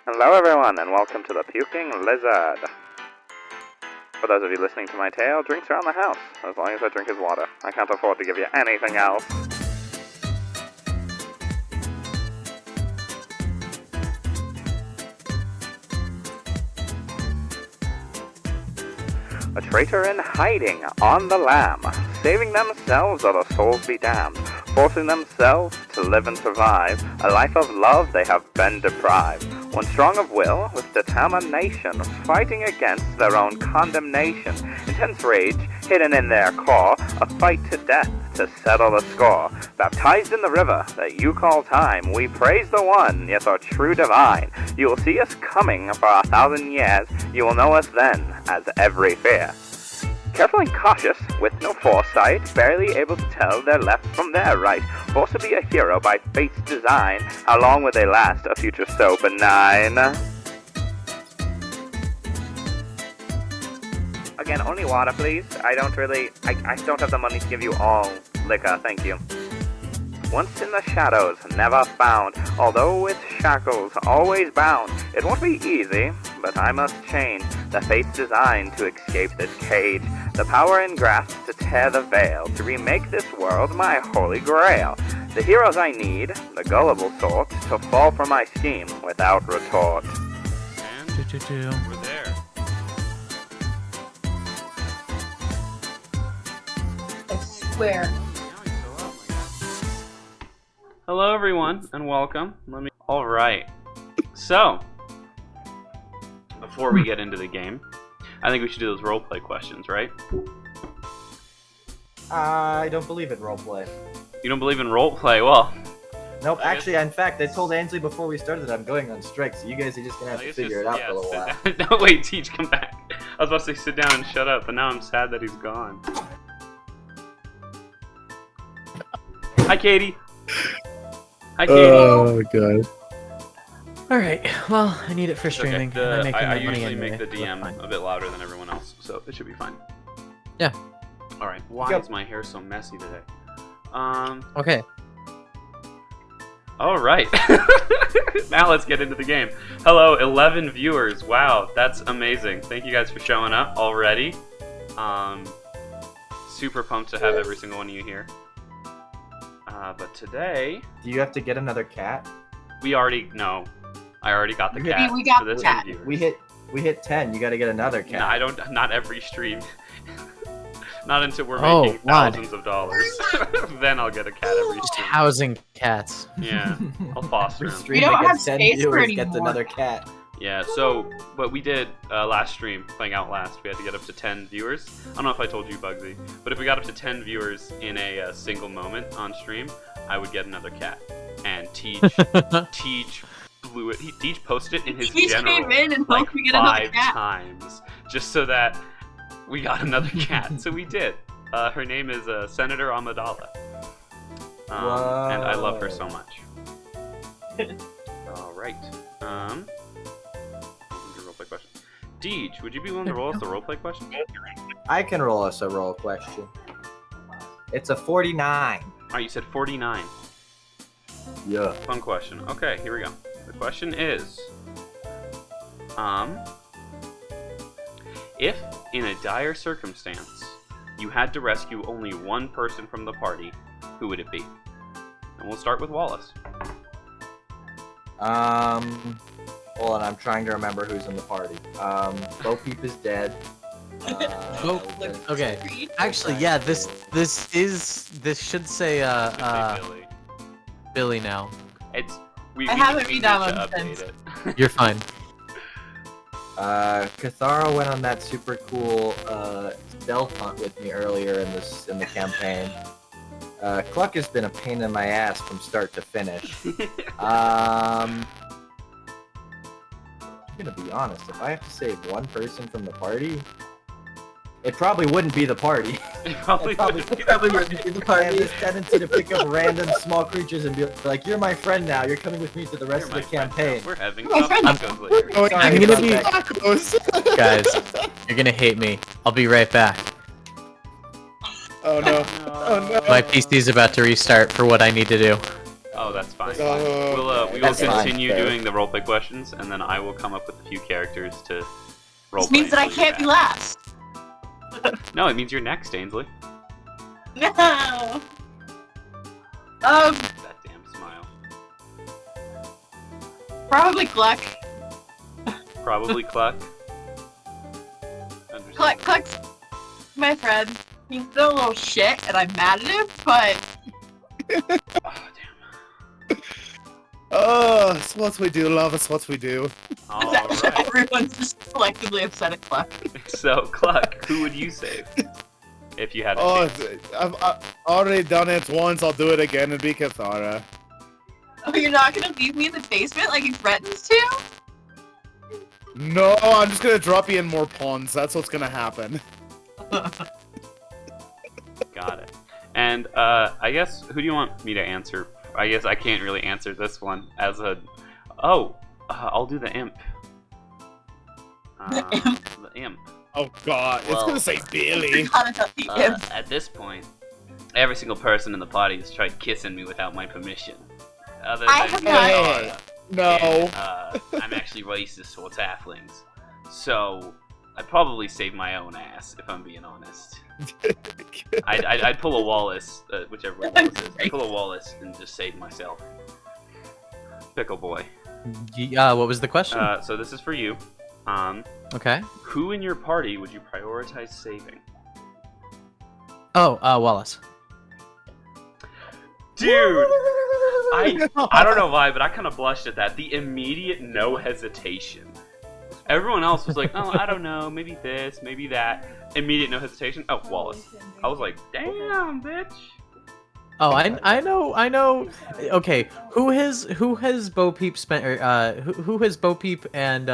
Hello everyone, and welcome to the Puking Lizard. For those of you listening to my tale, drinks are on the house, as long as that drink is water. I can't afford to give you anything else. A traitor in hiding on the lam, saving themselves or their souls be damned, forcing themselves to live and survive, a life of love they have been deprived. One strong of will, with determination, fighting against their own condemnation, intense rage hidden in their core, a fight to death to settle the score. Baptized in the river that you call time, we praise the one, yes, our true divine. You will see us coming for 1,000 years, you will know us then as every fear. Careful and cautious, with no foresight, barely able to tell their left from their right, forced to be a hero by fate's design, how long will they last, a future so benign? Again, only water, please. I don't have the money to give you all liquor, thank you. Once in the shadows, never found, although with shackles always bound. It won't be easy, but I must change the fate's design to escape this cage. The power in grasp to tear the veil, to remake this world my holy grail. The heroes I need, the gullible sort, to fall for my scheme without retort. And we're there. I swear. Hello everyone, and welcome. Alright. So, before we get into the game, I think we should do those roleplay questions, right? I don't believe in roleplay. You don't believe in roleplay? Well... Nope, actually, in fact, I told Ainsley before we started that I'm going on strike, so you guys are just gonna have to figure it out for a little while. No, wait, Teach, come back. I was about to say sit down and shut up, but now I'm sad that he's gone. Hi, Katie. Hi, Katie. Oh, God. Alright, well, I need it for streaming. Okay. I money usually anyway, make the DM a bit louder than everyone else, so it should be fine. Yeah. Alright, why is my hair so messy today? Okay. Alright. Now let's get into the game. Hello, 11 viewers. Wow, that's amazing. Thank you guys for showing up already. Super pumped to have every single one of you here. But today... Do you have to get another cat? I already got the cat. We got for this the cat. viewers. We hit 10, you gotta get another cat. No, I don't, not every stream. Not until we're making thousands of dollars. Then I'll get a cat every Just stream. housing cats. Yeah, I'll foster them. Stream We don't that have gets 10 space for viewers, any get more. another cat. Yeah, so what we did last stream, playing Outlast, we had to get up to 10 viewers. I don't know if I told you, Bugsy, but if we got up to 10 viewers in a single moment on stream, I would get another cat. And Teach blew it. Teach posted it in his general came in and like helped me get another 5 cat. times, just so that we got another cat. So we did. Her name is Senator Amidala. And I love her so much. Alright. Roleplay question. Deej, would you be willing to roll us the roleplay question? I can roll us a roll question. It's a 49. Alright, you said 49. Yeah. Fun question. Okay, here we go. The question is, if in a dire circumstance you had to rescue only one person from the party, who would it be? And we'll start with Wallace. Hold on, I'm trying to remember who's in the party. Bo Peep is dead. Okay. Actually, yeah, this should say Billy. Billy now. We haven't need redownloaded to update since. it. You're fine. Cathara went on that super cool stealth hunt with me earlier in the campaign. Cluck has been a pain in my ass from start to finish. I'm gonna be honest, if I have to save one person from the party, it probably wouldn't be the party. It probably wouldn't be the party. I have this tendency to pick up random small creatures and be like, "You're my friend now. You're coming with me to the rest of the campaign." We're having My friend. tacos later. I'm gonna be Tacos. guys. You're gonna hate me. I'll be right back. Oh no. Oh no. My PC's about to restart for what I need to do. Oh, that's fine. Oh, We will That's fine. continue Fair. doing the roleplay questions, and then I will come up with a few characters to roleplay. This means that I until you're can't be back. last. No, it means you're next, Ainsley. No. That damn smile. Probably Gluck. Probably Cluck. Cluck's my friend. He's still a little shit, and I'm mad at him, but Oh, damn. Oh, it's what we do, love. It's what we do. Alright. everyone's just collectively upset at Cluck. So, Cluck, who would you save? If you had a Oh, chance. I've already done it once. I'll do it again and be Cathara. Oh, you're not gonna leave me in the basement like he threatens to? No, I'm just gonna drop you in more pawns. That's what's gonna happen. Got it. And, I guess, who do you want me to answer? I guess I can't really answer this one as a... Oh, I'll do the imp. The imp. Oh god, Well, it's gonna say Billy. Forgot about the imp. At this point, every single person in the party has tried kissing me without my permission. Other I than have not. Hey, no. and, I'm actually racist towards halflings. So, I'd probably save my own ass, if I'm being honest. I'd pull a Wallace, whichever way Wallace is. I'd pull a Wallace and just save myself. Pickle boy. What was the question? So this is for you. Okay. Who in your party would you prioritize saving? Oh, Wallace. Dude! I don't know why, but I kind of blushed at that. The immediate no hesitation. Everyone else was like, oh, I don't know, maybe this, maybe that. Immediate no hesitation. Oh, Wallace. I was like, damn, bitch. Oh, I know. Okay, who has Bo Peep spent? Who has Bo Peep and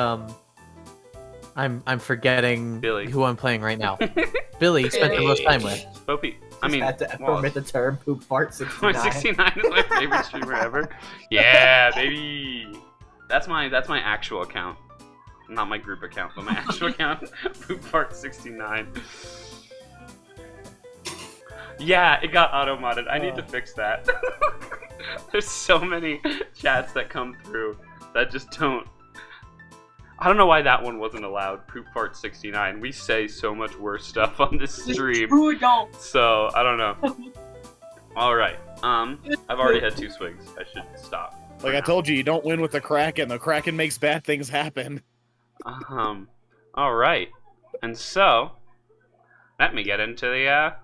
I'm forgetting Billy. who I'm playing right now. Billy spent the most time with. Bopi. I mean, had to Wallace. permit the term poop fart 69. 69 is my favorite streamer ever. Yeah, baby. That's my actual account. Not my group account, but my actual account. Poopfart69. Yeah, it got auto-modded. I need to fix that. There's so many chats that come through that just don't... I don't know why that one wasn't allowed. Poopfart69. We say so much worse stuff on this stream. True adults. So, I don't know. Alright. I've already had 2 swigs. I should stop. Like I told you, you don't win with the Kraken. The Kraken makes bad things happen. Alright. And so, let me get into the,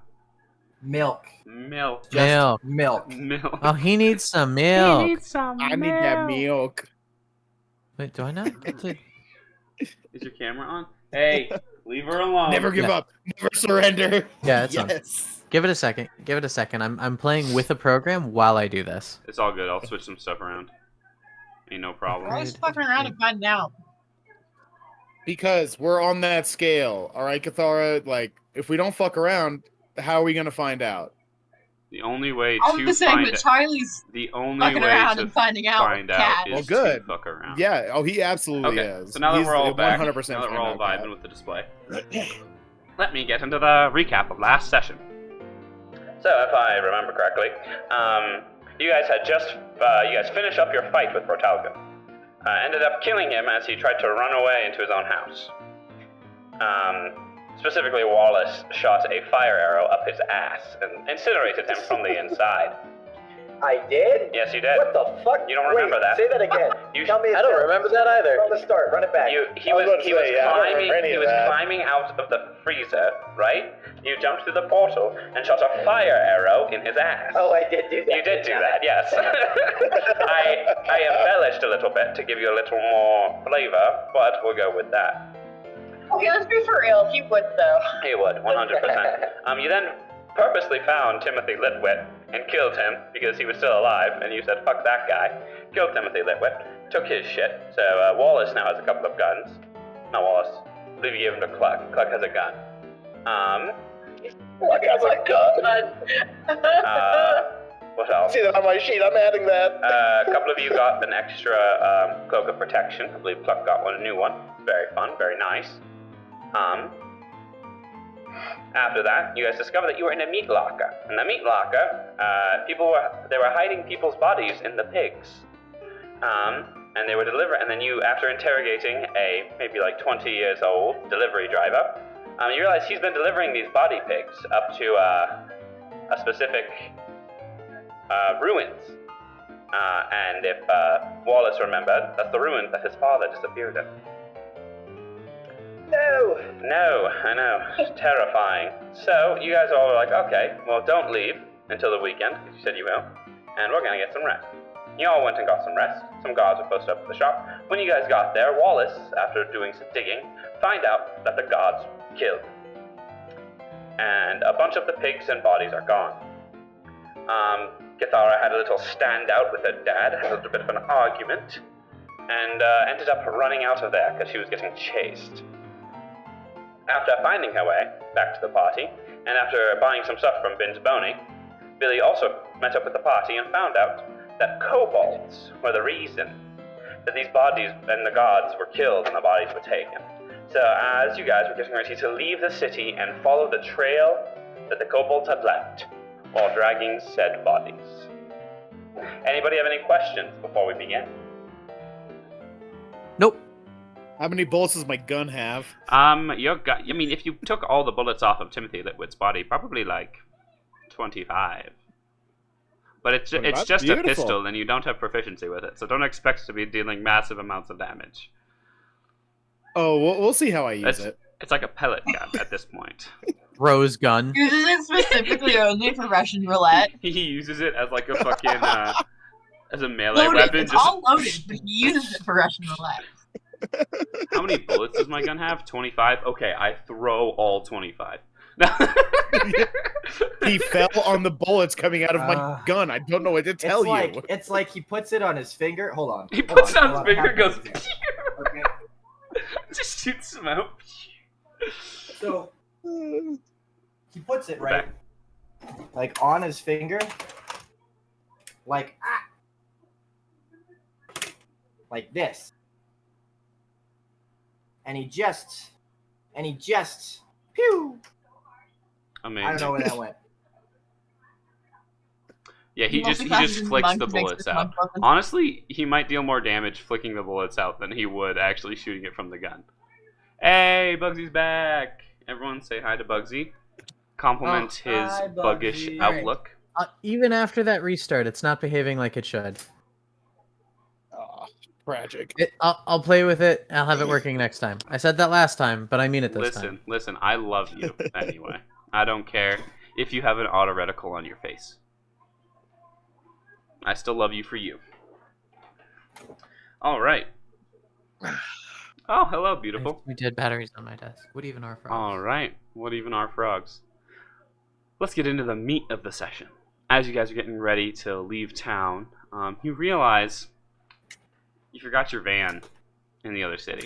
Milk. milk. Milk. Milk. Milk. Oh, he needs some milk. some I need that milk. Wait, do I not? Is your camera on? Hey, leave her alone. Never give up. Never surrender. Yeah, it's on. Yes. Give it a second. Give it a second. I'm playing with a program while I do this. It's all good. I'll switch some stuff around. Ain't no problem. We're always fucking around and finding out. Because we're on that scale. All right, Cathara. Like, if we don't fuck around, how are we gonna find out? The only way I'm to just saying find that out, Charlie's the only fucking way around to and finding out. find out Cat. is Well, good. to fuck around. Yeah. Oh, he absolutely Okay. is. So now that He's we're all back, 100% now that we're all find out vibing with the display, let me get into the recap of last session. So, if I remember correctly, you guys had just you guys finished up your fight with Protalgan. Ended up killing him as he tried to run away into his own house. Specifically, Wallace shot a fire arrow up his ass and incinerated him from the inside. I did? Yes, you did. What the fuck? You don't remember that? Say that again. You Tell me I don't remember that either. From the start, run it back. He was climbing out of the freezer, right? You jumped through the portal and shot a fire arrow in his ass. Oh, I did do that. You did do that, yes. I embellished a little bit to give you a little more flavor, but we'll go with that. Okay, let's be for real. He would, though. He would, 100%. You then purposely found Timothy Litwit and killed him because he was still alive, and you said, fuck that guy. Killed Timothy Litwit, took his shit. So Wallace now has a couple of guns. Not Wallace. I believe you gave him to Cluck. Cluck has a gun. Cluck has a gun. What else? See that on my sheet, I'm adding that. A couple of you got an extra cloak of protection. I believe Cluck got a new one. Very fun, very nice. After that, you guys discover that you were in a meat locker. In the meat locker, they were hiding people's bodies in the pigs. And they were and then you, after interrogating a maybe like 20 years old delivery driver, you realize he's been delivering these body pigs up to a specific ruins. And if Wallace remembered, that's the ruins that his father disappeared in. No, I know. It's terrifying. So, you guys all were like, okay, well, don't leave until the weekend, because you said you will, and we're gonna get some rest. You all went and got some rest. Some guards were posted up at the shop. When you guys got there, Wallace, after doing some digging, find out that the guards were killed. And a bunch of the pigs and bodies are gone. Githara had a little standout with her dad, had a little bit of an argument, and ended up running out of there because she was getting chased. After finding her way back to the party, and after buying some stuff from Bin's Boney, Billy also met up with the party and found out that kobolds were the reason that these bodies and the guards were killed and the bodies were taken. So as you guys were getting ready to leave the city and follow the trail that the kobolds had left, while dragging said bodies. Anybody have any questions before we begin? Nope. How many bullets does my gun have? Your gun. I mean, if you took all the bullets off of Timothy Litwood's body, probably like 25. But it's just Beautiful. a pistol, and you don't have proficiency with it, so don't expect to be dealing massive amounts of damage. Oh, we'll see how I use it. It's like a pellet gun at this point. Rose gun. Uses it specifically only for Russian roulette. He uses it as like a fucking as a melee Loaded. weapon. It's all loaded, but he uses it for Russian roulette. How many bullets does my gun have? 25? Okay, I throw all 25. He fell on the bullets coming out of my gun. I don't know what to tell you. It's like he puts it on his finger. Hold on. He puts it on his finger and goes... Okay. Just shoots smoke. So he puts it right, like on his finger, like this, and he just, pew. Amazing. I don't know where that went. Yeah, he just flicks the bullets out. Honestly, he might deal more damage flicking the bullets out than he would actually shooting it from the gun. Hey, Bugsy's back! Everyone say hi to Bugsy. Compliment his hi, buggish Bugsy. outlook. Even after that restart, it's not behaving like it should. Oh, tragic. I'll play with it. I'll have it working next time. I said that last time, but I mean it this time. Listen, I love you anyway. I don't care if you have an auto reticle on your face. I still love you for you. Alright. Oh, hello, beautiful. We did batteries on my desk. What even are frogs? Alright, what even are frogs? Let's get into the meat of the session. As you guys are getting ready to leave town, you realize you forgot your van in the other city.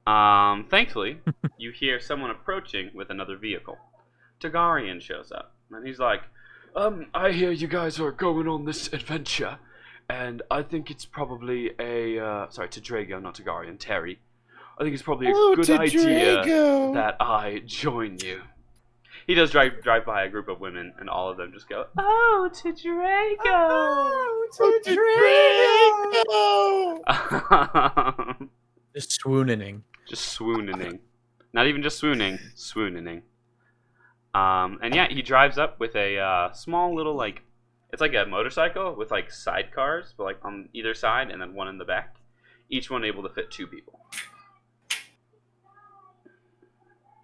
Thankfully, you hear someone approaching with another vehicle. Tagarian shows up, and he's like, I hear you guys are going on this adventure, and I think it's probably Tadrago, not Tagarian, Terry. I think it's probably a good idea that I join you. He does drive by a group of women, and all of them just go, "Oh, Tadrago! Oh, Tadrago!" Just swooning. Just swooning. Not even just swooning. And yeah, he drives up with a small little, like, it's like a motorcycle with like sidecars, but like on either side and then one in the back. Each one able to fit 2 people.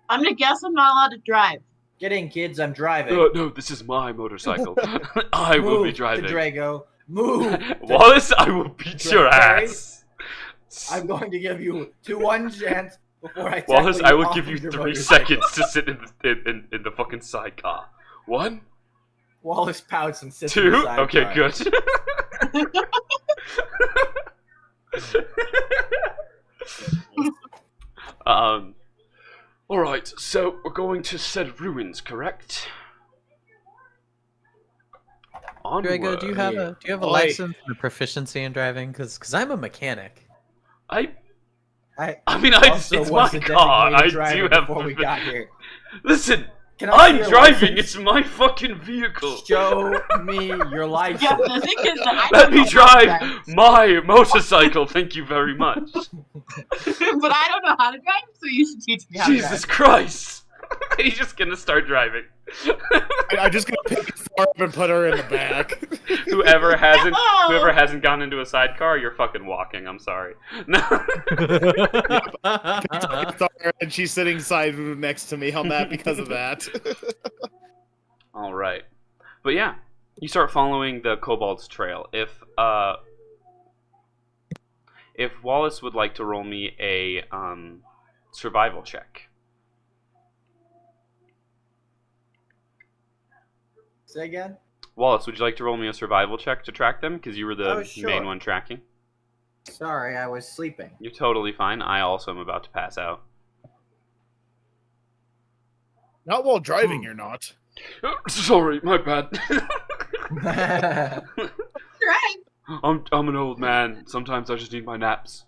I'm gonna guess I'm not allowed to drive. Get in, kids. I'm driving. No, this is my motorcycle. I will be driving. Drago, move. Wallace, I will beat your ass. I'm going to give you 1 chance before I. Wallace, I will give off you of your 3 motorcycle. seconds to sit in the fucking sidecar. 1, Wallace pouts and sits. 2. In the sidecar. Okay, good. Alright, so we're going to said ruins, correct? Drago, do you have a Oi. license and a proficiency in driving? Because I'm a mechanic. I mean, also it's was my a car. designated I driver do have before we got here. Listen, Can I see I'm your driving. license? It's my fucking vehicle. Show me your license. Yeah, the thing is that I Let don't me know how to drive my motorcycle. Thank you very much. but I don't know how to drive, so you should teach me how to Jesus drive. Christ. He's just gonna start driving. I'm just gonna pick her up and put her in the back. Whoever hasn't No! gone into a sidecar, you're fucking walking. I'm sorry. No. And she's sitting side next to me on that because of that. All right, but yeah, you start following the Kobolds trail. If Wallace would like to roll me a survival check. Say again? Wallace, would you like to roll me a survival check to track them? Because you were the Oh, sure. main one tracking. Sorry, I was sleeping. You're totally fine. I also am about to pass out. Not while driving, you're not. Sorry, my bad. Right. I'm an old man. Sometimes I just need my naps.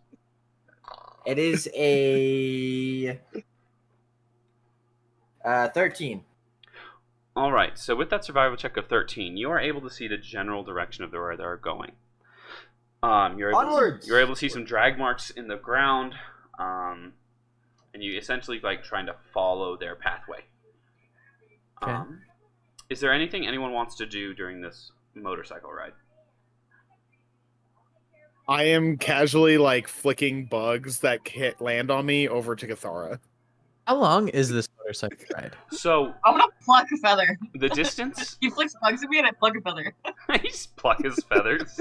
It is a 13. All right. So with that survival check of 13, you are able to see the general direction of where they're going. Onwards! You're able to see some drag marks in the ground, and you essentially like trying to follow their pathway. Okay. Is there anything anyone wants to do during this motorcycle ride? I am casually like flicking bugs that land on me over to Cathara. How long is this motorcycle ride? So I want to pluck a feather. the distance. He flicks bugs at me and I pluck a feather. He just pluck his feathers.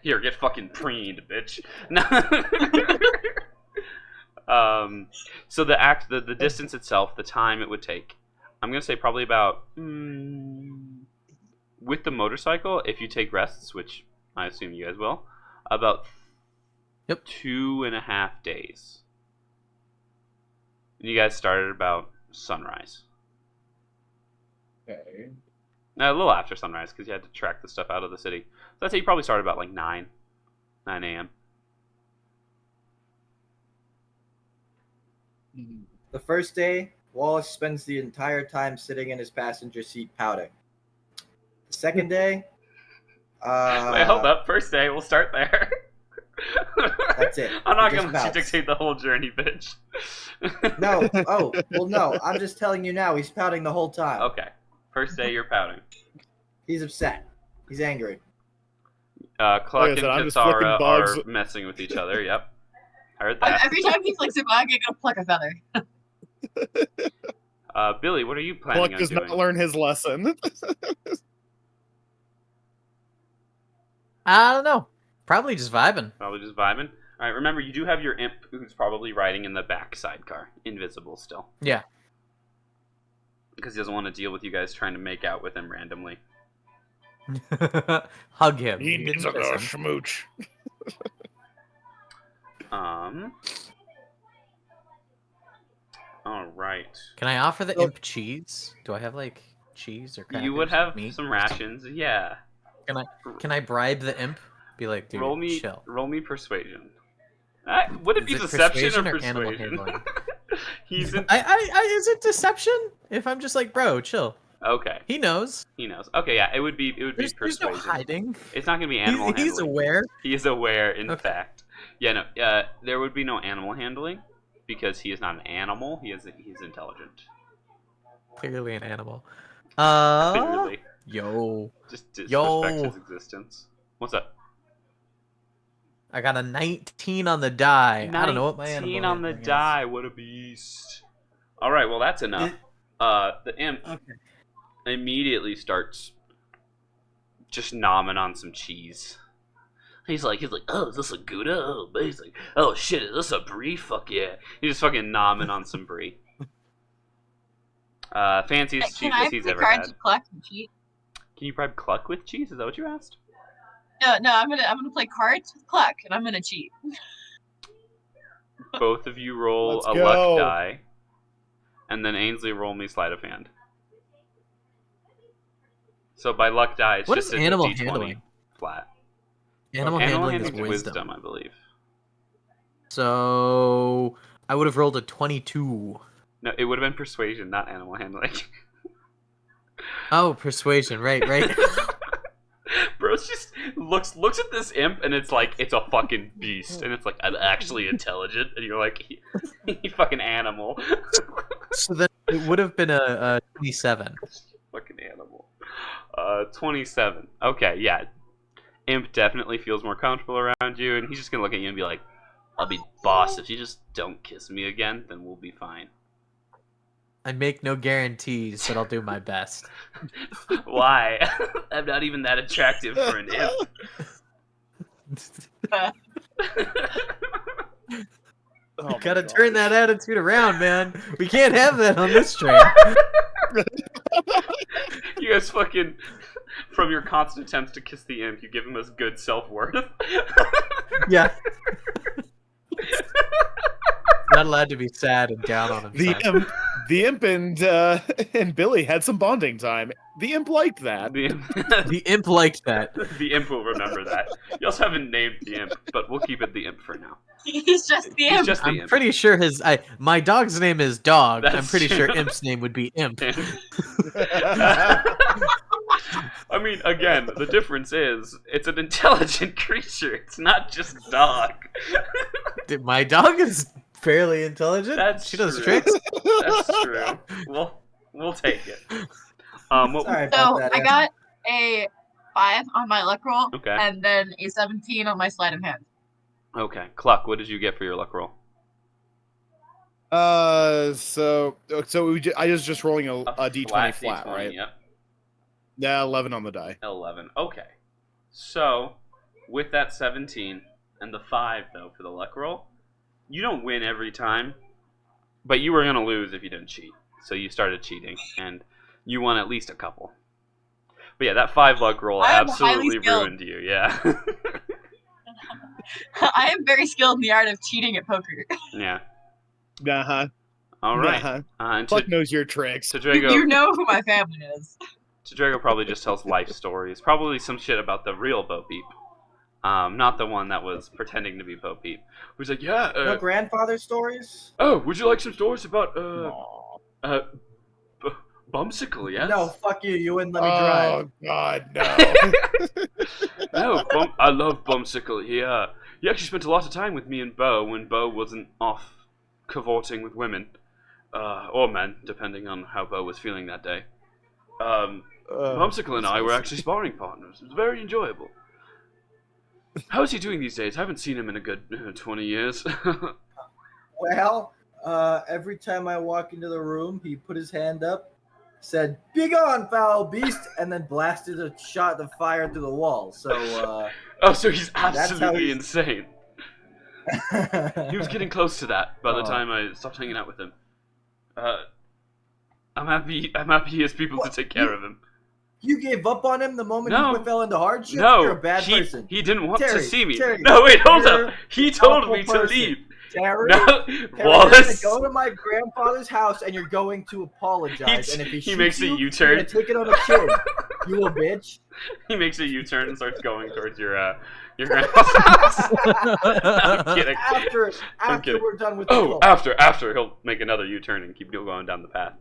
Here, get fucking preened, bitch. No. So the distance itself, the time it would take, I'm gonna say probably about with the motorcycle, if you take rests, which I assume you guys will, about 2.5 days. And you guys started about sunrise. Okay. A little after sunrise, because you had to track the stuff out of the city. So I'd say you probably started about like 9 a.m. The first day, Wallace spends the entire time sitting in his passenger seat pouting. The second day, Wait, hold up. First day, we'll start there. That's it. I'm not He going just to let you pouts. dictate the whole journey, bitch. No. Oh, well, no. I'm just telling you now. He's pouting the whole time. Okay. First day, you're pouting. He's upset. He's angry. Cluck Like I and said, I'm just flicking Katara bugs. are messing with each other. Yep. I heard that. Every time he flicks a bug, I go pluck a feather. Billy, what are you planning Pluck on does doing? not learn his lesson. I don't know. Probably just vibing. Probably just vibing. All right, remember, you do have your imp who's probably riding in the back sidecar. Invisible still. Yeah. Because he doesn't want to deal with you guys trying to make out with him randomly. Hug him. He You needs didn't a kiss him. schmooch. All right. Can I offer the imp cheese? Do I have like cheese or crackers? You would have meat? some rations, yeah. Can I bribe the imp? Be like, dude, chill. Roll me persuasion. Would it be Is it deception or persuasion or animal persuasion? handling? He's in... Is it deception? If I'm just like, bro, chill. Okay. He knows. He knows. Okay, yeah, it would be There's persuasion. no hiding. It's not gonna be animal handling. He's aware. He is aware, in Okay. fact. Yeah, no. There would be no animal handling because he is not an animal. He's intelligent. Clearly an animal. Clearly, Yo. just Yo. disrespects his existence. What's up? I got a 19 on the die. I don't know what my 19 animal on the handling is. die. What a beast. All right, well that's enough. The imp immediately starts just nomming on some cheese. He's like, oh, is this a Gouda? Oh, but he's like, oh shit, is this a brie? Fuck yeah. He's just fucking nomming on some brie. Fanciest cheese Can I that he's play ever cards had. with Cluck and cheat? Can you bribe Cluck with cheese? Is that what you asked? No, I'm gonna play cards with Cluck and I'm gonna cheat. Both of you roll Let's a go. luck die. And then Ainsley roll me sleight of hand. So by luck die, it's What just is a animal D20 handling? flat. Animal Animal handling is handling wisdom. I believe. So I would have rolled a 22. No, it would have been persuasion, not animal handling. Oh, persuasion. Right. Bros just looks at this imp and it's like it's a fucking beast and it's like I'm actually intelligent and you're like you fucking animal. So then it would have been a 27. Fucking animal. 27. Okay, yeah. Imp definitely feels more comfortable around you and he's just gonna look at you and be like, I'll be boss if you just don't kiss me again, then we'll be fine. I make no guarantees, but I'll do my best. Why? I'm not even that attractive for an imp. Oh You my gotta gosh. turn that attitude around, man. We can't have that on this train. You guys fucking, from your constant attempts to kiss the imp, you give him a good self-worth. Yeah. Not allowed to be sad and down on himself. The imp and Billy had some bonding time. The imp liked that. The imp liked that. The imp will remember that. You also haven't named the imp, but we'll keep it the imp for now. He's just the He's imp. just the I'm imp. pretty sure my dog's name is Dog. I'm That's pretty true. sure Imp's name would be Imp. I mean, again, the difference is it's an intelligent creature. It's not just dog. My dog is fairly intelligent. That's she does true. tricks. That's true. We'll take it. What, Sorry So about that. I got a 5 on my luck roll, Okay. and then a 17 on my sleight of hand. Okay, Cluck, what did you get for your luck roll? So I was just rolling a d20 flat, D20, right? Yep. Yeah, 11 on the die. 11. Okay. So, with that 17 and the 5, though, for the luck roll, you don't win every time, but you were going to lose if you didn't cheat. So you started cheating, and you won at least a couple. But yeah, that 5 luck roll I am highly absolutely skilled. ruined you, yeah. I am very skilled in the art of cheating at poker. Yeah. Uh-huh. All right. Uh-huh. And Fuck knows your tricks. to Drago, You know who my family is. Drago probably just tells life stories. Probably some shit about the real Bo Peep. Not the one that was pretending to be Bo Peep. Who's like, yeah, No grandfather stories? oh, would you like some stories about, Aw. Bumsicle, yes? No, fuck you. You wouldn't let me drive. Oh God, no. No, I love Bumsicle. He actually spent a lot of time with me and Bo when Bo wasn't off cavorting with women. Or men, depending on how Bo was feeling that day. Bumsicle and I were actually sparring partners. It was very enjoyable. How's he doing these days? I haven't seen him in a good 20 years. Well, every time I walk into the room, he put his hand up, said, "Begone, foul beast," and then blasted a shot of fire through the wall. So, Oh, so he's how absolutely he's- insane. He was getting close to that by the Oh. time I stopped hanging out with him. I'm happy he has people to take care of him. You gave up on him the moment No. he fell into hardship? No, You're a bad person. he didn't want to Terry, see me. Terry, No, wait, hold you're up. He told awful me to person. leave. Terry, No, Terry, you're Wallace. gonna go to my grandfather's house and you're going to apologize. He- And if he he shoots makes a you, U-turn. you're gonna take it on the chin. You little bitch. He makes a U-turn and starts going towards your grandpa's house. I'm kidding. After kidding. we're done with the Oh, call. after he'll make another U-turn and keep going down the path.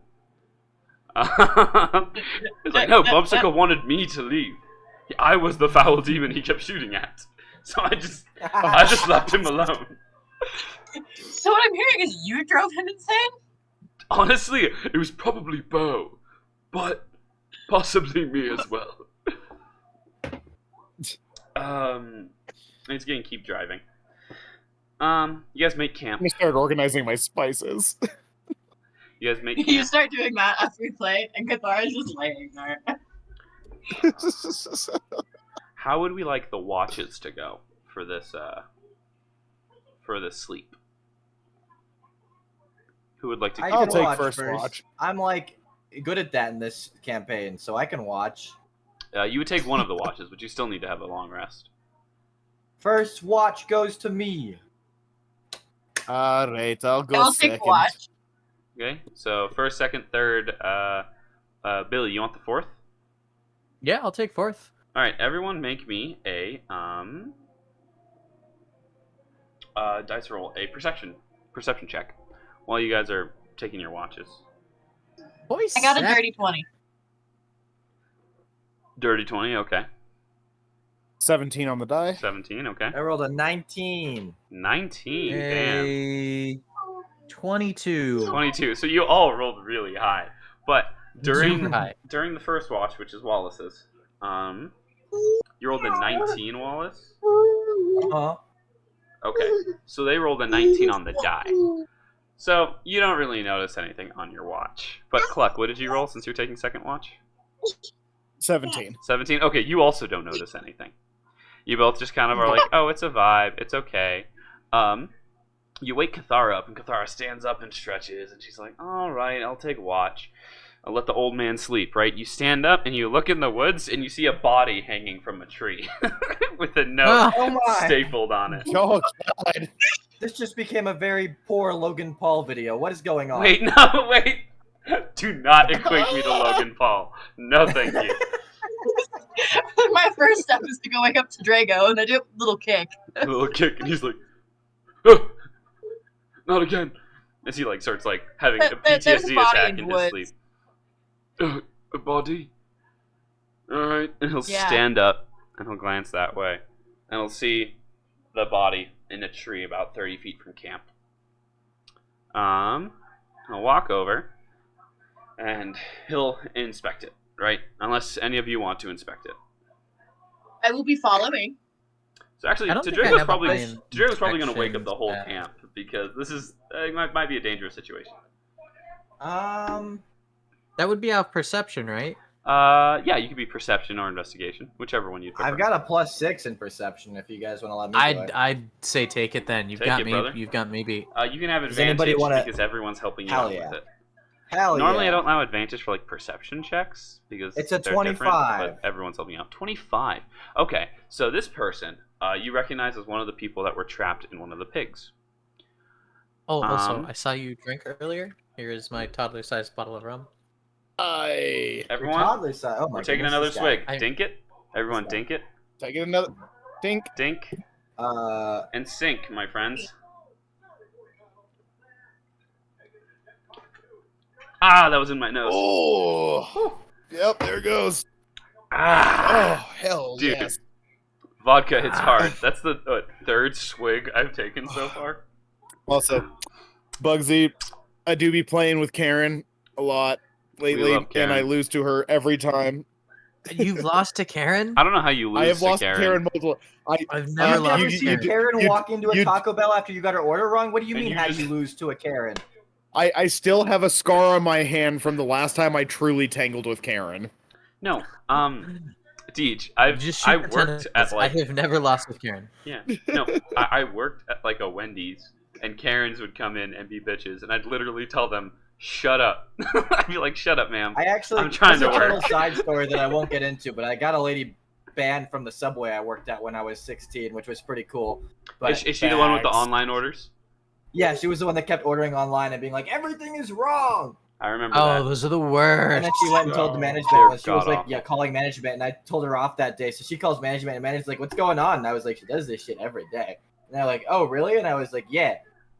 It's like, no, Bumsicle wanted me to leave. I was the foul demon he kept shooting at. So I just left him alone. So what I'm hearing is you drove him insane? Honestly, it was probably Bo, but possibly me as well. It's gonna keep driving. You guys make camp. I'm gonna start organizing my spices. You guys make You camp. start doing that after we play, and Cathara's just laying there. How would we like the watches to go for this sleep? Who would like to I keep I'll can take watch first watch. I'm like good at that in this campaign, so I can watch. You would take one of the watches, but you still need to have a long rest. First watch goes to me. Alright, I'll go I'll second. take watch. Okay, so first, second, third. Billy, you want the fourth? Yeah, I'll take fourth. All right, everyone, make me a dice roll a perception check while you guys are taking your watches. I got a dirty 20. Dirty 20, okay. 17 on the die. 17, okay. I rolled a 19. 19, damn. A 22. 22. So you all rolled really high, but during Super high. the first watch, which is Wallace's, you rolled a 19, Wallace. Uh-huh. Okay, so they rolled a 19 on the die. So you don't really notice anything on your watch. But Cluck, what did you roll since you're taking second watch? 17. 17. Okay, you also don't notice anything. You both just kind of are like, oh, it's a vibe, it's okay. You wake Cathara up, and Cathara stands up and stretches, and she's like, all right, I'll take watch. I'll let the old man sleep, right? You stand up, and you look in the woods, and you see a body hanging from a tree with a note Oh my. stapled on it. Oh, God. This just became a very poor Logan Paul video. What is going on? Wait, no, wait. Do not equate me to Logan Paul. No, thank you. My first step is to go wake up to Drago, and I do a little kick. A little kick, and he's like, oh, not again. As he like starts like having a There's a PTSD body attack in in the his woods. sleep. A body. All right, and he'll Yeah. stand up and he'll glance that way, and he'll see the body in a tree about 30 feet from camp. He'll walk over and he'll inspect it. Right, unless any of you want to inspect it. I will be following. So actually, I don't think I Tadrigo's have a high probably going to wake up the whole inspections, camp because this is might be a dangerous situation. That would be off perception, right? Yeah, you could be perception or investigation, whichever one you prefer. I've got a +6 in perception if you guys want to let me do it. I'd say take it then. You've Take got it, me. brother. You've got me beat. You can have Does anybody advantage wanna- because everyone's helping you Hell out yeah. with it. Hell Normally, yeah. I don't allow advantage for like perception checks because It's a they're 25. different, but everyone's helping you out. 25. Okay, so this person you recognize as one of the people that were trapped in one of the pigs. Oh, also, Um, I saw you drink earlier. Here is my toddler-sized bottle of rum. Everyone, Toddler size. Oh my we're taking goodness, another this guy. swig. I- Dink it. Everyone, dink it. Take it another. Dink. Dink and sink, my friends. Ah, that was in my nose. Oh. Yep, there it goes. Ah, Oh, hell dude. yes. Vodka hits hard. That's the third swig I've taken so far. Also, Bugsy, I do be playing with Karen a lot lately, love Karen. and I lose to her every time. You've lost to Karen? I don't know how you lose I have to lost Karen. to Karen multiple. I've never You've lost never to seen Karen. Karen walk into a you- Taco Bell after you got her order wrong? What do you And mean, you how just- do you lose to a Karen? I still have a scar on my hand from the last time I truly tangled with Karen. No, Deej, Just I shoot the worked tennis. at like I have never lost with Karen. yeah no I worked at like a Wendy's and Karens would come in and be bitches and I'd literally tell them shut up. I'd be like shut up, ma'am. I actually, I'm trying that's to a total work. side story that I won't get into, but I got a lady banned from the Subway I worked at when I was 16, which was pretty cool. But Is she the one with the Facts. online orders? yeah, she was the one that kept ordering online and being like, everything is wrong. I remember Oh, that. those are the And worst. then she went and told the Oh, management. they're Well, she was like, god-awful. yeah, calling management, and I told her off that day. So she calls management, and management's like, what's going on? And I was like, she does this shit every day. And they're like, oh, really? And I was like, yeah.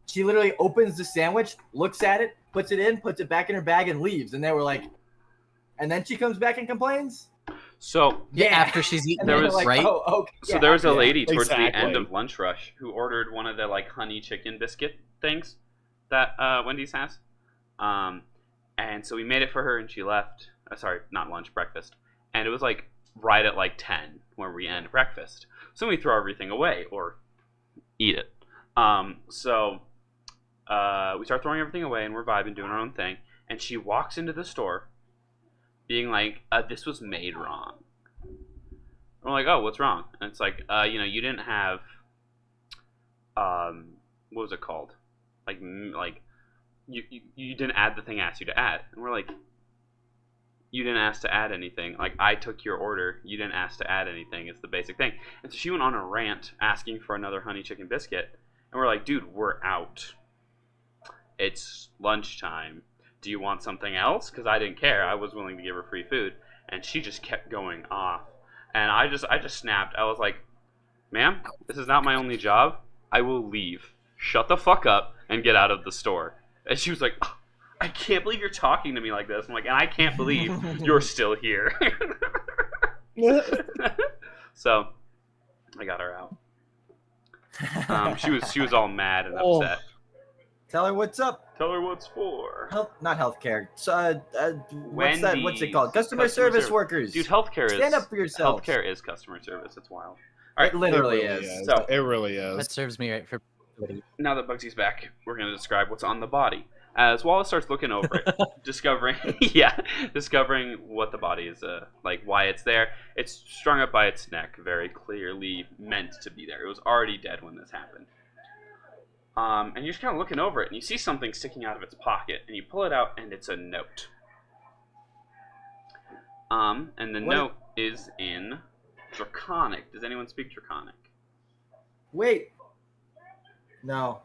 She literally opens the sandwich, looks at it, puts it in, puts it back in her bag, and leaves. And they were like, and then she comes back and complains? So Yeah, Yeah. after she's eaten And There then it, was- they're like, right? oh, okay. So yeah, there was a yeah. lady towards the end exactly. of Lunch Rush who ordered one of the like honey chicken biscuit things that Wendy's has. And so we made it for her and she left. Sorry, not lunch, breakfast. And it was like right at like 10 where we end breakfast. So we throw everything away or eat it. So we start throwing everything away and we're vibing, doing our own thing. And she walks into the store being like, this was made wrong. We're like, oh, what's wrong? And it's like, you didn't have, what was it called? Like you didn't add the thing I asked you to add. And we're like, you didn't ask to add anything. Like, I took your order. You didn't ask to add anything. It's the basic thing. And so she went on a rant asking for another honey chicken biscuit. And we're like, dude, we're out. It's lunchtime. Do you want something else? Because I didn't care. I was willing to give her free food. And she just kept going off. And I just snapped. I was like, ma'am, this is not my only job. I will leave. Shut the fuck up and get out of the store. And she was like, oh, I can't believe you're talking to me like this. I'm like, and I can't believe you're still here. So, I got her out. She was all mad and upset. Tell her what's up. Tell her what's for. Not healthcare. So, what's that? What's it Wendy's. called? Customer service workers. Dude, healthcare is... Stand up for yourself. Healthcare is customer service. It's wild. All right. It literally It really is. So- It really is. That serves me right for. Now that Bugsy's back, we're going to describe what's on the body. As Wallace starts looking over it, discovering what the body is, like why it's there. It's strung up by its neck, very clearly meant to be there. It was already dead when this happened. And you're just kind of looking over it, and you see something sticking out of its pocket, and you pull it out, and it's a note. And the note is in Draconic. Does anyone speak Draconic? Wait. No.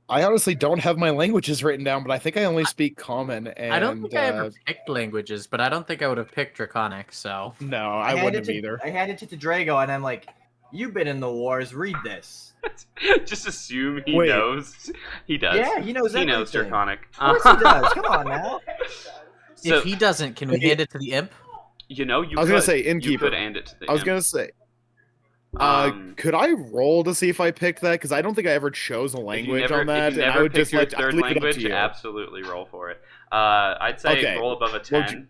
I honestly don't have my languages written down, but I think I only speak Common. And I don't think I ever picked languages, but I don't think I would have picked Draconic. So No, I wouldn't have either. I handed it to Drago, and I'm like, "You've been in the wars. Read this." Just assume he Wait. knows. He does. Yeah, he knows He knows everything. Draconic. Of course he does. Come on now. So, if he doesn't, can we hand it to the imp? you know, you I was gonna could. say You innkeeper. could hand it to the I was imp. gonna say, Um, could I roll to see if I picked that? Because I don't think I ever chose a if you language never, on that, if you and never I would pick just your like I'd third leave it up to language, you. absolutely roll for it. I'd say Okay. roll above a 10,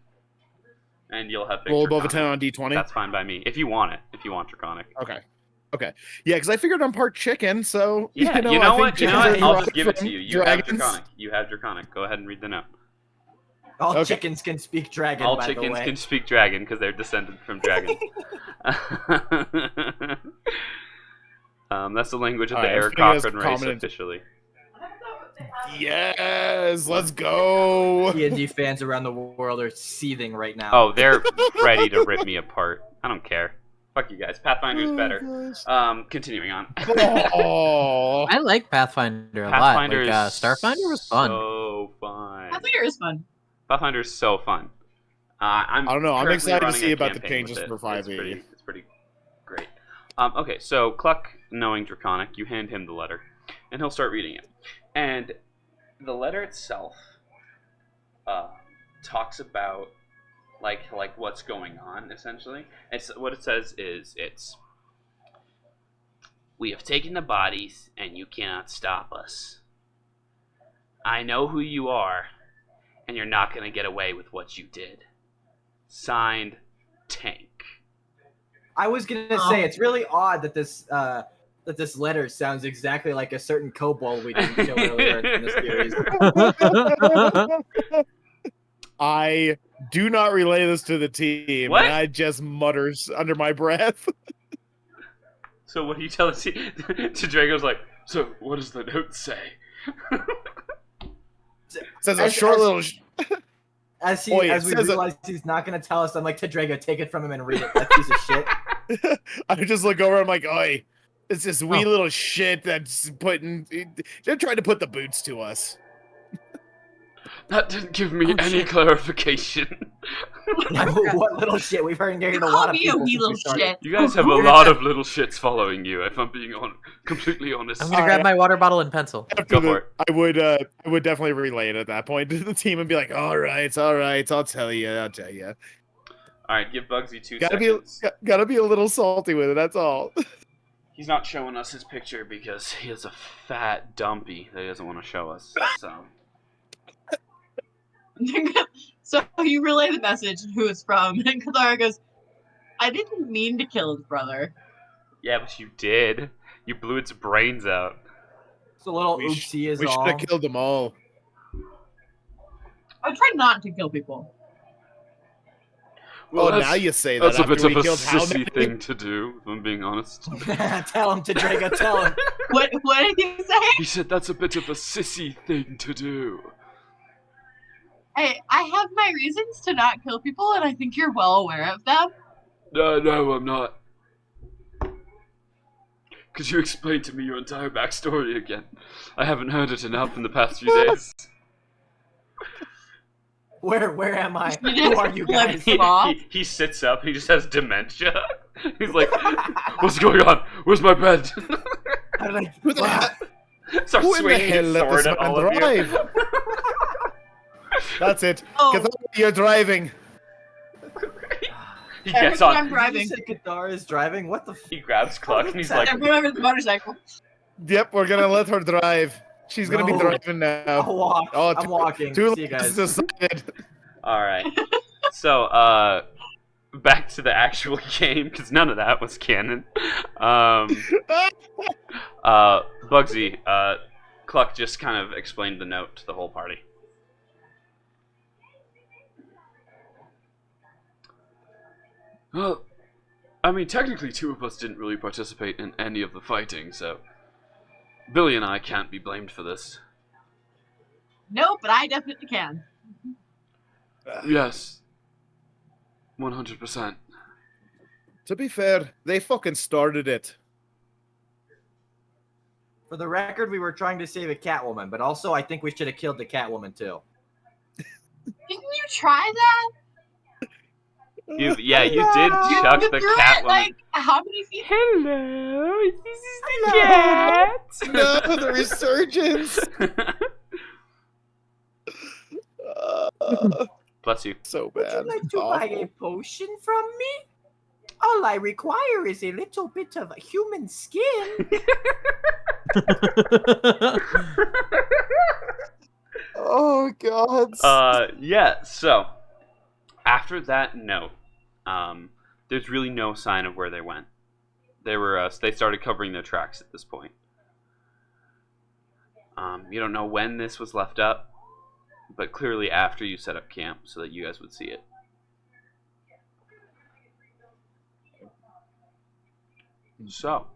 and you'll have picked Roll above a 10 Draconic. on D20. That's fine by me. If you want it. If you want Draconic. Okay. Yeah, because I figured I'm part chicken, so Yeah, you know, you know I what? think You know chickens what? are I'll derived just give it to from you. You have dragons. Draconic. You have Draconic. Go ahead and read the note. All Okay. chickens can speak dragon. All by the chickens way. can speak dragon because they're descended from dragons. That's the language of the Alright, I was Eric thinking it's Cochran race common- officially. Yes, let's go. D&D fans around the world are seething right now. Oh, they're ready to rip me apart. I don't care. Fuck you guys. Pathfinder's better. Continuing on. Oh, I like Pathfinder a Pathfinder lot. Like, is Starfinder was fun. So fun. Pathfinder is fun. Pathfinder's so fun. I don't know, I'm currently excited to running see a about the campaign changes with for it. 5e. It's pretty great. Okay, so Cluck, knowing Draconic, you hand him the letter, and he'll start reading it. And the letter itself talks about like what's going on, essentially. It's what it says is we have taken the bodies, and you cannot stop us. I know who you are, and you're not going to get away with what you did. Signed, Tank. I was gonna say it's really odd that this letter sounds exactly like a certain kobold we didn't kill earlier in the series. I do not relay this to the team. What? And I just mutters under my breath. So what do you tell us? To Drago's like, so what does the note say? Says a As- short as- little. As Oh, yeah, we it says realize he's not gonna tell us, I'm like, to Drago, take it from him and read it. That piece of shit. I just look over. I'm like, oi, it's this wee little shit that's they're trying to put the boots to us. That didn't give me any clarification. What little shit? We've heard a Call lot of me a people wee since we little started. shit. You guys have a lot of little shits following you, if I'm being completely honest. I'm gonna grab my water bottle and pencil. Go for it. I would definitely relay it at that point to the team and be like, all right, I'll tell you. Alright, give Bugsy 2 Gotta seconds. gotta be a little salty with it. That's all. He's not showing us his picture because he has a fat dumpy that he doesn't want to show us. So So you relay the message and who it's from, and Kathara goes, I didn't mean to kill his brother. yeah, but you did. You blew its brains out. It's a little We oopsie is should all. have killed them all. I try not to kill people. Well, now you say that. That's a bit after of we a killed how sissy many? thing to do, if I'm being honest. Tell him to Drago, tell him. What did you say? He said that's a bit of a sissy thing to do. I have my reasons to not kill people, and I think you're well aware of them. No, I'm not. Could you explain to me your entire backstory again? I haven't heard it enough in the past few days. Where am I? You Who just are you flip guys? them off. He sits up and he just has dementia. He's like, what's going on? Where's my bed? I'm like, Who the hell? Starts Who in the swinging hell his let sword this at man all of you. drive? That's it. Oh. Get you're driving. He Every gets time on. I'm driving. You said Qatar is driving? What the He grabs Cluck and he's like, Everyone with the motorcycle. Yep, we're gonna let her drive. She's gonna be No. driving now. I'll walk. Oh, I'm walking. Two See you laps guys. decided. all right. So, back to the actual game because none of that was canon. Bugsy, Cluck just kind of explained the note to the whole party. Well, I mean, technically, two of us didn't really participate in any of the fighting, so Billy and I can't be blamed for this. No, but I definitely can. Yes, 100%. To be fair, they fucking started it. For the record, we were trying to save a Catwoman, but also I think we should have killed the Catwoman too. Didn't you try that? You did You chuck the threw cat it, woman. like, how many feet? Hello, this is the No, the resurgence. cat. Bless you. So Would bad. you like to buy a potion from me? All I require is a little bit of human skin. Oh god. Yeah. So after that note, there's really no sign of where they went. They started covering their tracks at this point. You don't know when this was left up, but clearly after you set up camp so that you guys would see it. So,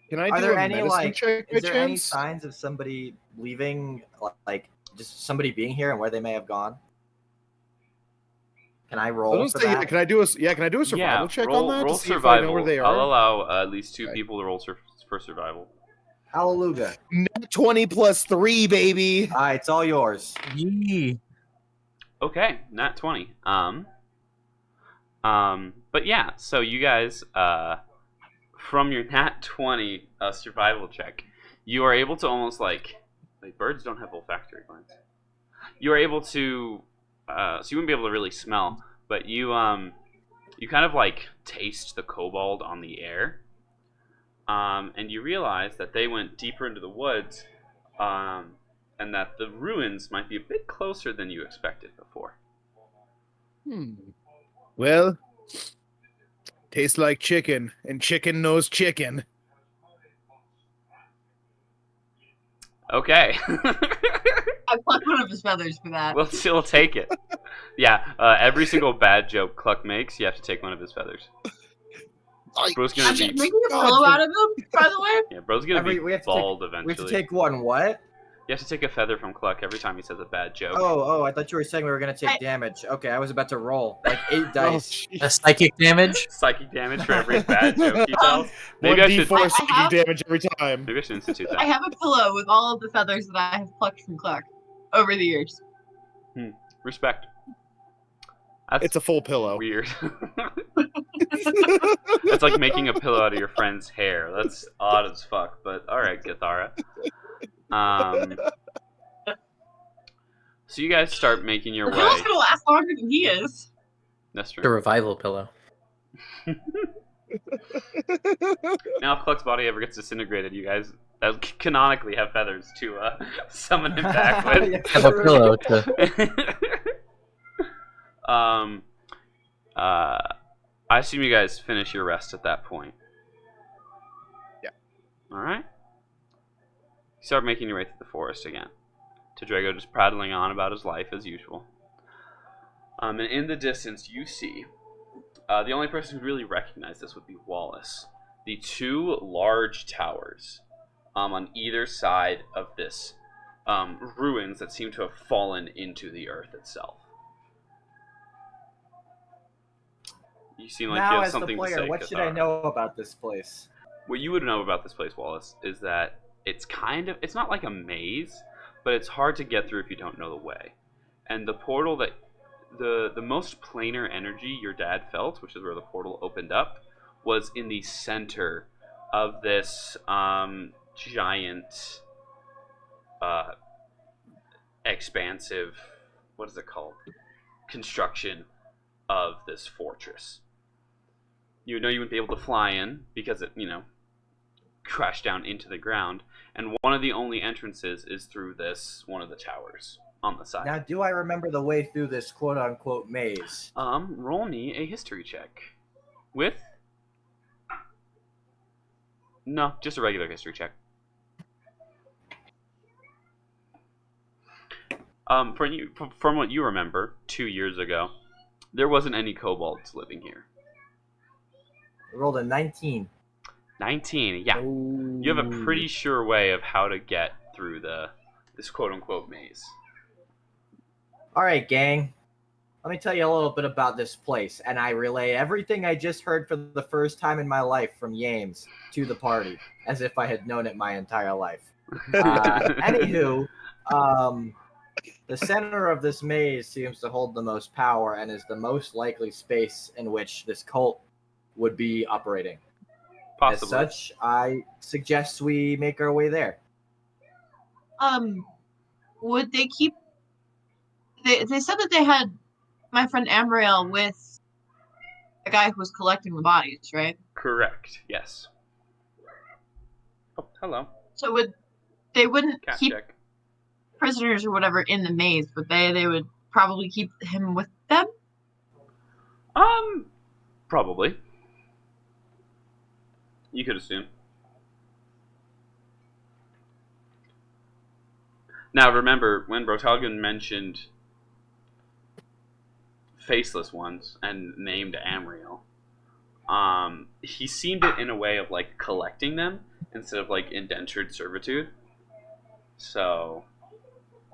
Can I Are do there a any medicine check by is there any chance? signs of somebody leaving, like just somebody being here and where they may have gone? Can I I roll was for gonna say, that? can I do a survival check roll, on that roll to see survival. if I know where they I'll are? allow at least two Okay. people to roll for survival. Hallelujah. Net 20 plus 3, baby. All right, it's all yours. Yee. Okay, nat 20. But yeah, so you guys, from your nat 20 survival check, you are able to almost like birds don't have olfactory glands. You are able to, so you wouldn't be able to really smell, but you kind of like taste the kobold on the air, and you realize that they went deeper into the woods, and that the ruins might be a bit closer than you expected before. Well, tastes like chicken, and chicken knows chicken. Okay. I plucked one of his feathers for that. We'll take it. Yeah, every single bad joke Cluck makes, you have to take one of his feathers. Bro's gonna I'm be making a pillow out of them, by the way. yeah, Bro's gonna be We have to bald We eventually. have to take one. What? You have to take a feather from Cluck every time he says a bad joke. Oh! I thought you were saying we were gonna take damage. Okay, I was about to roll like 8 dice. A psychic damage? Psychic damage for every bad joke he tells. Maybe I should. 1d4 psychic have- damage every time. Maybe I should institute I that. have a pillow with all of the feathers that I have plucked from Clark over the years. Respect. That's It's a full pillow. weird. That's like making a pillow out of your friend's hair. That's odd as fuck. But all right, Gathara. So you guys start making your The way. pillow's gonna last longer than he is. That's The true. revival pillow. Now, if Cluck's body ever gets disintegrated, you guys canonically have feathers to summon him back with. Have a pillow to. I assume you guys finish your rest at that point. Yeah. All right. You start making your way through the forest again. Drago just prattling on about his life as usual. And in the distance, you see the only person who really recognized this would be Wallace. The two large towers on either side of this ruins that seem to have fallen into the earth itself. You seem like you Now, have as the something to player, say. what should I Cathara. know about this place? What you would know about this place, Wallace, is that it's not like a maze, but it's hard to get through if you don't know the way. and the portal that the most planar energy your dad felt, which is where the portal opened up, was in the center of this giant, expansive, what is it called? Construction of this fortress. You know you wouldn't be able to fly in because it, crashed down into the ground, and one of the only entrances is through this one of the towers on the side. Now, do I remember the way through this quote-unquote maze? Roll me a history check. With? No, just a regular history check. From what you remember, 2 years ago, there wasn't any kobolds living here. I rolled a 19. 19, yeah. Ooh. You have a pretty sure way of how to get through this quote-unquote maze. All right, gang. Let me tell you a little bit about this place, and I relay everything I just heard for the first time in my life from Yames to the party, as if I had known it my entire life. Anywho, the center of this maze seems to hold the most power and is the most likely space in which this cult would be operating. Possibly. As such, I suggest we make our way there. Would they keep... They said that they had my friend Amriel with the guy who was collecting the bodies, right? Correct, yes. Oh, hello. So they wouldn't Cat keep check. prisoners or whatever in the maze, but they would probably keep him with them? Probably. You could assume. Now remember, when Brotalgan mentioned faceless ones and named Amriel, he seemed it in a way of like collecting them instead of like indentured servitude. So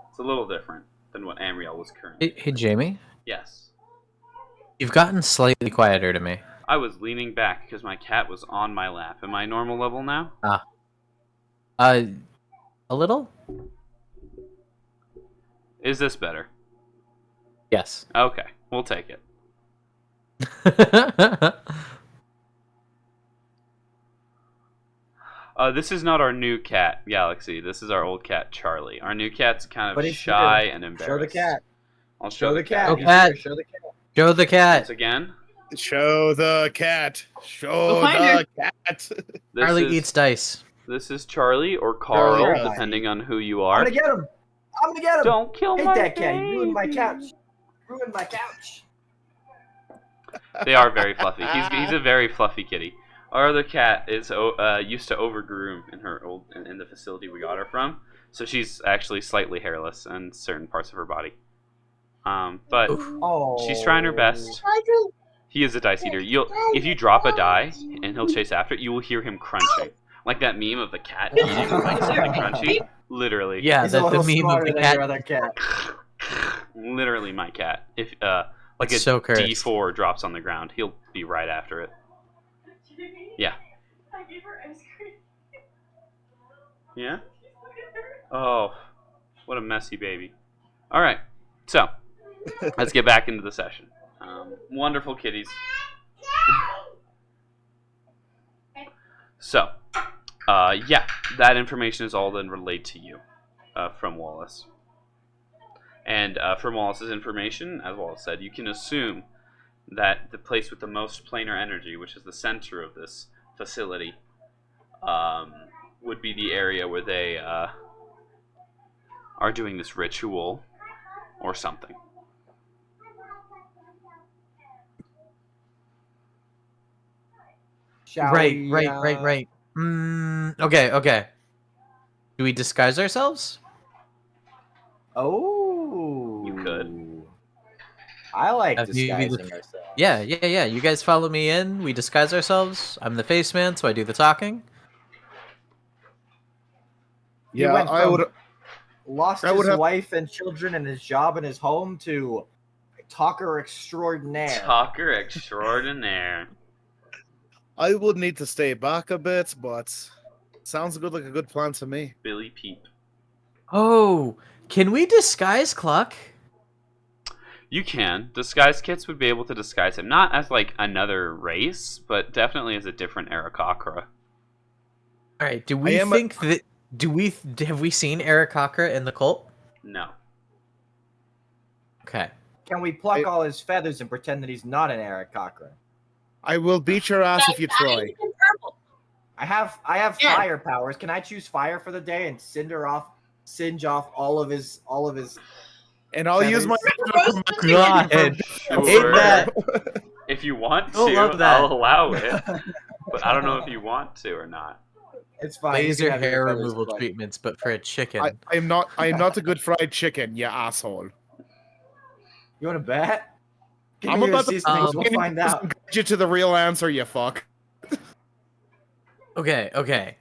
it's a little different than what Amriel was currently. Hey, Jamie, Yes. you've gotten slightly quieter to me. I was leaning back because my cat was on my lap. Am I normal level now? A little? Is this better? Yes. Okay, we'll take it. This is not our new cat, Galaxy. This is our old cat, Charlie. Our new cat's kind But of it's shy good. and embarrassed. Show the cat. I'll Show the cat. Oh, He's cat. here. Show the cat. Show the cat. Once again, Show the cat. Show Go find the cat. this Charlie is, eats dice. This is Charlie or Carl, Charlie. depending on who you I'm are. gonna get him. I'm gonna get him. Don't kill Hate my that cat. You ruined my baby. couch. Ruined my couch. They are very fluffy. He's a very fluffy kitty. Our other cat is used to overgroom in the facility we got her from, so she's actually slightly hairless in certain parts of her body. But Oh. she's trying her best. He is a dice eater. If you drop a die and he'll chase after it, you will hear him crunching, like that meme of the cat eating like something crunchy. Literally. Yeah, He's the a little meme of smarter the than cat. your other cat. Literally my cat. If like It's a so cursed. D4 drops on the ground, he'll be right after it. Yeah. I gave her ice cream. Yeah? Oh, what a messy baby. Alright, so, let's get back into the session. Wonderful kitties. So, yeah, that information is all then relayed to you from Wallace. And from Wallace's information, as Wallace said, you can assume that the place with the most planar energy, which is the center of this facility, would be the area where they are doing this ritual or something. Shall Right. we, Okay. Do we disguise ourselves? Oh. You could. I like Have you- disguising ourselves. Yeah. You guys follow me in. We disguise ourselves. I'm the face man, so I do the talking. He Yeah, went I from would. Lost I would his have- wife and children and his job and his home to talker extraordinaire. Talker extraordinaire. I would need to stay back a bit, but sounds good, like a good plan to me. Billy Peep. Oh, can we disguise Cluck? You can. Disguise kits would be able to disguise him. Not as, like, another race, but definitely as a different Aarakocra. Alright, do we think that... Have we seen Aarakocra in the cult? No. Okay. Can we pluck all his feathers and pretend that he's not an Aarakocra? I will beat your ass if you try. Purple. I have Yeah. fire powers. Can I choose fire for the day and singe off all of his And I'll use my. God, I hate that. If you want Don't to, love that. I'll allow it. But I don't know if you want to or not. It's fine. you Laser can have your hair feathers removal plucked. treatments, but for a chicken. I am not a good fried chicken, you asshole. You want to bet? Give I'm me your about to seasonings, we'll find out. get you to the real answer, you fuck. Okay.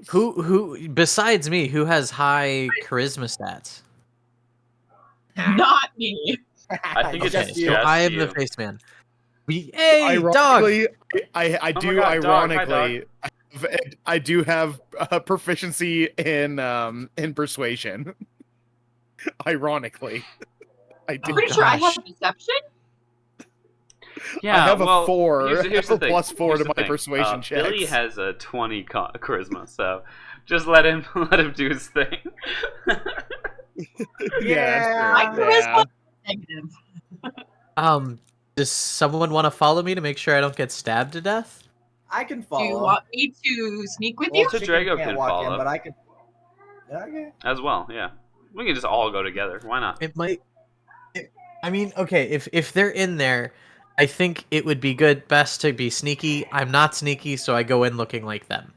Who besides me, who has high charisma stats? Not me. I think it's Okay, just so I am you. the face man. Hey, dog! Ironically, I Oh my do God, dog. Hi, ironically I do have proficiency in persuasion. Ironically, I do. I'm pretty sure I have gosh. a deception. Yeah, I have a well, 4. Here's I have the a thing. plus 4 Here's to the my thing. persuasion checks. Billy has a 20 charisma, so just let him do his thing. Yeah, My sure. charisma negative. Does someone want to follow me to make sure I don't get stabbed to death? I can Do follow. you want me to sneak with Well, you? So Chicken Drago can't can walk follow. in, but I can. Okay. As well, yeah. We can just all go together. Why not? It might. I mean, okay, if they're in there, I think it would be best to be sneaky. I'm not sneaky, so I go in looking like them.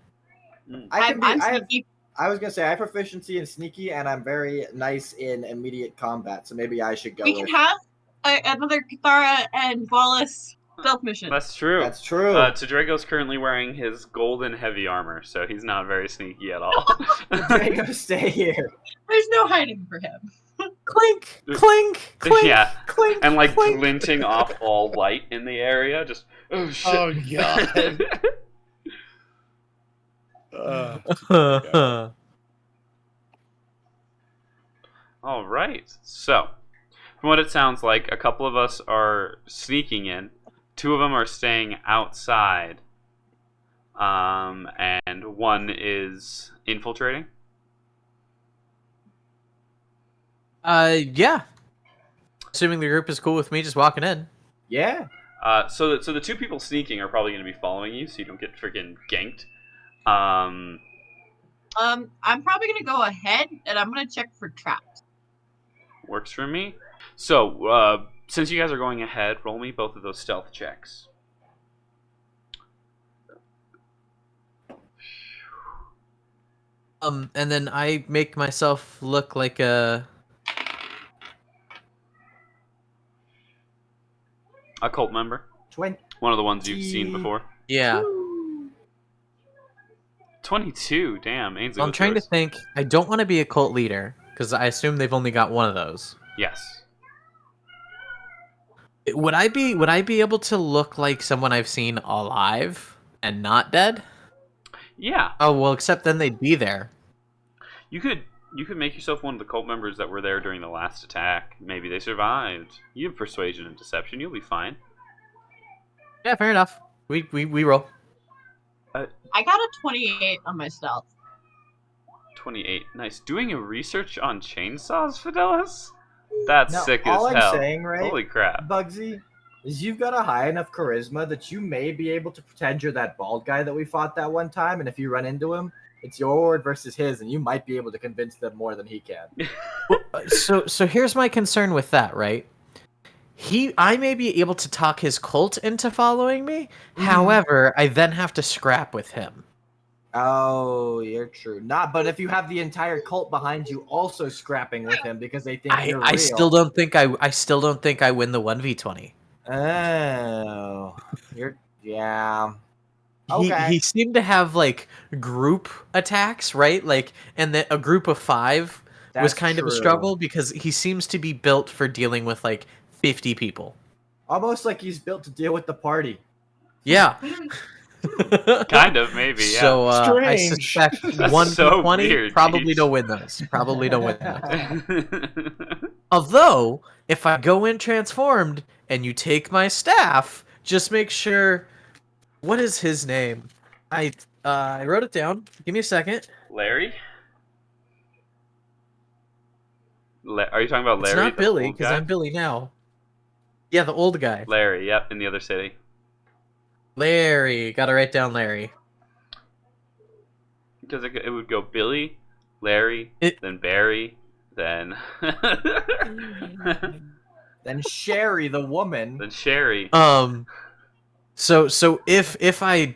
I'm sneaky. I was gonna say I have proficiency in sneaky, and I'm very nice in immediate combat. So maybe I should go. We can have another Cathara and Wallace stealth mission. That's true. That's true. Drago's currently wearing his golden heavy armor, so he's not very sneaky at all. Drago, stay here. There's no hiding for him. Clink, clink, clink, Yeah. clink, And like clink. glinting off all light in the area, just oh shit. Oh god. All right. So, from what it sounds like, a couple of us are sneaking in. 2 of them are staying outside. And 1 is infiltrating. Yeah. Assuming the group is cool with me just walking in. Yeah. So the 2 people sneaking are probably going to be following you, so you don't get freaking ganked. I'm probably gonna go ahead and I'm gonna check for traps. Works for me. So, since you guys are going ahead, roll me both of those stealth checks. And then I make myself look like a Cult member. 20. One of the ones you've seen before. yeah. 22, damn. Ainsley, I'm what's trying to yours? think. I don't want to be a cult leader because I assume they've only got one of those. Yes. Would I be able to look like someone I've seen alive and not dead? Yeah. Oh well, except then they'd be there. You could make yourself one of the cult members that were there during the last attack. Maybe they survived. You have persuasion and deception. You'll be fine. Yeah, fair enough. We roll. I got a 28 on my stealth. 28. Nice. Doing a research on chainsaws, Fidelis? That's Now, sick all as I'm hell. saying, right, Holy crap. Bugsy, is you've got a high enough charisma that you may be able to pretend you're that bald guy that we fought that one time, and if you run into him, it's your word versus his, and you might be able to convince them more than he can. So here's my concern with that, right? I may be able to talk his cult into following me. However, I then have to scrap with him. Oh, you're true. But if you have the entire cult behind you also scrapping with him because they think you're real. I still don't think I win the 1v20. Oh, yeah. Okay. He seemed to have like group attacks, right? Like, and that a group of 5 was That's kind of a true. struggle because he seems to be built for dealing with like 50 people. Almost like he's built to deal with the party. Yeah. Kind of, maybe, yeah. So I Strange. suspect That's 1 so to 20 weird, probably Deej. don't win those. Probably don't win those. Although, if I go in transformed and you take my staff, just make sure. What is his name? I wrote it down. Give me a second. Larry? Are you talking about It's Larry? not Billy, because because I'm Billy now. Yeah, the old guy. Larry, yep, in the other city. Larry. Gotta write down Larry. Because it would go Billy, Larry, then Barry, then Then Sherry, the woman. then Sherry. So if I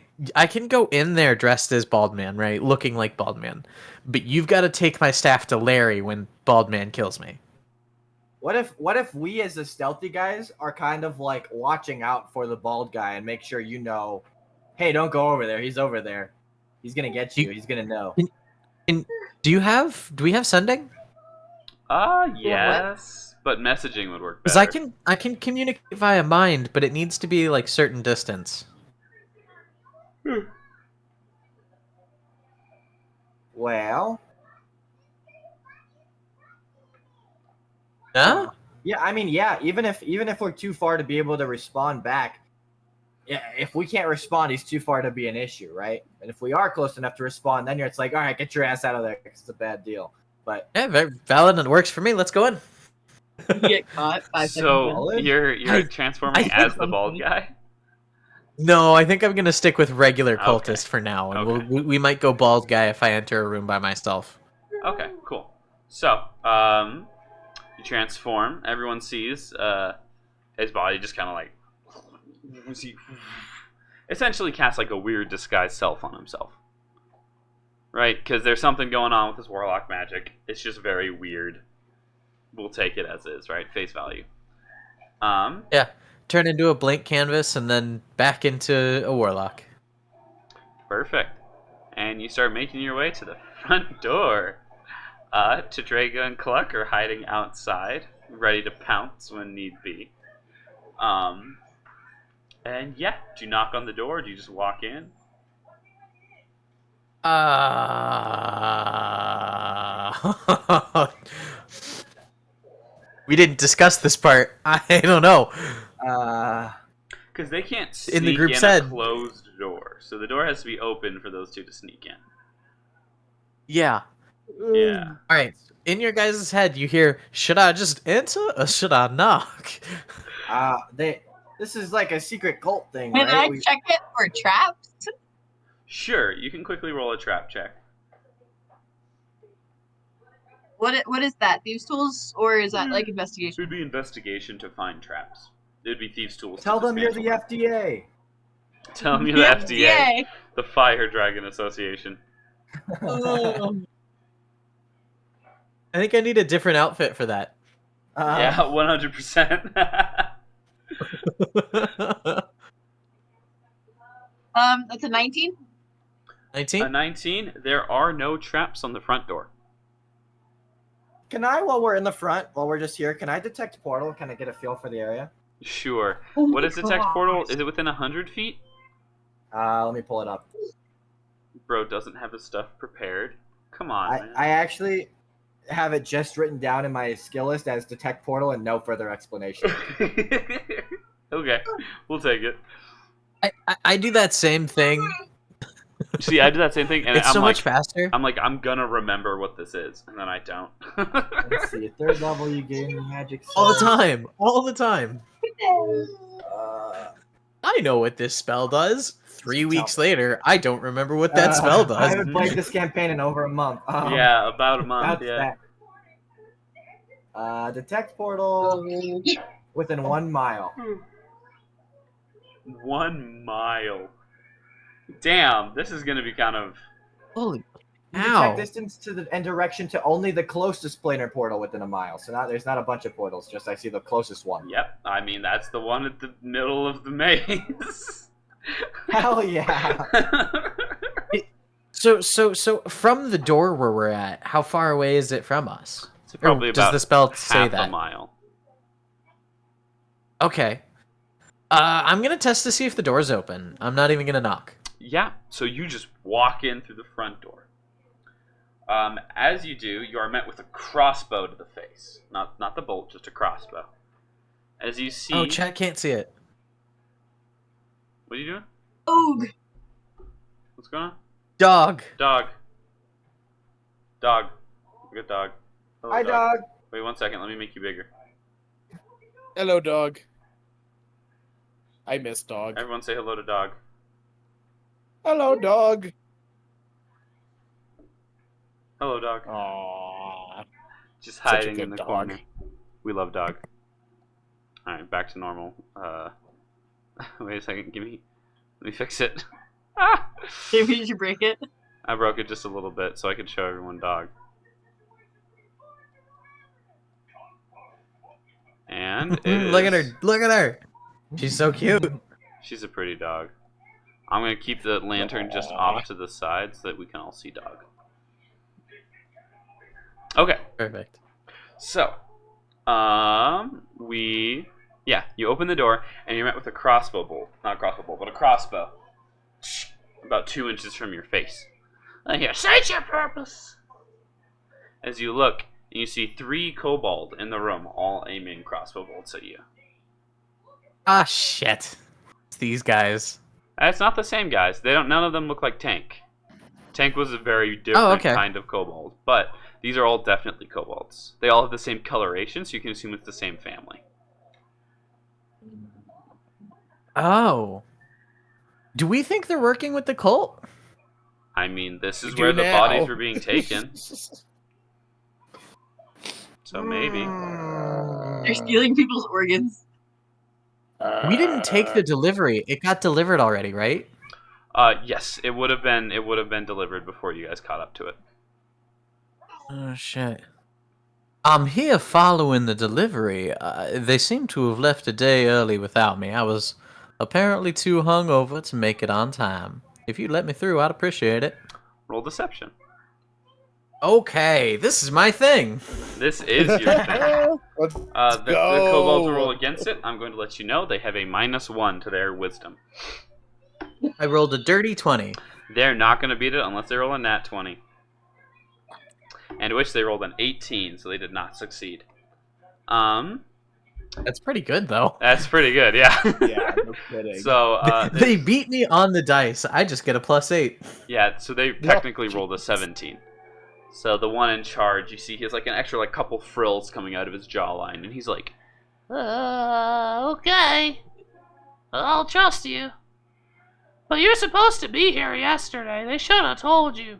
can go in there dressed as Bald Man, right? Looking like Bald Man. But you've got to take my staff to Larry when Bald Man kills me. What if we as the stealthy guys are kind of like watching out for the bald guy and make sure you know, hey, don't go over there. He's over there. He's gonna get you. He's gonna know. Do we have sending? Yes, but messaging would work Because better. I can communicate via mind, but it needs to be like certain distance. Well, Huh? yeah. I mean, yeah. Even if we're too far to be able to respond back, yeah. If we can't respond, he's too far to be an issue, right? And if we are close enough to respond, then it's like, all right, get your ass out of there. 'Cause it's a bad deal. But Yeah, very valid and it works for me. Let's go in. You get caught 5 seconds So in. you're I transforming think as the I'm bald funny. guy? No, I think I'm gonna stick with regular Okay. cultist for now, and Okay. we might go bald guy if I enter a room by myself. Okay, cool. So, you transform. Everyone sees his body just kind of like essentially casts like a weird disguised self on himself, right? Because there's something going on with his warlock magic. It's just very weird. We'll take it as is, right? Face value. Yeah, turn into a blank canvas and then back into a warlock. Perfect. And you start making your way to the front door. Tadrega and Cluck are hiding outside, ready to pounce when need be. And yeah, do you knock on the door or do you just walk in? We didn't discuss this part. I don't know. Because they can't sneak In the group in said- a closed door. So the door has to be open for those two to sneak in. Yeah. Yeah. All right. In your guys' head, you hear, "Should I just enter or should I knock?" This is like a secret cult thing, Can right? I check it for traps? Sure, you can quickly roll a trap check. What is that? Thieves' tools, or is that like It investigation? would be investigation to find traps. It would be thieves' tools. to Tell them you're the dismantle FDA. them. Tell them you're the FDA, the Fire Dragon Association. Oh. I think I need a different outfit for that. Yeah, 100%. That's a 19. 19? A 19. There are no traps on the front door. Can I, while we're in the front, while we're just here, can I detect portal? Can I get a feel for the area? Sure. Oh What my is detect gosh. portal? Is it within 100 feet? Let me pull it up. Bro doesn't have his stuff prepared. Come on, man. I actually have it just written down in my skill list as detect portal and no further explanation. Okay, we'll take it. I do that same thing. See, I do that same thing, and It's I'm so like, much faster. I'm gonna remember what this is, and then I don't. Let's see. Third level, you gain magic. All the time. All the time. Uh, I know what this spell does. 3 weeks later, I don't remember what that spell does. I haven't played this campaign in over a month. Yeah, about a month. That's Yeah. that. Detect portal within 1 mile. 1 mile. Damn, this is gonna be kind of. Holy You Ow. detect distance to the and direction to only the closest planar portal within a mile. So now there's not a bunch of portals. Just I see the closest one. Yep, I mean that's the one at the middle of the maze. Hell yeah! So from the door where we're at, how far away is it from us? It's probably Or does about the spell say half that? a mile. Okay. I'm gonna test to see if the door's open. I'm not even gonna knock. yeah, so you just walk in through the front door. As you do, you are met with a crossbow to the face. Not the bolt, just a crossbow. As you see... Oh, chat can't see it. What are you doing? Oog. What's going on? Dog. Dog. Dog. Good dog. Hello, Hi, dog. Wait 1 second, let me make you bigger. Hello, dog. I miss dog. Everyone say hello to dog. Hello, dog. Hello, dog. Aww. Just Such a hiding good in the dog. corner. We love dog. Alright, back to normal. Wait a second, let me fix it. Ah! Maybe you should break it. I broke it just a little bit so I could show everyone dog. And Look at her. Look at her. She's so cute. She's a pretty dog. I'm gonna keep the lantern just off to the side so that we can all see dog. Okay. Perfect. So, you open the door and you're met with a crossbow bolt. Not a crossbow bolt, but a crossbow. About 2 inches from your face. And here, state your purpose. As you look, you see 3 kobold in the room, all aiming crossbow bolts at you. Ah, shit. It's these guys. It's not the same guys. None of them look like Tank. Tank was a very different kind of kobold, but these are all definitely kobolds. They all have the same coloration, so you can assume it's the same family. Oh. Do we think they're working with the cult? I mean, this is We where do the now. bodies were being taken, so maybe. They're stealing people's organs. We didn't take the delivery. It got delivered already, right? Yes, it would have been delivered before you guys caught up to it. Oh, shit. I'm here following the delivery. They seem to have left a day early without me. I was apparently too hungover to make it on time. If you'd let me through, I'd appreciate it. Roll deception. Okay, this is my thing. This is your thing. Let's The go. kobolds will roll against it. I'm going to let you know they have a -1 to their wisdom. I rolled a dirty 20. They're not going to beat it unless they roll a nat 20. And which they rolled an 18, so they did not succeed. That's pretty good, though. That's pretty good, yeah. Yeah, no kidding. So, They beat me on the dice. I just get a +8. yeah, so they technically rolled a 17. So the one in charge, you see he has like an extra couple frills coming out of his jawline, and he's like, Okay. I'll trust you. But you're supposed to be here yesterday. They should have told you.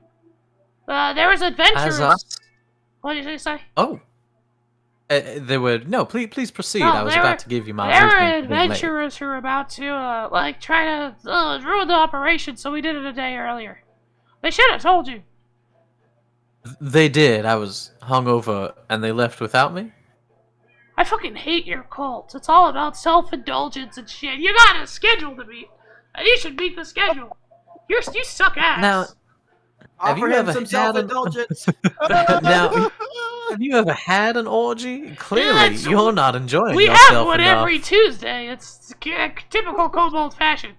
There was adventurers. As us? What did you say? Oh. They would... No, please proceed. No, I was about to give you my There were wisdom point later. adventurers who were about to, try to ruin the operation, so we did it a day earlier. They should have told you. They did. I was hungover, and they left without me? I fucking hate your cult. It's all about self-indulgence and shit. You got a schedule to meet, and you should meet the schedule. You suck ass. Now, have Offer you him ever some had self-indulgence. Now, have you ever had an orgy? Clearly, That's- you're not enjoying we yourself have one enough. every Tuesday. It's typical kobold fashion.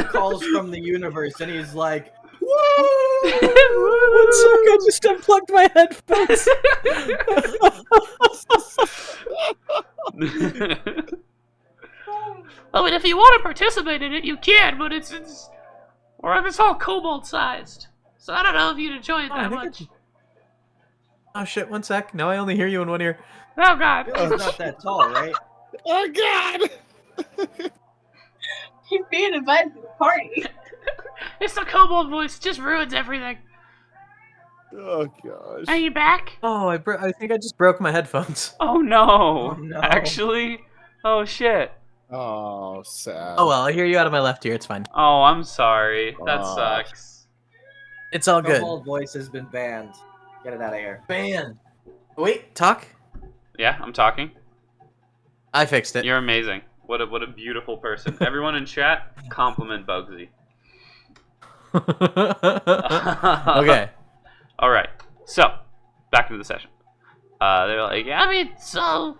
Calls from the universe, and he's like, One sec, I just unplugged my headphones. I mean, if you want to participate in it, you can, but it's all kobold sized. So I don't know if you'd enjoy it Oh, I that think much. Oh shit, one sec. Now I only hear you in one ear. Oh god. he's not that tall, right? Oh God! He's being invited to the party. It's the kobold voice. It just ruins everything. Oh gosh. Are you back? Oh, I think I just broke my headphones. oh no. Oh, no. Actually? Oh shit. Oh, sad. Oh well, I hear you out of my left ear. It's fine. Oh, I'm sorry. That Aw. sucks. It's all good. Kobold voice has been banned. Get it out of here. Man. Wait, talk. Yeah, I'm talking. I fixed it. You're amazing. What a beautiful person. Everyone in chat, compliment Bugsy. Okay. All right. So, back to the session. They're like, yeah, I mean, so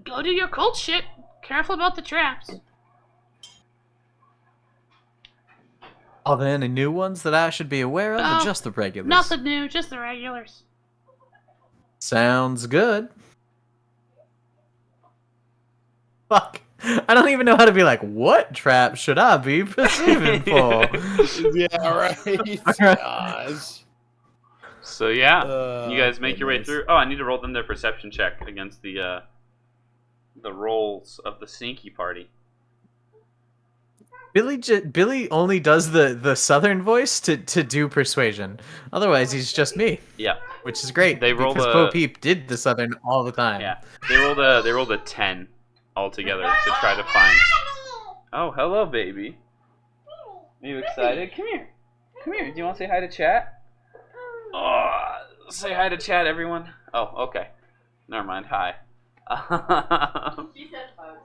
go do your cult shit. Careful about the traps. Are there any new ones that I should be aware of, No, or just the regulars? Nothing new, just the regulars. Sounds good. Fuck. I don't even know how to be like, what trap should I be perceiving for? Yeah, right. Gosh. So yeah, you guys make your way Goodness. through. Oh, I need to roll them their perception check against the rolls of the sneaky party. Billy only does the southern voice to do persuasion. Otherwise, he's just me, Yeah, which is great. They roll because the- Bo Peep did the southern all the time. yeah. They rolled a 10 altogether to try to find. Oh, hello, baby. Are you excited? Come here. Come here. Do you want to say hi to chat? Oh, say hi to chat, everyone. Oh, okay. Never mind. Hi.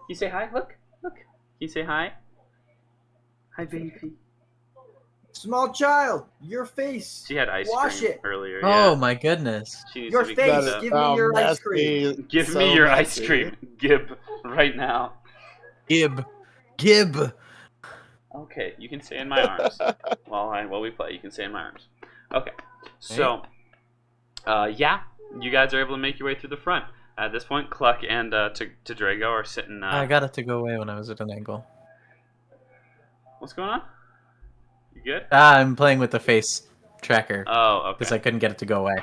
You say hi. Look. You say hi. Hi, baby. Small child, your face. She had ice Wash cream it. earlier. Oh Yeah. my goodness. She needs Your to be face. cleaned up. Give me your ice cream. Give So me your ice messy. cream, Gib, right now. Gib. Okay, you can stay in my arms while we play. You can stay in my arms. Okay, so yeah, you guys are able to make your way through the front. At this point, Cluck and to Drago are sitting. I got it to go away when I was at an angle. What's going on? You good? I'm playing with the face tracker Oh, because okay. I couldn't get it to go away.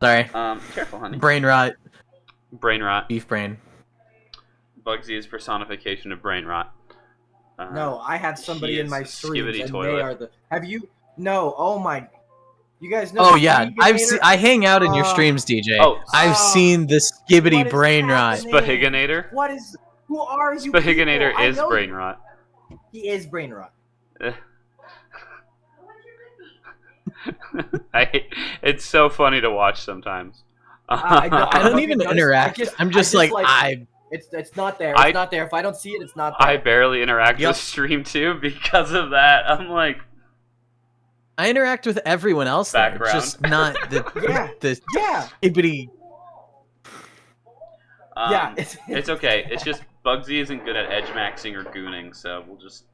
Sorry. Careful, honey. Brain rot. Brain rot. Beef brain. Bugsy is personification of brain rot. No, I have somebody he in is my a streams, skibbity and toilet. they are the. Have you? No. Oh my. You guys know. Oh the yeah, Vegator? I hang out in your Uh, streams, DJ. Oh, I've seen the skibbity what is brain rot. happening? Spahiginator. What is? Who are you? Spahiginator people? I is know brain rot. He is brain rot. It's so funny to watch sometimes. I don't even notice- interact. I'm just like, It's not there. It's I- not there. If I don't see it, it's not there. I barely interact Yep. with stream too because of that. I'm like, I interact with everyone else there, Background. just not the Yeah. the Yeah. skibbity. Yeah. It's okay. It's just Bugsy isn't good at edge maxing or gooning, so we'll just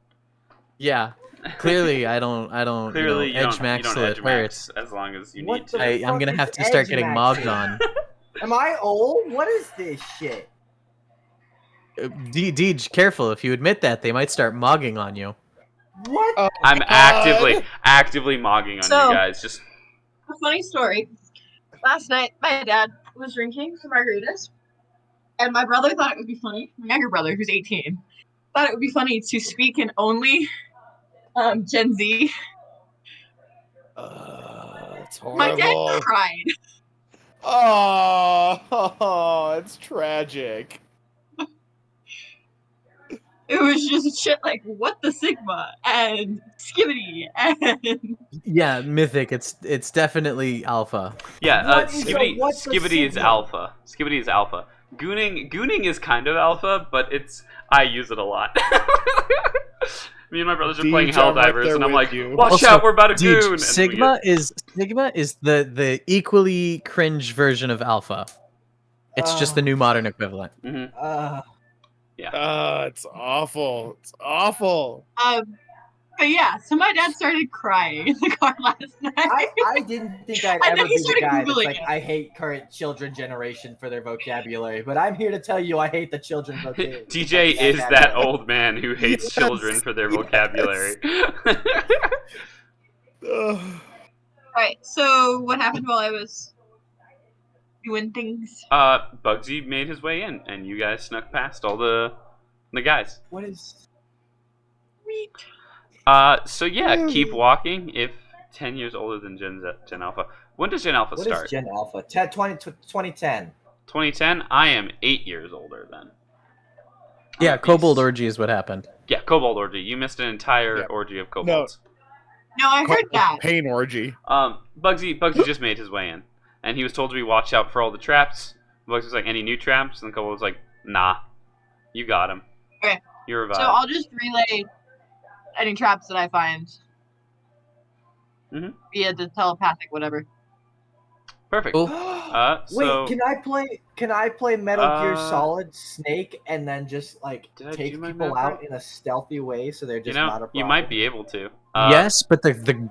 Yeah, clearly I don't clearly you know, edge max you so don't it edge hurts. max as long as you What need the to. I'm fuck gonna is have to start edge getting maxing? mogged on. Am I old? What is this shit? Deej, careful. If you admit that, they might start mogging on you. What? Oh, I'm God. actively mogging on So- you guys. Just A funny story. Last night, my dad was drinking some margaritas, and my brother thought it would be funny. My younger brother, who's 18, thought it would be funny to speak in only Gen Z. It's My dad horrible. cried. Oh, it's tragic. It was just shit like what the Sigma and Skibbity and Yeah, Mythic. It's definitely alpha. yeah. What is Skibbity, what's the Skibbity is signal? alpha. Skibbity is alpha. Gooning is kind of alpha, but I use it a lot. Me and my brothers are playing Deej, I'm right Helldivers, there and I'm with like, you. watch Also, out, we're about to Deej, goon. And Sigma is the equally cringe version of alpha. It's just the new modern equivalent. Mhm. It's awful. It's awful. but yeah, so my dad started crying in the car last night. I didn't think I'd And ever then he be the started guy that's Googling like, it. I hate current children generation for their vocabulary, but I'm here to tell you I hate the children vocabulary. TJ is that old man who hates Yes, children for their yes. vocabulary. Ugh. Alright, so what happened while I was doing things? Bugsy made his way in, and you guys snuck past all the guys. What is... Sweet. So yeah, keep walking. If 10 years older than Gen Alpha. When does Gen Alpha What start? is Gen Alpha? 2010. 2010. I am 8 years older then. Yeah, I'm a Kobold beast. Orgy is what happened. Yeah, Kobold Orgy. You missed an entire Yeah. orgy of kobolds. No, I heard that. Pain orgy. Bugsy just made his way in, and he was told to be watch out for all the traps. Bugsy was like, any new traps? And the Kobold was like, nah, you got him. Okay. You're revived. So I'll just relay any traps that I find Mhm. via the telepathic whatever. Perfect. Cool. So Wait, can I play Metal Gear Uh, Solid Snake and then just like Did I take do my people map out right? in a stealthy way so they're you just know, not a problem? you might be able to. Yes, but the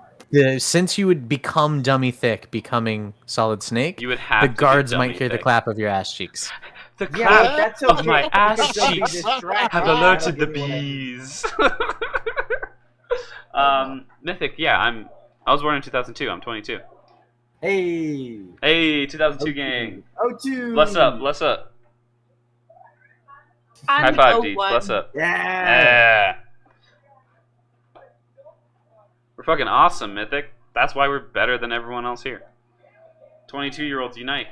since you would become dummy thick, becoming solid snake, You would have the to be guards dummy might hear the thick. clap of your ass cheeks. The Yeah, clap but that's of okay. my ass because they'll be cheeks distracted. have That'll alerted the give me what I need. bees. Mythic, yeah, I was born in 2002. I'm 22. Hey. Hey, 2002 gang. Oh, two. Bless up, bless up. High I'm five, Deej. 01. Bless up. Yeah. Yeah. We're fucking awesome, Mythic. That's why we're better than everyone else here. 22-year-olds unite.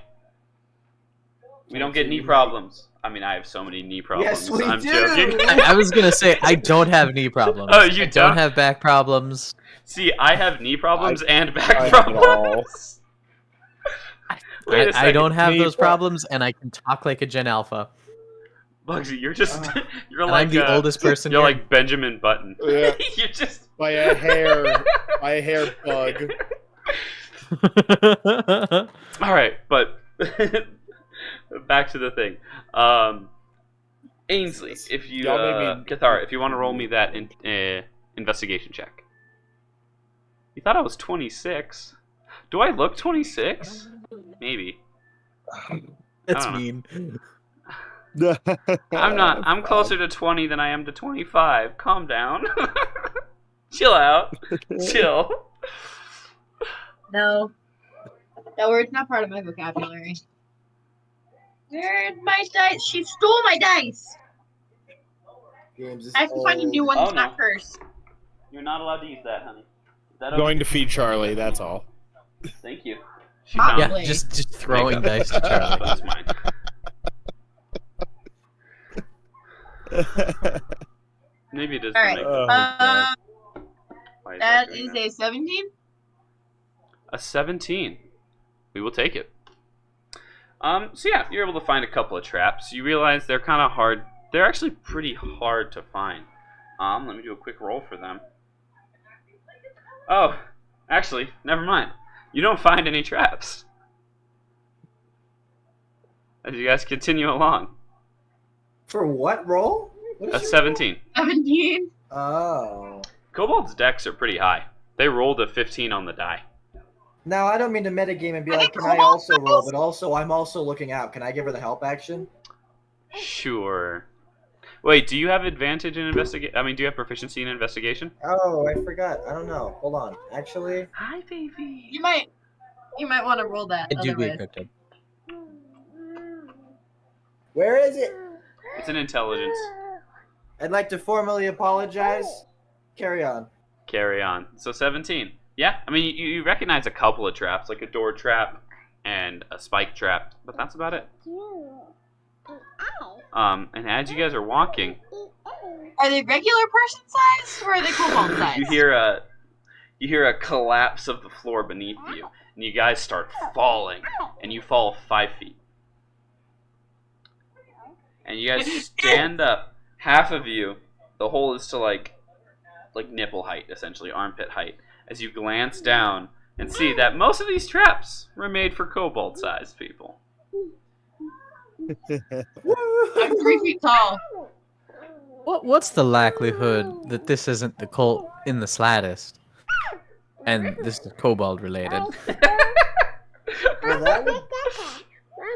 We don't get knee problems. I mean, I have so many knee problems. Yes, we I'm do. joking. I was gonna say I don't have knee problems. Oh, you I don't? don't have back problems. See, I have knee problems and back I have it all. problems. Wait a I second. don't have Knee those problems, and I can talk like a Gen Alpha. Bugsy, you're just you're And like I'm the oldest person You're here. like Benjamin Button. Yeah. You're just By a hair bug. all right, but back to the thing. Ainsley, if you Y'all made me- Cathara, if you want to roll me that investigation check. You thought I was 26. Do I look 26? Maybe. That's I don't mean. I'm not. I'm closer to 20 than I am to 25. Calm down. Chill out. Chill. No. That word's not part of my vocabulary. Where's my dice? She stole my dice! James is I have to find a new old. one Oh, to snap no. first. You're not allowed to use that, honey. Is that Going to okay? feed Charlie, that's all. Thank you. She Ah. found Yeah, Probably. just throwing Makeup. dice to Charlie. That's mine. Maybe it does. Alright. Makeup. Oh, God. Why is That doing is that? a 17. A 17. We will take it. So yeah, you're able to find a couple of traps. You realize they're kind of hard. They're actually pretty hard to find. Let me do a quick roll for them. Oh, actually, never mind. You don't find any traps. As you guys continue along. For what roll? What A is 17. 17. Oh. Kobold's decks are pretty high. They rolled a 15 on the die. Now, I don't mean to metagame and be I like, think can I Kobold also roll? knows. But also, I'm also looking out. Can I give her the help action? Sure. Wait, do you have advantage in investigate? I mean, do you have proficiency in investigation? Oh, I forgot. I don't know. Hold on. Actually, Hi, baby. You might want to roll that. I do be Otherwise. equipped. where is it? It's an intelligence. I'd like to formally apologize. Carry on. Carry on. So 17. Yeah, I mean, you recognize a couple of traps, like a door trap and a spike trap, but that's about it. And as you guys are walking, Are they regular person sized or are they kobold sized? you hear a collapse of the floor beneath you, and you guys start falling, and you fall 5 feet. And you guys stand up, half of you. The hole is to like nipple height, essentially armpit height. As you glance down and see that most of these traps were made for kobold-sized people. I'm 3 feet tall. What's the likelihood that this isn't the cult in the slightest? And this is kobold related. Well, that would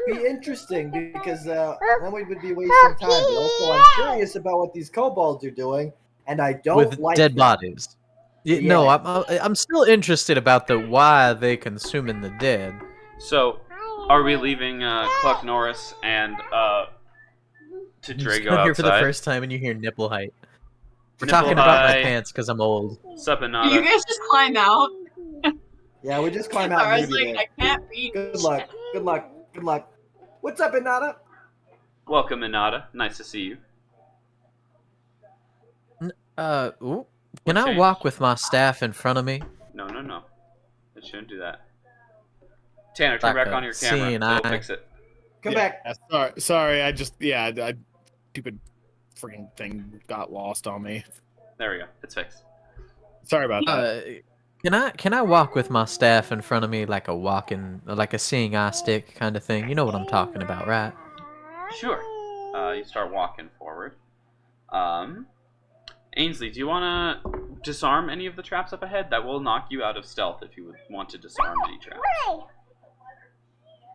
be interesting because then we would be wasting time. But also, I'm curious about what these kobolds are doing, and I don't With like dead them. bodies. No, Yeah. I'm still interested about the why they consuming the dead. So, are we leaving Cluck Norris and to You just Drago come here for the outside? first time and you hear nipple height. We're Nipple talking about my height. pants because I'm old. Do you Supinata. guys just climb out? Yeah, we just climb out. I and was maybe like, there. I can't read. Good luck. Good luck. Good luck. What's up, Inada? Welcome, Inada. Nice to see you. Ooh. What Can I changed? walk with my staff in front of me? No. It shouldn't do that. Tanner, turn Like back a on your camera. seeing It'll eye. fix it. Come Yeah, back. sorry, I stupid freaking thing got lost on me. There we go. It's fixed. Sorry about that. Can I walk with my staff in front of me like a seeing eye stick kind of thing? You know what I'm talking about, right? Sure. You start walking forward. Ainsley, do disarm any of the traps up ahead. That will knock you out of stealth if you would want to disarm any traps.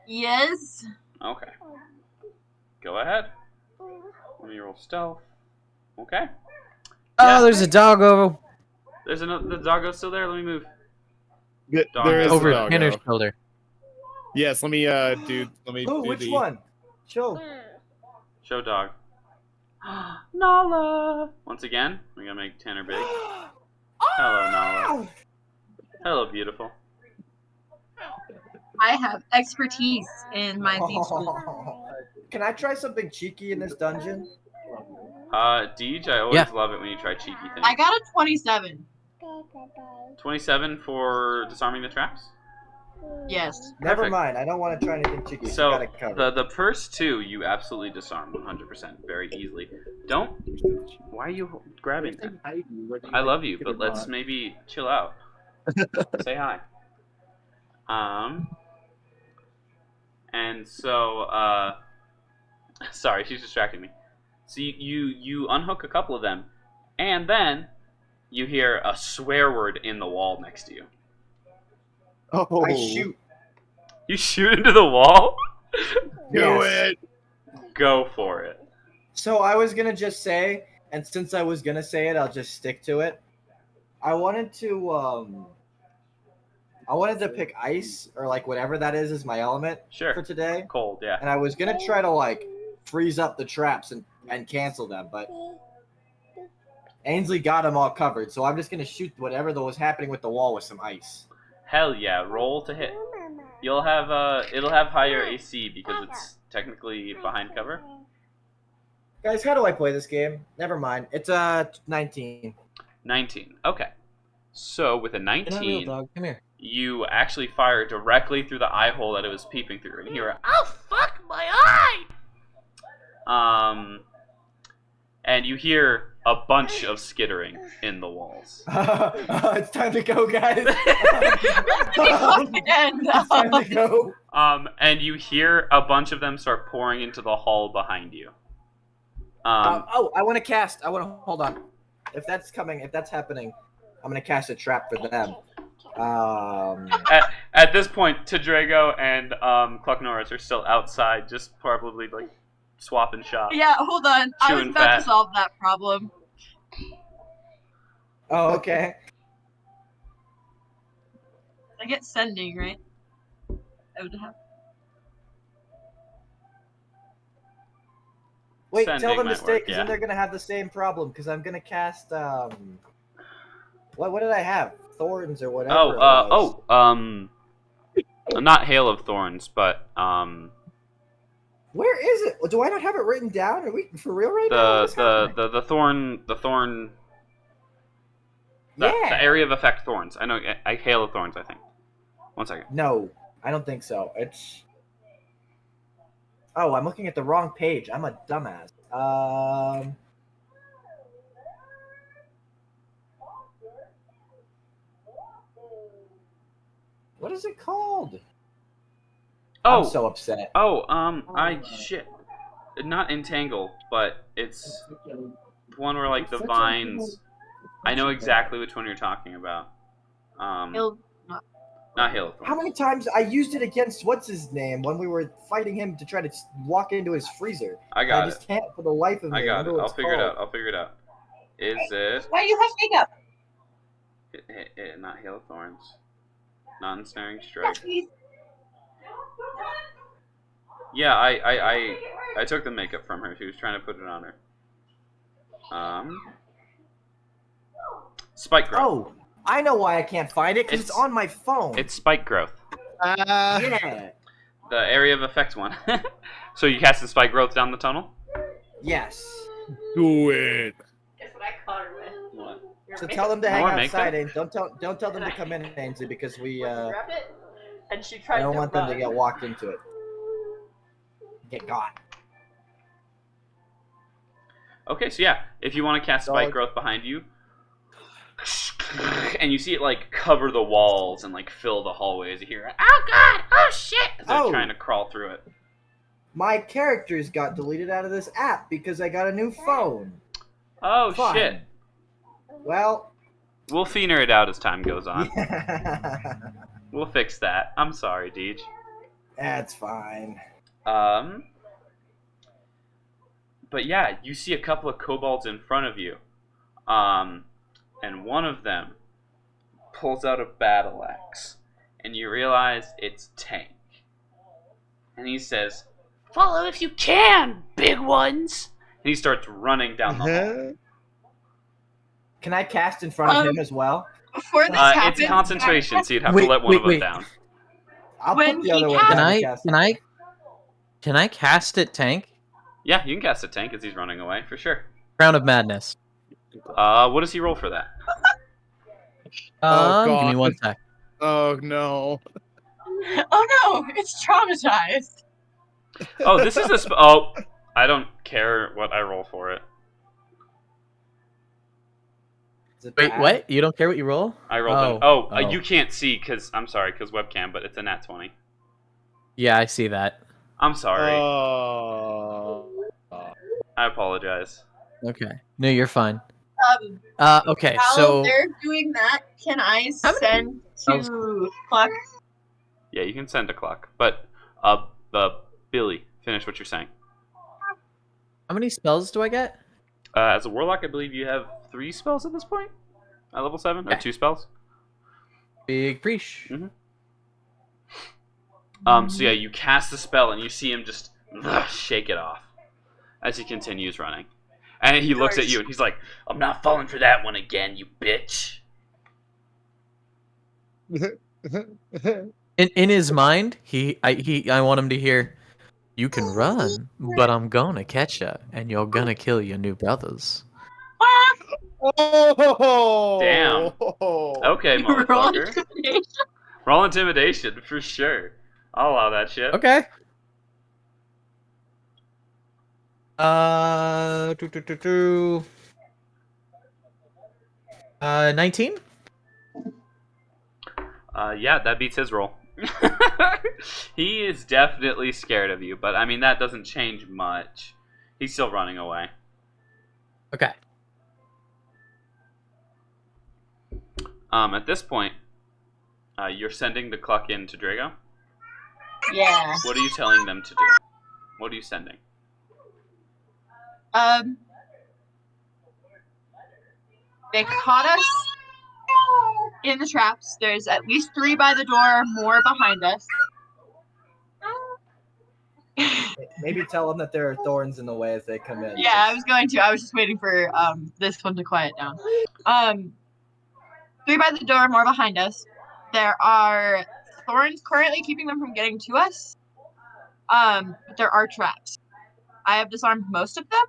Yes. Okay. Go ahead. Let me roll stealth. Okay. Oh, Yeah. there's a doggo There's another. The doggo's still there. Let me move. There is over a at doggo. Tanner's shoulder. Yes, let me Oh, do which the... one? Show. Show dog. Nala. Once again, we're gonna make Tanner big. Hello, Nala. Hello, beautiful. I have expertise in my thief school. Can I try something cheeky in this dungeon? Deej, I always love it when you try cheeky things. I got a 27. 27 for disarming the traps? Yes. Never Perfect. mind. I don't want to try anything cheeky. So, got it covered. the first two you absolutely disarm 100% very easily. Don't... Why are you grabbing that? I love you, but let's maybe chill out. Say hi. And so, sorry, she's distracting me. So you unhook a couple of them, and then you hear a swear word in the wall next to you. Oh, I shoot. You shoot into the wall? Do it! Go for it. So I was gonna just say, and since I was gonna say it, I'll just stick to it. I wanted to pick ice or like whatever that is my element Sure. for today, Cold, yeah. and I was gonna try to like freeze up the traps and cancel them, but Ainsley got them all covered, so I'm just gonna shoot whatever that was happening with the wall with some ice. Hell yeah, roll to hit. You'll have it'll have higher AC because it's technically behind cover. Guys, how do I play this game? Never mind. It's 19. 19. Okay. So with a You're not real, 19, dog. Come here. you actually fire directly through the eye hole that it was peeping through, and you hear a Oh, fuck my eye! and you hear a bunch of skittering in the walls. It's time to go, guys. Again. It's time to go. And you hear a bunch of them start pouring into the hall behind you. Oh, I want to cast. Hold on. If that's happening, I'm gonna cast a trap for them. At this point, Tedrago and Cluck Norris are still outside, just probably like swapping shots. Yeah, hold on. I was Chewing about fat. to solve that problem. Oh, okay. I get sending, right? I would have. Wait, Sending tell them to might stay, work, because yeah. then they're gonna have the same problem. Because I'm gonna cast what did I have? Thorns or whatever. it was. Not Hail of Thorns, but Where is it? Do I not have it written down? Are we for real right now? What's happening? the thorn. The area of effect thorns. I know. I Hail of Thorns. I think. 1 second. No, I don't think so. It's. Oh, I'm looking at the wrong page. I'm a dumbass. What is it called? I'm so upset. Shit. Not entangle, but it's one where like the vines. I know exactly which one you're talking about. Not Hail of Thorns. How many times I used it against what's his name when we were fighting him to try to walk into his freezer? I got I just can't for the life of me. I got it. remember what I'll it's figure it called. out. Is it Why do you have makeup? not Hail of Thorns? Non-snaring strike. Yeah, I took the makeup from her. She was trying to put it on her. Spike growth. Oh, I know why I can't find it, because it's It's- on my phone. It's spike growth. Yeah. The area of effect one. So you cast the spike growth down the tunnel? Yes. Do it. Guess what I caught her with? What? So tell them to hang More outside, makeup? and don't tell them to come in, Ainsley, because we Grab it, and she I tried don't to want them to run. get walked into it. Get got. Okay, so yeah, if you want to cast spike Dog. growth behind you, and you see it like cover the walls and like fill the hallways, you hear Oh god! Oh shit! as they're Oh. trying to crawl through it. My characters got deleted out of this app because I got a new phone. Oh Fine. shit! Well, We'll feener it out as time goes on. Yeah. We'll fix that. I'm sorry, Deej. That's fine. But yeah, you see a couple of kobolds in front of you. And one of them pulls out a battle axe. And you realize it's Tank. And he says, Follow if you can, big ones. and he starts running down the hall. Can I cast in front of him as well? Before this happens, It's concentration, so you'd have Wait, to let one wait, of them wait. down. I'll When put the other he one casts- down. Can I cast it, Tank? Yeah, you can cast a Tank as he's running away, for sure. Crown of Madness. What does he roll for that? Oh, Give me God. 1 sec. Oh no. Oh no, it's traumatized. Oh, this is a oh, I don't care what I roll for it. Is it Wait, bad? what? You don't care what you roll? I rolled you can't see because I'm sorry, because webcam, but it's a nat 20. Yeah, I see that. I'm sorry. Oh. I apologize. Okay. No, you're fine. Okay, While so they're doing that, can I send to Cluck? Yeah, you can send a clock, but Billy, finish what you're saying. how many spells do I get? As a warlock, I believe you have 3 spells at this point, at level 7, or Okay. 2 spells. Big preach. So yeah, you cast the spell and you see him just shake it off as he continues running, and he looks at you and he's like, "I'm not falling for that one again, you bitch." In his mind, I want him to hear, "You can run, but I'm gonna catch ya, and you're gonna kill your new brothers." Oh. Damn. Okay, Roll motherfucker. intimidation. Roll intimidation for sure. I'll allow that shit. Okay. 19? Yeah, that beats his roll. He is definitely scared of you, but I mean that doesn't change much. He's still running away. Okay. At this point, you're sending the cluck in to Drago. Yeah. What are you telling them to do? What are you sending? They caught us in the traps. There's at least 3 by the door, more behind us. Maybe tell them that there are thorns in the way as they come in. Yeah, I was going to. I was just waiting for this one to quiet down. 3 by the door, more behind us. There are thorns currently keeping them from getting to us. But there are traps. I have disarmed most of them.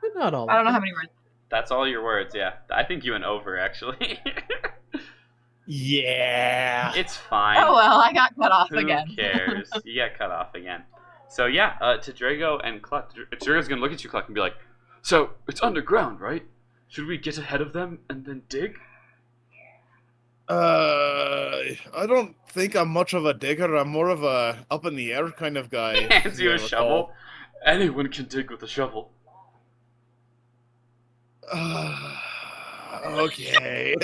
But not all. I don't know how many words. That's all your words, yeah. I think you went over, actually. Yeah. It's fine. Oh well, I got cut off Who again. cares? You got cut off again. So yeah, to Drago and Cluck. Drago's gonna look at you, Cluck, and be like, "So it's underground, right? Should we get ahead of them and then dig?" I don't think I'm much of a digger. I'm more of a up in the air kind of guy. if Hands you a recall. shovel. Anyone can dig with a shovel. Okay.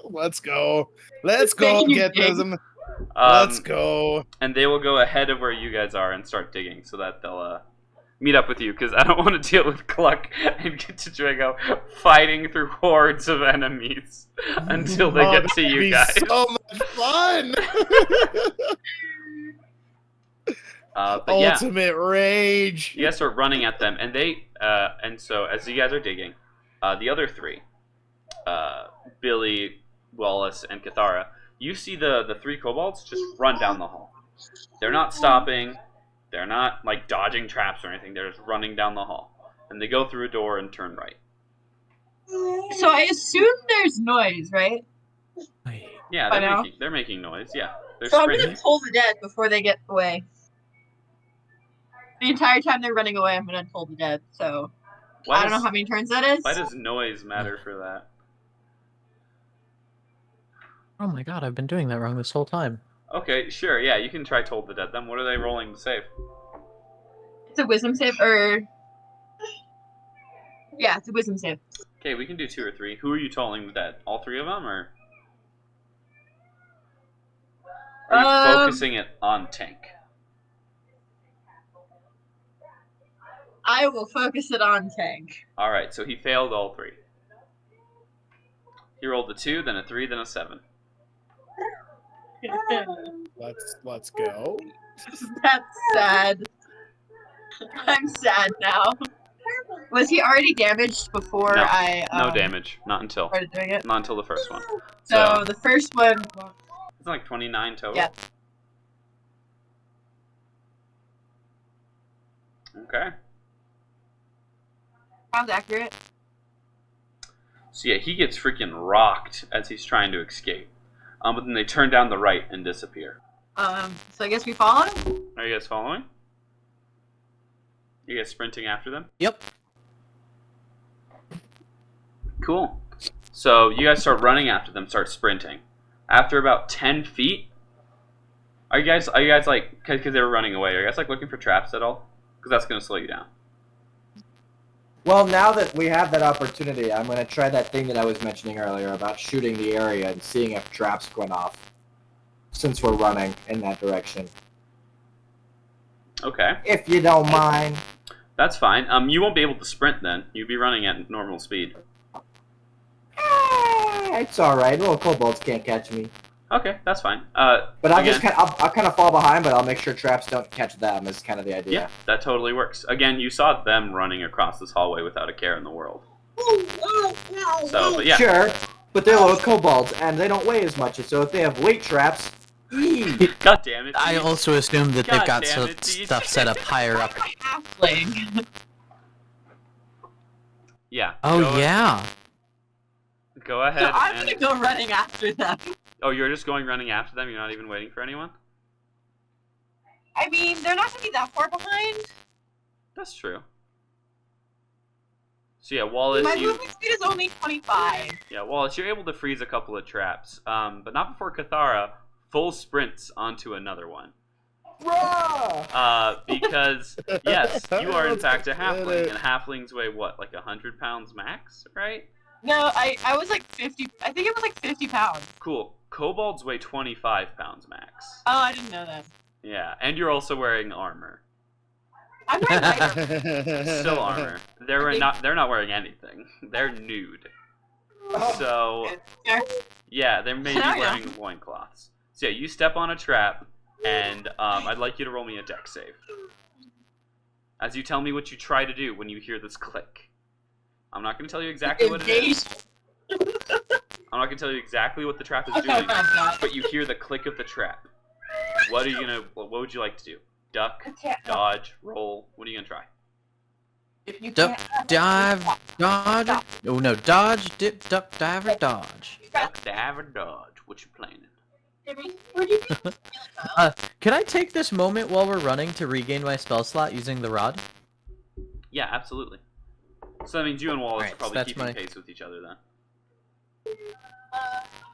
Let's go. Let's go Making you get dig. them. Let's go. And they will go ahead of where you guys are and start digging, so that they'll meet up with you. Because I don't want to deal with Cluck and get to Drago fighting through hordes of enemies until they Oh, get to that'd you be guys. so much fun. But yeah. Ultimate rage. You guys start running at them, and and so as you guys are digging, the other 3, Billy, Wallace, and Cathara, you see the 3 kobolds just run down the hall. They're not stopping, they're not like dodging traps or anything. They're just running down the hall, and they go through a door and turn right. So I assume there's noise, right? Yeah, I know. they're making noise. Yeah, they're So I'm sprinting. gonna pull the dead before they get away. The entire time they're running away, I'm gonna pull the dead. So I don't know how many turns that is. Why does noise matter for that? Oh my god, I've been doing that wrong this whole time. Okay, sure. Yeah, you can try Told the Dead them. What are they rolling to save? It's a wisdom save, or Yeah, it's a wisdom save. Okay, we can do 2 or 3. Who are you tolling the dead? All 3 of them, or are you focusing it on Tank? I will focus it on Tank. All right, so he failed all 3. He rolled a 2, then a 3, then a 7. Let's go. That's sad. I'm sad now. Was he already damaged before No, I no damage. Not until started doing it? not until the first one. So the first one. It's like 29 total. Yeah. Okay. Sounds accurate. So yeah, he gets freaking rocked as he's trying to escape. But then they turn down the right and disappear. So I guess we follow him? Are you guys following? You guys sprinting after them? Yep. Cool. So you guys start running after them, start sprinting. After about 10 feet, are you guys like, because they were running away, are you guys like looking for traps at all? Because that's going to slow you down. Well, now that we have that opportunity, I'm going to try that thing that I was mentioning earlier about shooting the area and seeing if traps went off, since we're running in that direction. Okay. If you don't mind. That's fine. You won't be able to sprint then. You'd be running at normal speed. It's alright. Little kobolds can't catch me. Okay, that's fine. But I'll again, just I'll kind of fall behind, but I'll make sure traps don't catch them. Is kind of the idea. Yeah, that totally works. Again, you saw them running across this hallway without a care in the world. So, but yeah. Sure, but they're little kobolds, and they don't weigh as much. So if they have weight traps, God damn it. I also assume that they've God got damn some it, Deej. stuff set up higher up. Halfling. Yeah. Oh, yeah. Go ahead. So I'm and... gonna go running after them. Oh, you're just going running after them? You're not even waiting for anyone? I mean, they're not gonna be that far behind. That's true. So yeah, Wallace, My movement speed is only 25. Yeah, Wallace, you're able to freeze a couple of traps, but not before Cathara full sprints onto another one. Because, yes, you are in fact a halfling, and halflings weigh what, like 100 pounds max, right? No, I was like 50. I think it was like 50 pounds. Cool. Kobolds weigh 25 pounds max. Oh, I didn't know that. Yeah, and you're also wearing armor. I'm wearing lighter. Still armor. They're not wearing anything. They're nude. So yeah, they may be wearing loincloths. So yeah, you step on a trap, and I'd like you to roll me a dex save. As you tell me what you try to do when you hear this click. I'm not going to tell you exactly what it is. I'm not going to tell you exactly what the trap is doing, but you hear the click of the trap. What would you like to do? Duck, dodge, roll. What are you going to try? Dive, dodge. Oh no, dodge, dip, duck, dive, or dodge. Duck, dive, or dodge. What you planning? Can I take this moment while we're running to regain my spell slot using the rod? Yeah, absolutely. So that means you and Wallace Alright, are probably so that's keeping pace with each other then.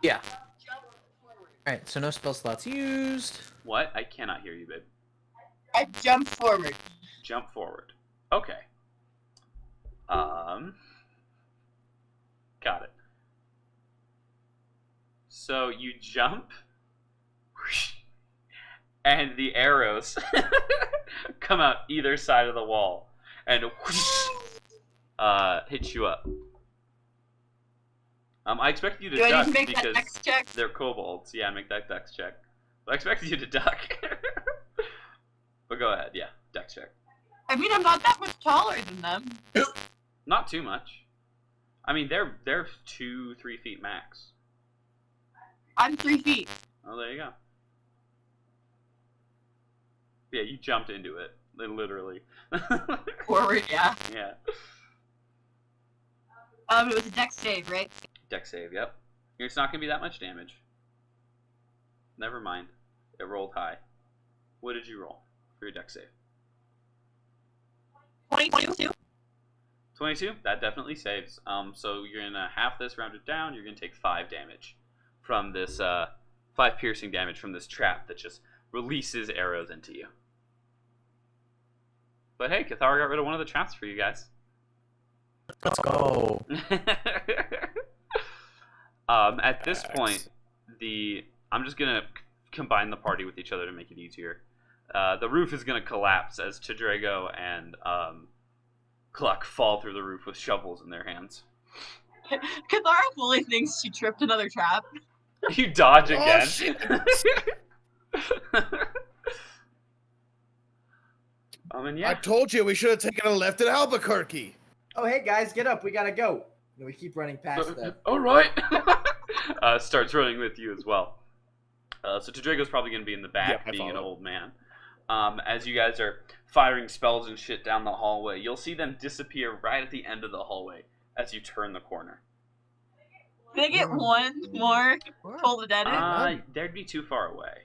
Yeah. Alright, so no spell slots used. What? I cannot hear you, babe. I jump forward. Jump forward. Okay. Got it. So you jump, and the arrows come out either side of the wall, and hit you up. I expected you to duck to make because that dex check? they're kobolds. Yeah, make that dex check. I expected you to duck. But go ahead, yeah, dex check. I mean, I'm not that much taller than them. Not too much. I mean, they're 2-3 feet max. I'm 3 feet. Oh, there you go. Yeah, you jumped into it, literally. Forward, yeah. Yeah. It was a dex save, right? Dex save, yep. It's not gonna be that much damage. Never mind. It rolled high. What did you roll for your dex save? 22. 22? That definitely saves. So you're gonna half this, round it down. You're gonna take 5 damage from this, 5 piercing damage from this trap that just releases arrows into you. But hey, Cathara got rid of one of the traps for you guys. Let's go. At this point, I'm just gonna combine the party with each other to make it easier. The roof is gonna collapse as Tedrago and Cluck fall through the roof with shovels in their hands. Kathara fully thinks she tripped another trap. You dodge Oh, again. shit. And I yeah. told you we should have taken a left at Albuquerque. Oh, hey guys, get up. We gotta go. And we keep running past them. All right. Starts running with you as well. So Tedrago's probably going to be in the back, Yep, I being an follow. old man. As you guys are firing spells and shit down the hallway, you'll see them disappear right at the end of the hallway as you turn the corner. Can I get one more Toll the Dead in? They'd be too far away.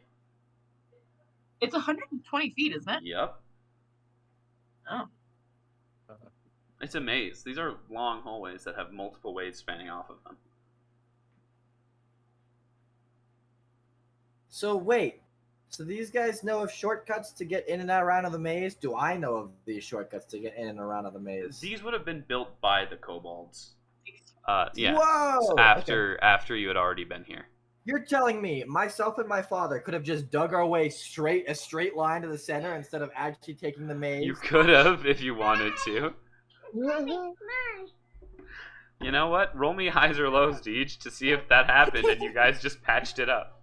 It's 120 feet, isn't it? Yep. Oh. It's a maze. These are long hallways that have multiple ways spanning off of them. So wait. So these guys know of shortcuts to get in and out around of the maze? Do I know of these shortcuts to get in and around of the maze? These would have been built by the Kobolds. Yeah. Whoa! After you had already been here. You're telling me myself and my father could have just dug our way a straight line to the center instead of actually taking the maze? You could have if you wanted to. You know what? Roll me highs or lows, Deej, to see if that happened and you guys just patched it up.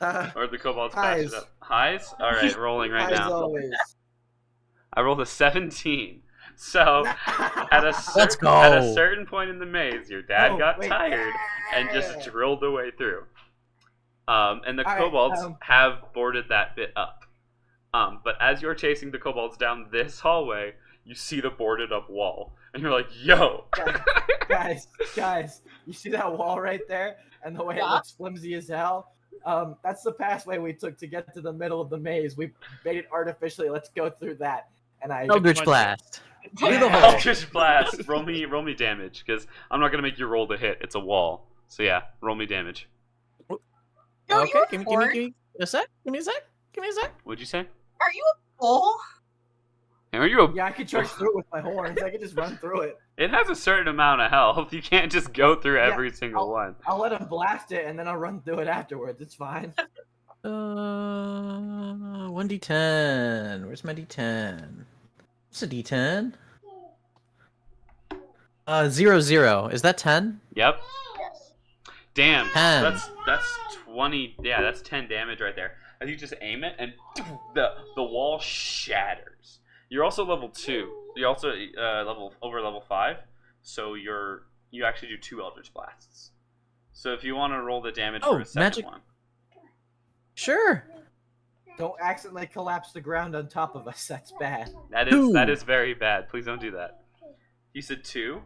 Or the Kobolds patched it up. Highs? Alright, rolling right As now. always. I rolled a 17. So, at a certain point in the maze, your dad got tired and just drilled the way through. And the Kobolds have boarded that bit up. But as you're chasing the Kobolds down this hallway, you see the boarded up wall. And you're like, yo! guys, you see that wall right there? And the way it looks flimsy as hell? That's the pathway we took to get to the middle of the maze. We made it artificially. Let's go through that. And Eldritch Blast. Through the hole. Eldritch Blast. Roll me damage, because I'm not gonna make you roll to hit. It's a wall. So yeah, roll me damage. Okay, give me a sec. Give me a sec. What'd you say? Are you a bull? Are you a... Yeah, I could charge through it with my horns. I could just run through it. It has a certain amount of health. You can't just go through every single one. I'll let him blast it, and then I'll run through it afterwards. It's fine. 1d10. Where's my d10? What's a d10? 0, 0. Is that 10? Yep. Damn. 10. That's 20. Yeah, that's 10 damage right there. As you just aim it, and the wall shatters. You're also level 2. You're also level 5. So you actually do 2 Eldritch Blasts. So if you want to roll the damage for a second one. Sure. Don't accidentally collapse the ground on top of us. That's bad. That is very bad. Please don't do that. You said 2?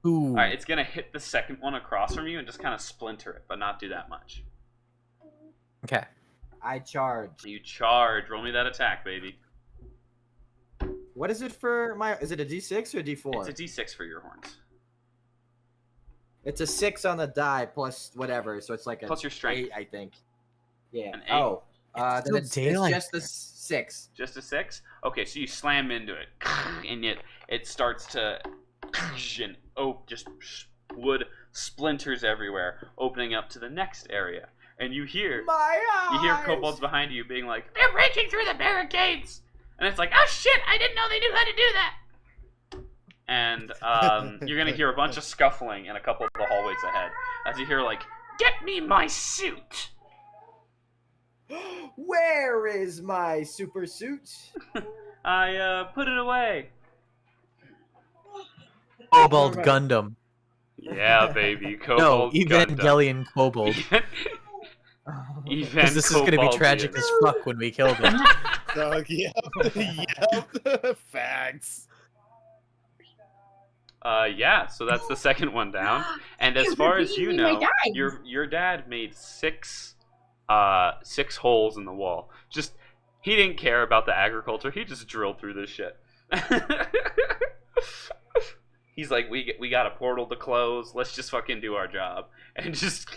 Ooh. Alright, it's gonna hit the second one across from you and just kind of splinter it, but not do that much. Okay. I charge. You charge. Roll me that attack, baby. What is it for my... Is it a D6 or a D4? It's a D6 for your horns. It's a 6 on the die plus whatever, so it's like a Plus your strength. 8, I think. Yeah. An 8? Oh. Then it's daylight. just the 6. Just a 6? Okay, so you slam into it, and it starts to... and just wood splinters everywhere, opening up to the next area. And you hear kobolds behind you being like, They're breaking through the barricades! and it's like, Oh shit, I didn't know they knew how to do that! and you're gonna hear a bunch of scuffling in a couple of the hallways ahead as you hear like, Get me my suit! Where is my super suit? I put it away. Kobold Gundam. Yeah, baby, No, kobold Gundam. Evangelion Kobold. Because this is going to be tragic as fuck when we kill them. Yep. Facts. Yeah, so that's the second one down. And as far as you know, your dad made six holes in the wall. Just, he didn't care about the agriculture. He just drilled through this shit. He's like, we got a portal to close. Let's just fucking do our job. And just...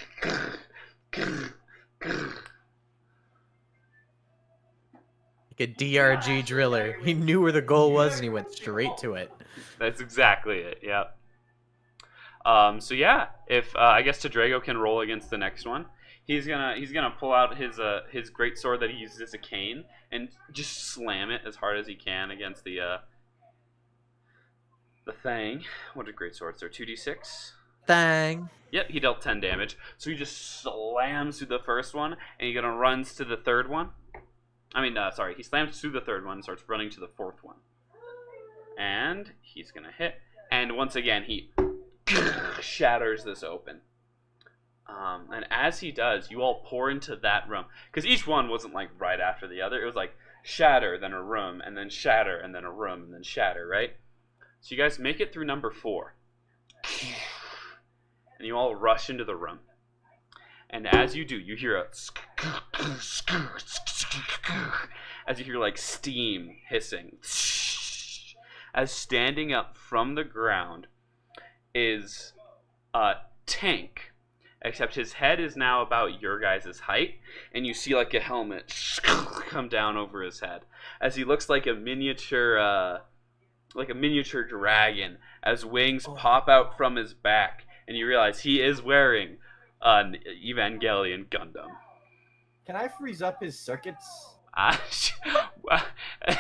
Like a DRG driller. He knew where the goal was and he went straight to it. That's exactly it. Yep. So yeah, if I guess Drago can roll against the next one, he's gonna pull out his great sword that he uses as a cane and just slam it as hard as he can against the thing. What are great swords? They're 2d6. Thang. Yep, he dealt 10 damage. So he just slams through the first one, and he gonna runs to the third one. He slams through the third one and starts running to the fourth one. And he's gonna hit. And once again, he shatters this open. And as he does, you all pour into that room. Because each one wasn't like right after the other. It was like shatter, then a room, and then shatter, and then a room, and then shatter, right? So you guys make it through number 4. And you all rush into the room. And as you do, you hear as you hear like steam hissing. As standing up from the ground is a tank. Except his head is now about your guys' height, and you see like a helmet come down over his head. As he looks like a miniature dragon, as wings pop out from his back, and you realize he is wearing an Evangelion Gundam. Can I freeze up his circuits?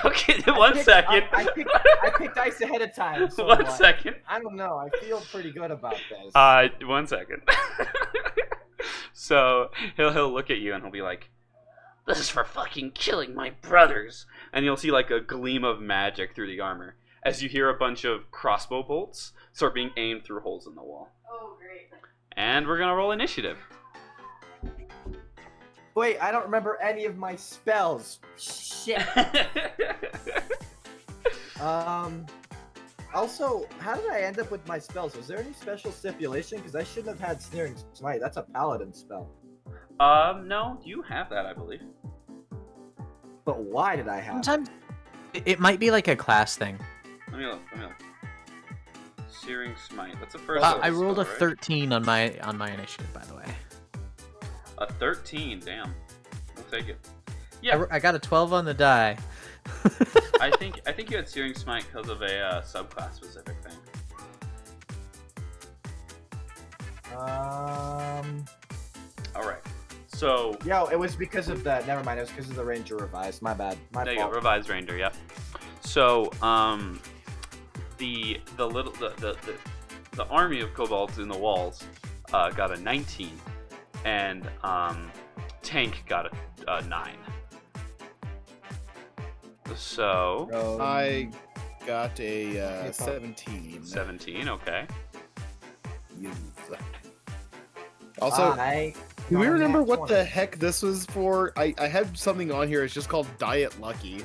Okay, one second. I picked ice ahead of time. So One second. I don't know. I feel pretty good about this. 1 second. So he'll look at you and he'll be like, "This is for fucking killing my brothers." And you'll see like a gleam of magic through the armor as you hear a bunch of crossbow bolts start being aimed through holes in the wall. Oh, great. And we're gonna roll initiative. Wait, I don't remember any of my spells. Shit. Also, how did I end up with my spells? Was there any special stipulation? Because I shouldn't have had Sneering Smite. That's a paladin spell. No, you have that, I believe. But why did I have it? Sometimes it might be like a class thing. Let me look. Searing Smite. That's the first. I rolled spell, a right? 13 on my initiative, by the way. A 13, damn. We'll take it. Yeah, I got a 12 on the die. I think you had Searing Smite because of a subclass specific thing. All right. So Yo, it was because of the. Never mind. It was because of the Ranger Revised. My bad. My there you fault. go, Revised Ranger. Yep. So the army of kobolds in the walls got a 19, and tank got a 9. So I got a 17. 17, okay. Yes. Also, do we remember what the heck this was for? I had something on here. It's just called Diet Lucky.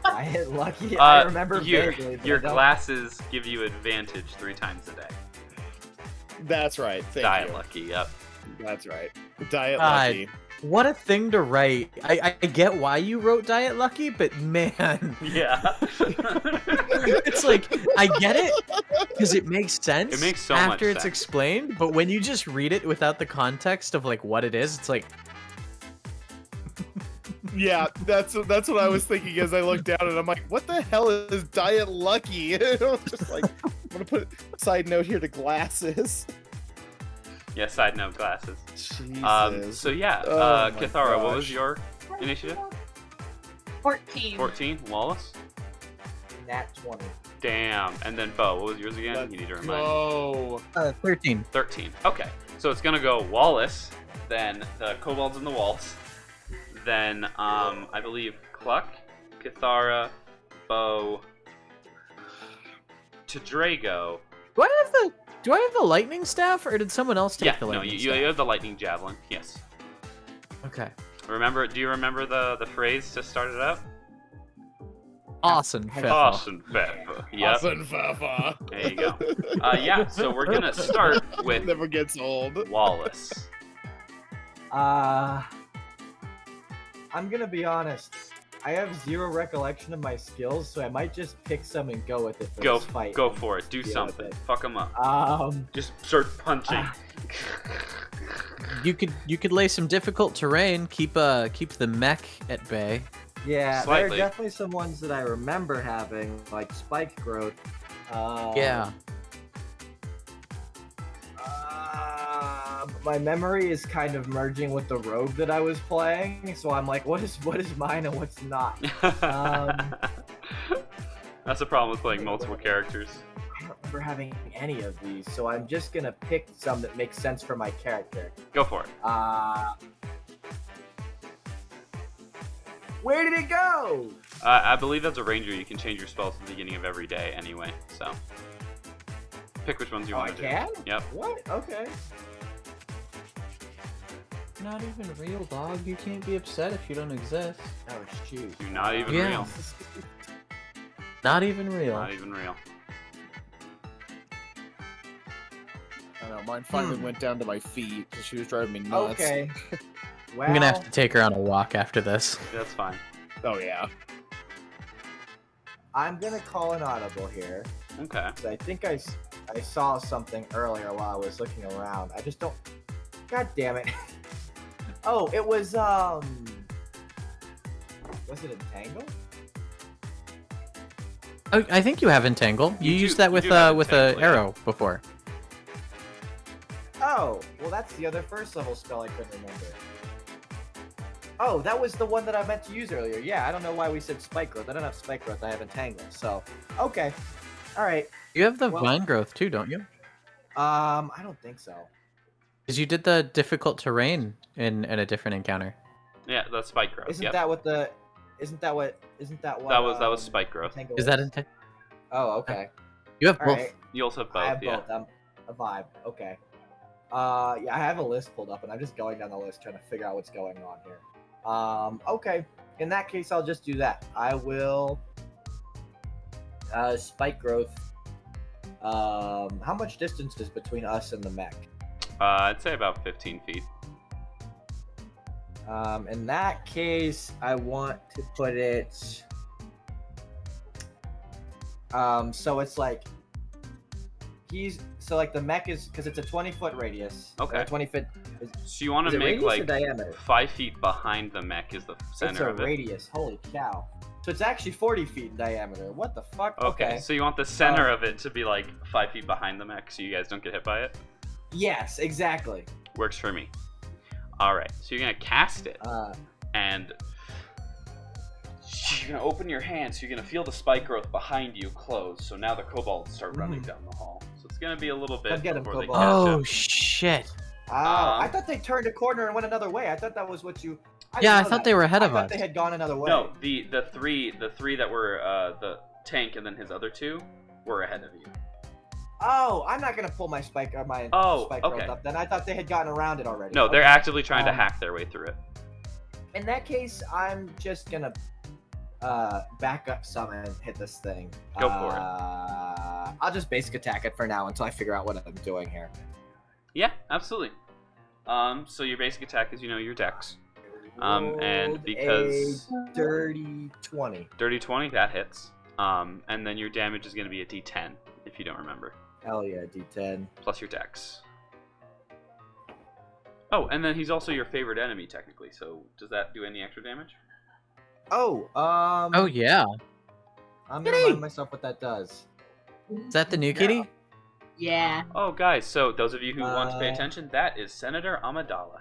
Diet Lucky? I remember your vaguely. but your I don't- glasses give you advantage 3 times a day. That's right. Thank Diet you. Lucky, yep. That's right. Diet God. Lucky. What a thing to write. I get why you wrote Diet Lucky, but man. Yeah. It's like, I get it, because it makes sense It makes so much after it's sense. explained, but when you just read it without the context of like what it is, it's like, Yeah, that's what I was thinking as I looked down and I'm like, what the hell is Diet Lucky? And I was just like, I'm gonna put a side note here to glasses. Yeah, side note, glasses. Jesus. So yeah, Oh my Kithara, what was gosh. your initiative? 14. 14. Wallace? Nat 20. Damn. And then Bo, what was yours again? Let's You need to remind me. go. 13. 13. Okay. So it's gonna go Wallace, then the kobolds in the walls, then I believe Cluck, Kithara, Bo, to Drago. Do I have the lightning staff, or did someone else take Yeah, the no, lightning you staff? have the lightning javelin. Yes. Okay. Remember? Do you remember the phrase to start it up? Awesome. Awesome, Pepper. Yep. Awesome, Fafa. There you go. Yeah. So we're gonna start with Never gets old. Wallace. I'm gonna be honest. I have zero recollection of my skills, so I might just pick some and go with it for this fight. Go for it. Do Deal with something. it. Fuck him up. Just start punching. You could lay some difficult terrain, keep the mech at bay. Yeah, Slightly. there are definitely some ones that I remember having, like spike growth. Yeah. My memory is kind of merging with the rogue that I was playing, so I'm like, what is mine and what's not? That's the problem with playing multiple characters. I don't remember having any of these, so I'm just gonna pick some that make sense for my character. Go for it. Where did it go? I believe as a ranger you can change your spells at the beginning of every day anyway, so pick which ones you want to do. I can? Yep. What? Okay. Not even real, dog. You can't be upset if you don't exist. Oh shoot. You're not even Yeah. real. Not even real. Not even real. I don't know, mine finally went down to my feet because she was driving me nuts. Okay. Well, I'm gonna have to take her on a walk after this. That's fine. Oh yeah. I'm gonna call an audible here. Okay. 'Cause I think I saw something earlier while I was looking around. I just don't. God damn it. Oh, it was Was it Entangle? Oh, I think you have Entangle. You You used do- that you with do have with a Entangle, yeah. arrow before. Oh, well, that's the other first level spell I couldn't remember. Oh, that was the one that I meant to use earlier. Yeah, I don't know why we said spike growth. I don't have spike growth. I have Entangle. So, okay. All right. You have the Well- vine growth too, don't you? I don't think so. Because you did the difficult terrain in a different encounter. Yeah, that's spike growth. Isn't Yep. that what the? Isn't that what? That was spike growth. Entangle Is that is? Entangle? Oh, okay. You have All both. right. You also have both. I have Yeah. both. I'm a vibe. Okay. Yeah, I have a list pulled up, and I'm just going down the list trying to figure out what's going on here. Okay. In that case, I'll just do that. I will. Spike growth. How much distance is between us and the mech? I'd say about 15 feet. In that case, I want to put it. So it's like like the mech is because it's a 20-foot radius. Okay. 20 foot. So you want Is to it make radius or like diameter? 5 feet behind the mech is the It's center a of it. radius. Holy cow! So it's actually 40 feet in diameter. What the fuck? Okay, so you want the center of it to be like 5 feet behind the mech so you guys don't get hit by it? Yes, exactly. Works for me. Alright, so you're going to cast it, and you're going to open your hand, so you're going to feel the spike growth behind you close, so now the kobolds start running down the hall. So it's going to be a little bit Come get 'em, before they kobolds. catch Oh up. shit! Oh, I thought they turned a corner and went another way. I thought that was what you. Yeah, I didn't know thought that. they were ahead I of thought us. they had gone another way. No, the three that were the tank and then his other two were ahead of you. Oh, I'm not gonna pull my spike growth okay. up. Then I thought they had gotten around it already. No, they're Okay. actively trying to hack their way through it. In that case, I'm just gonna back up some and hit this thing. Go for it. I'll just basic attack it for now until I figure out what I'm doing here. Yeah, absolutely. So your basic attack is, your dex. And Rolled because a dirty 20. dirty 20, that hits. And then your damage is going to be a D10 if you don't remember, Hell yeah, D10. plus your dex. Oh, and then he's also your favorite enemy technically. So does that do any extra damage? Oh, Oh yeah. I'm gonna remind myself what that does. Is that the new kitty? Yeah. Oh, guys, so those of you who want to pay Uh, attention, that is Senator Amidala.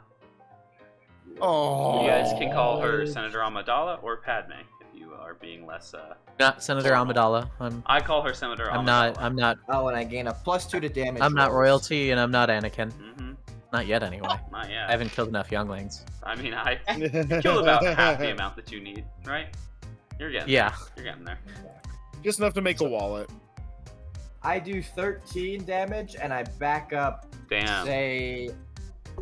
Oh. You guys can call her Senator Amidala or Padme if you are being less. Not Senator Amidala. I call her Senator Amidala. I'm not. Oh, and I gain a +2 to damage. I'm not rolls. royalty, and I'm not Anakin. Mm-hmm. Not yet, anyway. Not yet. I haven't killed enough younglings. I mean, I killed about half the amount that you need, right? You're getting Yeah. there. You're getting there. Just enough to make a wallet. I do 13 damage, and I back up. Damn. Say,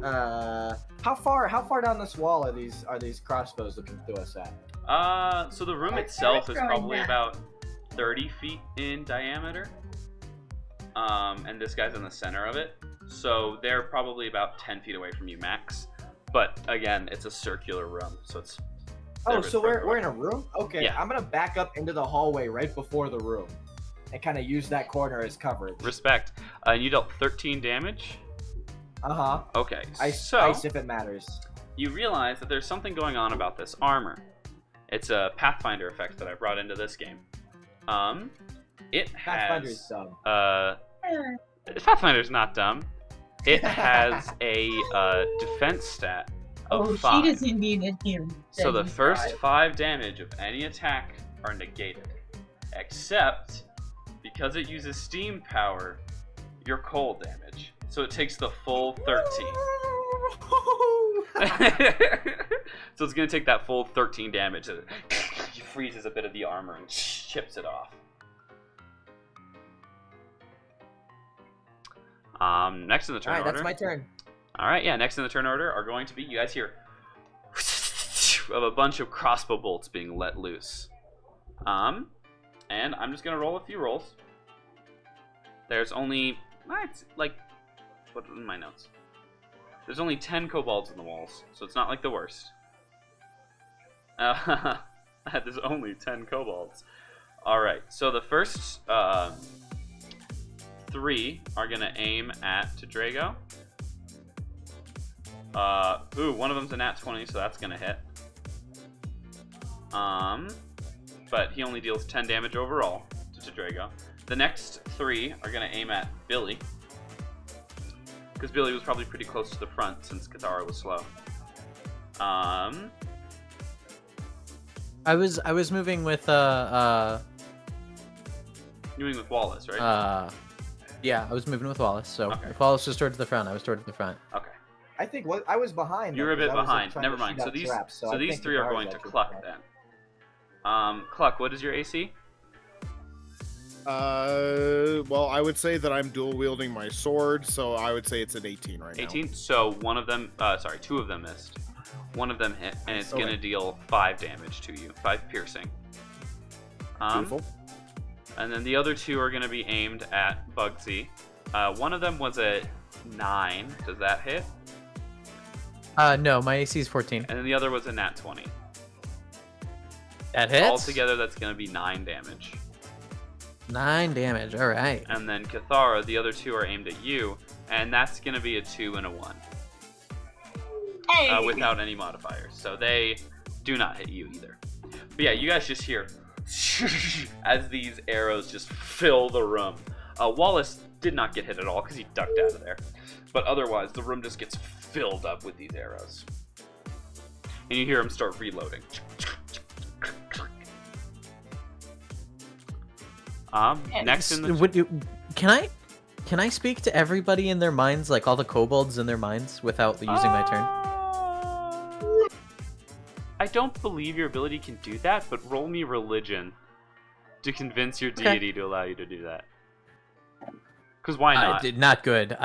how far down this wall are these crossbows looking through us at? So the room I itself is started probably throwing about 30 feet in diameter. And this guy's in the center of it. So they're probably about 10 feet away from you max. But again, it's a circular room, so it's... Oh, so we're in a room? Okay, Yeah. I'm gonna back up into the hallway right before the room, and kind of use that corner as coverage. Respect. And you dealt 13 damage? Uh-huh. Okay, Ice so if it matters. you realize that there's something going on about this armor. It's a Pathfinder effect that I brought into this game. It Pathfinder's has dumb. Pathfinder's not dumb. It has a defense stat of 5. She doesn't need it here. So the first 5 damage of any attack are negated, except because it uses steam power, your cold damage. So it takes the full 13. So it's gonna take that full 13 damage. It freezes a bit of the armor and chips it off. Next in the turn Alright, order. that's my turn. Alright, yeah, next in the turn order are going to be, you guys hear of a bunch of crossbow bolts being let loose. And I'm just gonna roll a few rolls. There's only, it's like, what in my notes? There's only 10 kobolds in the walls, so it's not like the worst. There's only 10 kobolds. Alright, so the first 3 are gonna aim at Drago. One of them's a nat 20, so that's gonna hit. But he only deals 10 damage overall to Drago. The next 3 are gonna aim at Billy, because Billy was probably pretty close to the front since Cathara was slow. I was moving with Moving with Wallace, right? Yeah, I was moving with Wallace. So Okay. if Wallace was towards the front, I was towards the front. Okay. I think I was behind. You're a though, bit 'cause I was, like, behind. trying Never to mind. shoot So out these traps, so I these think 3 are Cathara's going to actually Cluck behind. then. Cluck, what is your AC? Well, I would say that I'm dual wielding my sword, so I would say it's an 18 right now. 18. So one of them, 2 of them missed. One of them hit, and it's Okay. gonna deal 5 damage to you, 5 piercing. Beautiful. And then the other 2 are gonna be aimed at Bugsy. One of them was a 9. Does that hit? No, my AC is 14. And then the other was a nat 20. That hits. Altogether, that's gonna be 9 damage. 9 damage. All right. And then Cathara, the other 2 are aimed at you, and that's gonna be a 2 and a 1. Hey! Without any modifiers. So they do not hit you either. But yeah, you guys just hear as these arrows just fill the room. Wallace did not get hit at all because he ducked out of there. But otherwise, the room just gets filled up with these arrows. And you hear him start reloading. Next in the... Can I speak to everybody in their minds, like all the kobolds in their minds, without using my turn? I don't believe your ability can do that, but roll me religion to convince your deity to allow you to do that. Because why not? Not good.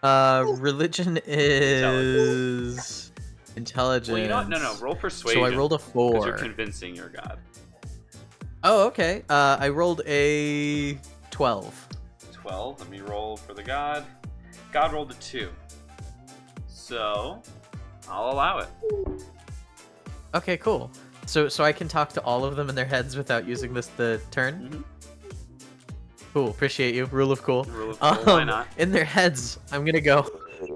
Religion is intelligence. Well, you know what? No, roll persuasion. So I rolled a 4. Because you're convincing your god. Oh, okay. I rolled a 12. 12. Let me roll for the god. God rolled a 2. So, I'll allow it. Okay, cool. So I can talk to all of them in their heads without using the turn? Mm-hmm. Cool, appreciate you. Rule of cool. Rule of cool, why not? In their heads, I'm gonna go.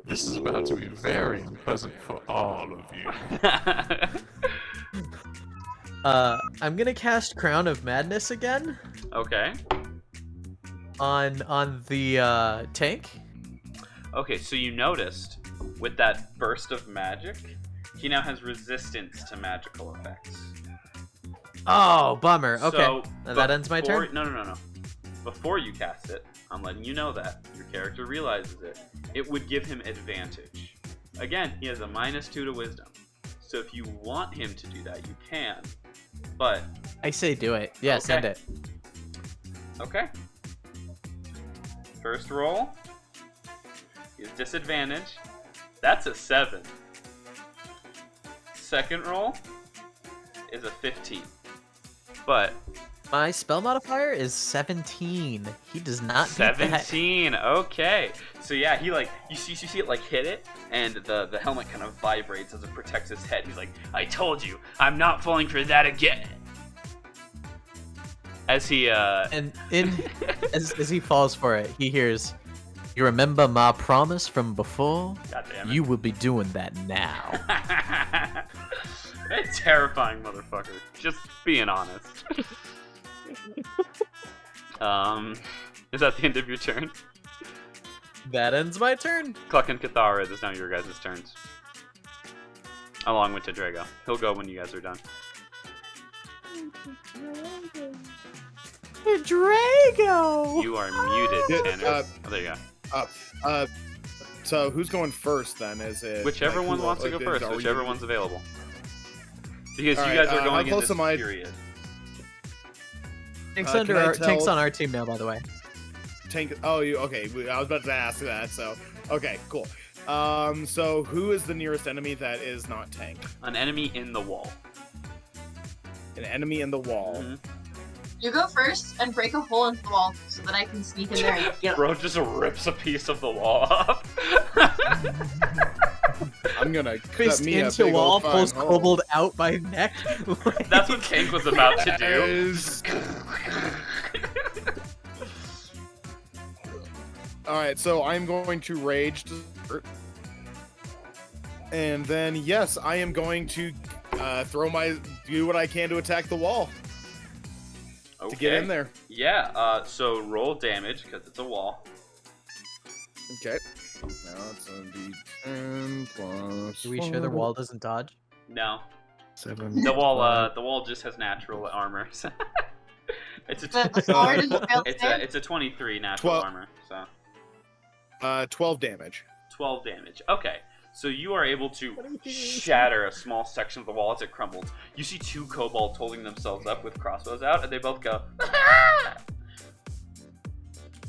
This is about to be very unpleasant for all of you. I'm gonna cast Crown of Madness again. Okay. On the tank. Okay, so you noticed with that burst of magic, he now has resistance to magical effects. Oh, bummer. Okay, So, that ends my turn. No. Before you cast it, I'm letting you know that your character realizes it. It would give him advantage. Again, he has a -2 to wisdom. So if you want him to do that, you can. But I say do it. Yeah, Okay. send it. okay. First roll is disadvantage. That's a 7. Second roll is a 15. But My spell modifier is 17. He does not beat that. 17. Okay. So yeah, he like you see it like hit it, and the helmet kind of vibrates as it protects his head. He's like, "I told you, I'm not falling for that again." As he And as he falls for it, he hears, "You remember my promise from before? God damn it. You will be doing that now." A terrifying motherfucker. Just being honest. Is that the end of your turn? That ends my turn. Cluck and Cathara, it is now your guys' turns. Along with Drago. He'll go when you guys are done. Drago! You are muted, Tanner. Oh, there you go. So who's going first then? Is it Whichever like, one who- wants to go is- first, are we- whichever one's available. Because All you right, guys are how going in close this am I- period. Tank's, can I Tank's tell- on our team now, by the way. Tank. Oh, you okay? I was about to ask that. So okay, cool. So who is the nearest enemy that is not Tank? An enemy in the wall. An enemy in the wall. Mhm. You go first and break a hole into the wall so that I can sneak in there and get Bro just rips a piece of the wall off. I'm gonna Fist cut me a into big wall, old fine pulls hole. Kobold out by neck. That's what Tank was about to do. Is- All right, so I'm going to rage to start. And then yes, I am going to do what I can to attack the wall to get in there. Yeah, so roll damage, because it's a wall. Okay. Now it's gonna be 10 plus. Are we sure the wall doesn't dodge? No. 7. The wall just has natural armor. So it's a the sword and the failed save. it's a 23 natural 12. armor, so 12 damage. 12 damage. Okay. So you are able to shatter a small section of the wall as it crumbles. You see two kobolds holding themselves up with crossbows out, and they both go, "Ah!"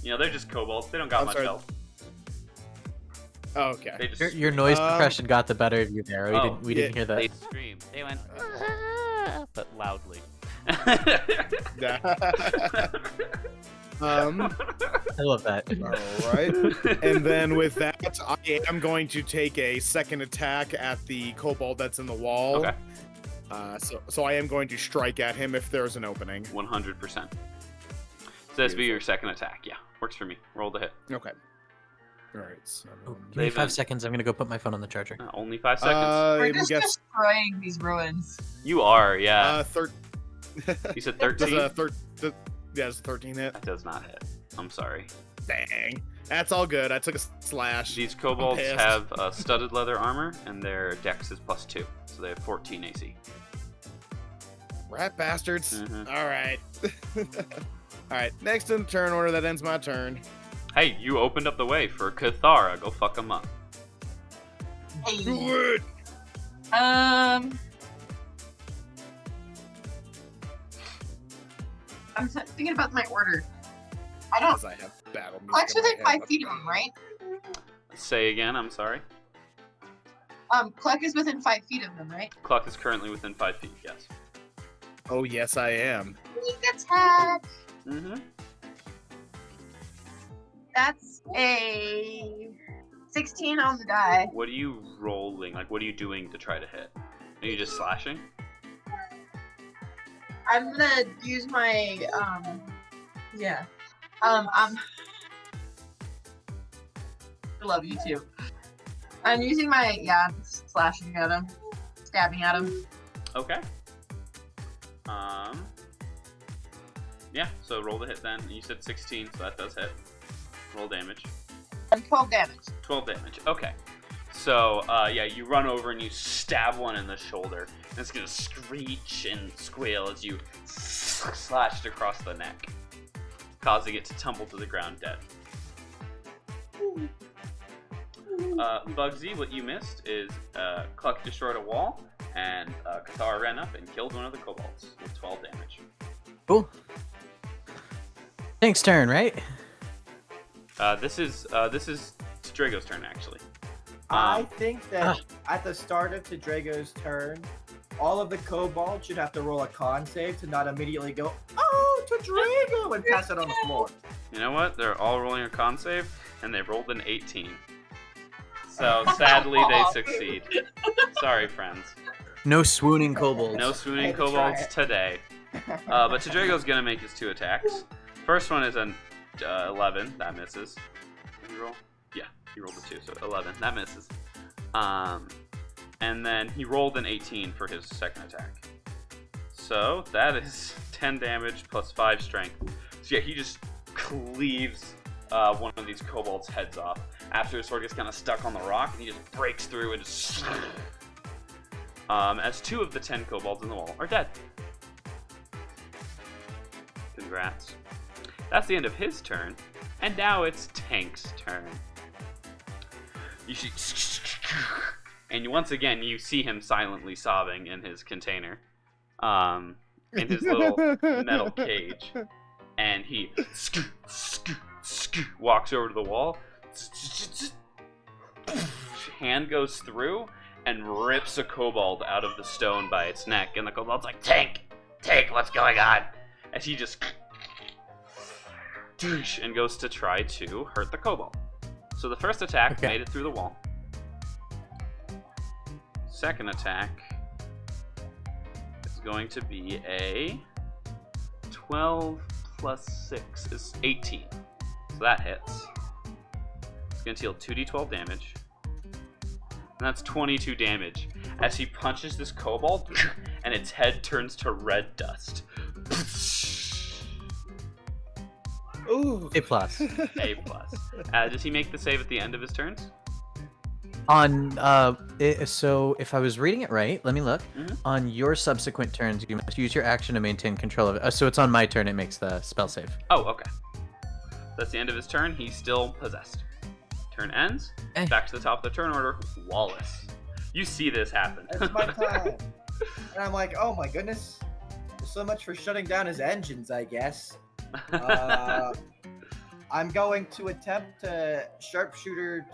You know, they're just kobolds. They don't got I'm much sorry. health. Oh, okay. They just Your noise suppression got the better of you there. We didn't hear that. They scream. They went, but loudly. I love that. All right. And then with that, I am going to take a second attack at the kobold that's in the wall. Okay. So I am going to strike at him if there's an opening. 100%. So this be your second attack. Yeah, works for me. Roll the hit. Okay. All right. So, Give me 5 seconds. I'm gonna go put my phone on the charger. Only 5 seconds. We're I'm just guess, destroying these ruins. You are, yeah. You said 13? Yeah, it's 13 hit. That does not hit. I'm sorry. Dang. That's all good. I took a slash. These kobolds pissed. have studded leather armor, and their dex is +2, so they have 14 AC. Rat bastards. Mhm. All right. All right. Next in turn order, that ends my turn. Hey, you opened up the way for Cathara. Go fuck them up. Hey. Do it. I'm thinking about my order. I don't. Because I have battle music Cluck's in my within head. 5 feet of him, right? Say again, I'm sorry. Cluck is within 5 feet of him, right? Cluck is currently within 5 feet, yes. Oh yes, I am. Sneak attack. Mm-hmm. That's a 16 on the die. What are you rolling? Like, what are you doing to try to hit? Are you just slashing? I'm gonna use my yeah. I love you too. I'm using my slashing at him, stabbing at him. Okay. Yeah, so roll the hit then. You said 16, so that does hit. Roll damage. 12 damage. 12 damage. Okay. So, yeah, you run over and you stab one in the shoulder. And it's gonna screech and squeal as you slashed across the neck, causing it to tumble to the ground dead. Bugsy, what you missed is Cluck destroyed a wall, and Cathar ran up and killed one of the kobolds with 12 damage. Cool. Tank's turn, right? This is Drago's turn, actually. I think that at the start of Drago's turn, all of the kobolds should have to roll a con save to not immediately go, oh, Drago, and pass it on the floor. You know what? They're all rolling a con save, and they rolled an 18. So sadly, they succeed. Sorry, friends. No swooning kobolds. No swooning Had to try kobolds it. today. But Drago's gonna make his 2 attacks. First one is an 11. That misses. Did you roll? Yeah, you rolled a 2, so 11. That misses. And and then he rolled an 18 for his second attack. So that is 10 damage plus 5 strength. So yeah, he just cleaves one of these kobolds' heads off. After his sword gets kind of stuck on the rock, and he just breaks through and just... as 2 of the 10 kobolds in the wall are dead. Congrats. That's the end of his turn, and now it's Tank's turn. You see, and once again you see him silently sobbing in his container, in his little metal cage, and he walks over to the wall. Hand goes through and rips a kobold out of the stone by its neck, and the kobold's like, Tank, what's going on? As he just and goes to try to hurt the kobold. So the first attack made it through the wall. Second attack is going to be a 12 plus 6 is 18. So that hits. It's going to deal 2d12 damage. And that's 22 damage as he punches this kobold and its head turns to red dust. Ooh. A plus. A plus. Does he make the save at the end of his turns? So if I was reading it right, let me look. On your subsequent turns, you must use your action to maintain control of it. So it's on my turn, it makes the spell save. Oh, okay. That's the end of his turn. He's still possessed. Turn ends. Back to the top of the turn order. Wallace. You see this happen. It's my time. And I'm like, oh my goodness. So much for shutting down his engines, I guess. I'm going to attempt to sharpshooter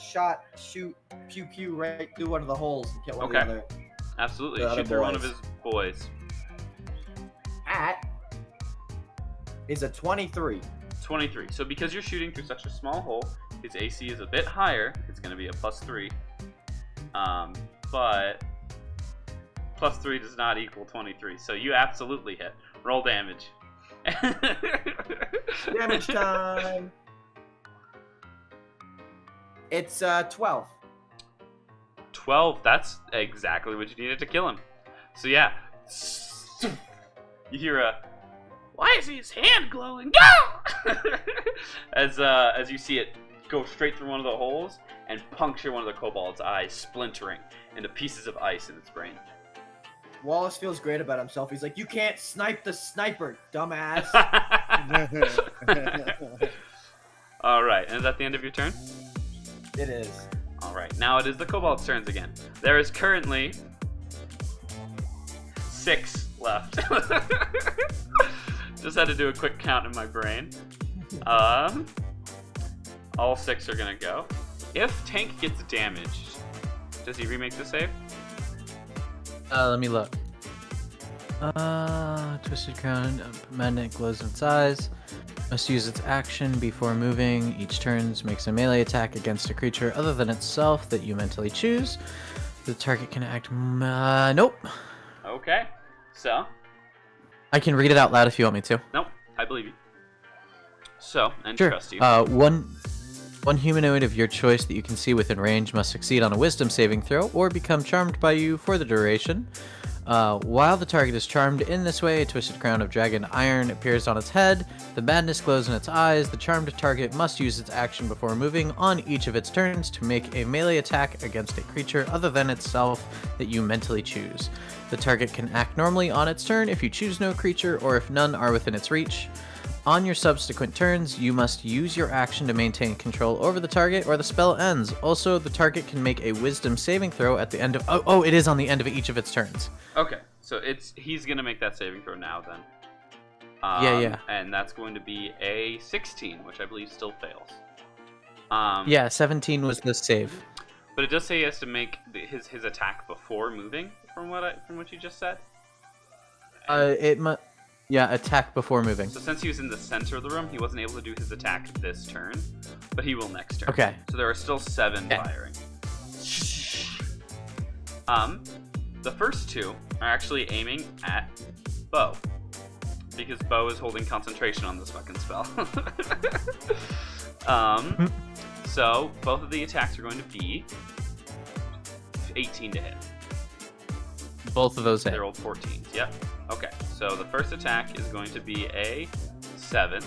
shoot pew pew right through one of the holes and kill one of the other. Absolutely. the Shoot other through one of boys. his boys. That is a 23. 23. So because you're shooting through such a small hole, his AC is a bit higher. It's going to be a +3. But +3 does not equal 23. So you absolutely hit. Roll damage. Damage time. It's 12. 12. That's exactly what you needed to kill him. So yeah. You hear a... Why is his hand glowing? Go! as you see it go straight through one of the holes and puncture one of the kobold's eyes, splintering into pieces of ice in its brain. Wallace feels great about himself. He's like, you can't snipe the sniper, dumbass. All right, and is that the end of your turn? It is. All right, now it is the kobold's turns again. There is currently 6 left. Just had to do a quick count in my brain. All 6 are gonna go. If Tank gets damaged, does he remake the save? Let me look. Twisted Crown, magnet glows in its eyes. Must use its action before moving. Each turn makes a melee attack against a creature other than itself that you mentally choose. The target can act. Nope. Okay, so. I can read it out loud if you want me to. Nope, I believe you. So, and Sure. trust you. One humanoid of your choice that you can see within range must succeed on a wisdom saving throw or become charmed by you for the duration. While the target is charmed in this way, a twisted crown of dragon iron appears on its head. The madness glows in its eyes. The charmed target must use its action before moving on each of its turns to make a melee attack against a creature other than itself that you mentally choose. The target can act normally on its turn if you choose no creature or if none are within its reach. On your subsequent turns, you must use your action to maintain control over the target or the spell ends. Also, the target can make a wisdom saving throw at the end of... Oh, it is on the end of each of its turns. Okay, so he's going to make that saving throw now then. Yeah. And that's going to be a 16, which I believe still fails. 17 was the save. But it does say he has to make his attack before moving, from what you just said. Attack before moving. So since he was in the center of the room, he wasn't able to do his attack this turn, but he will next turn. Okay. So there are still 7 firing. The first 2 are actually aiming at Bo, because Bo is holding concentration on this fucking spell. So both of the attacks are going to be 18 to hit. Both of those hit. They rolled 14s. Yep. Okay. So the first attack is going to be a 7.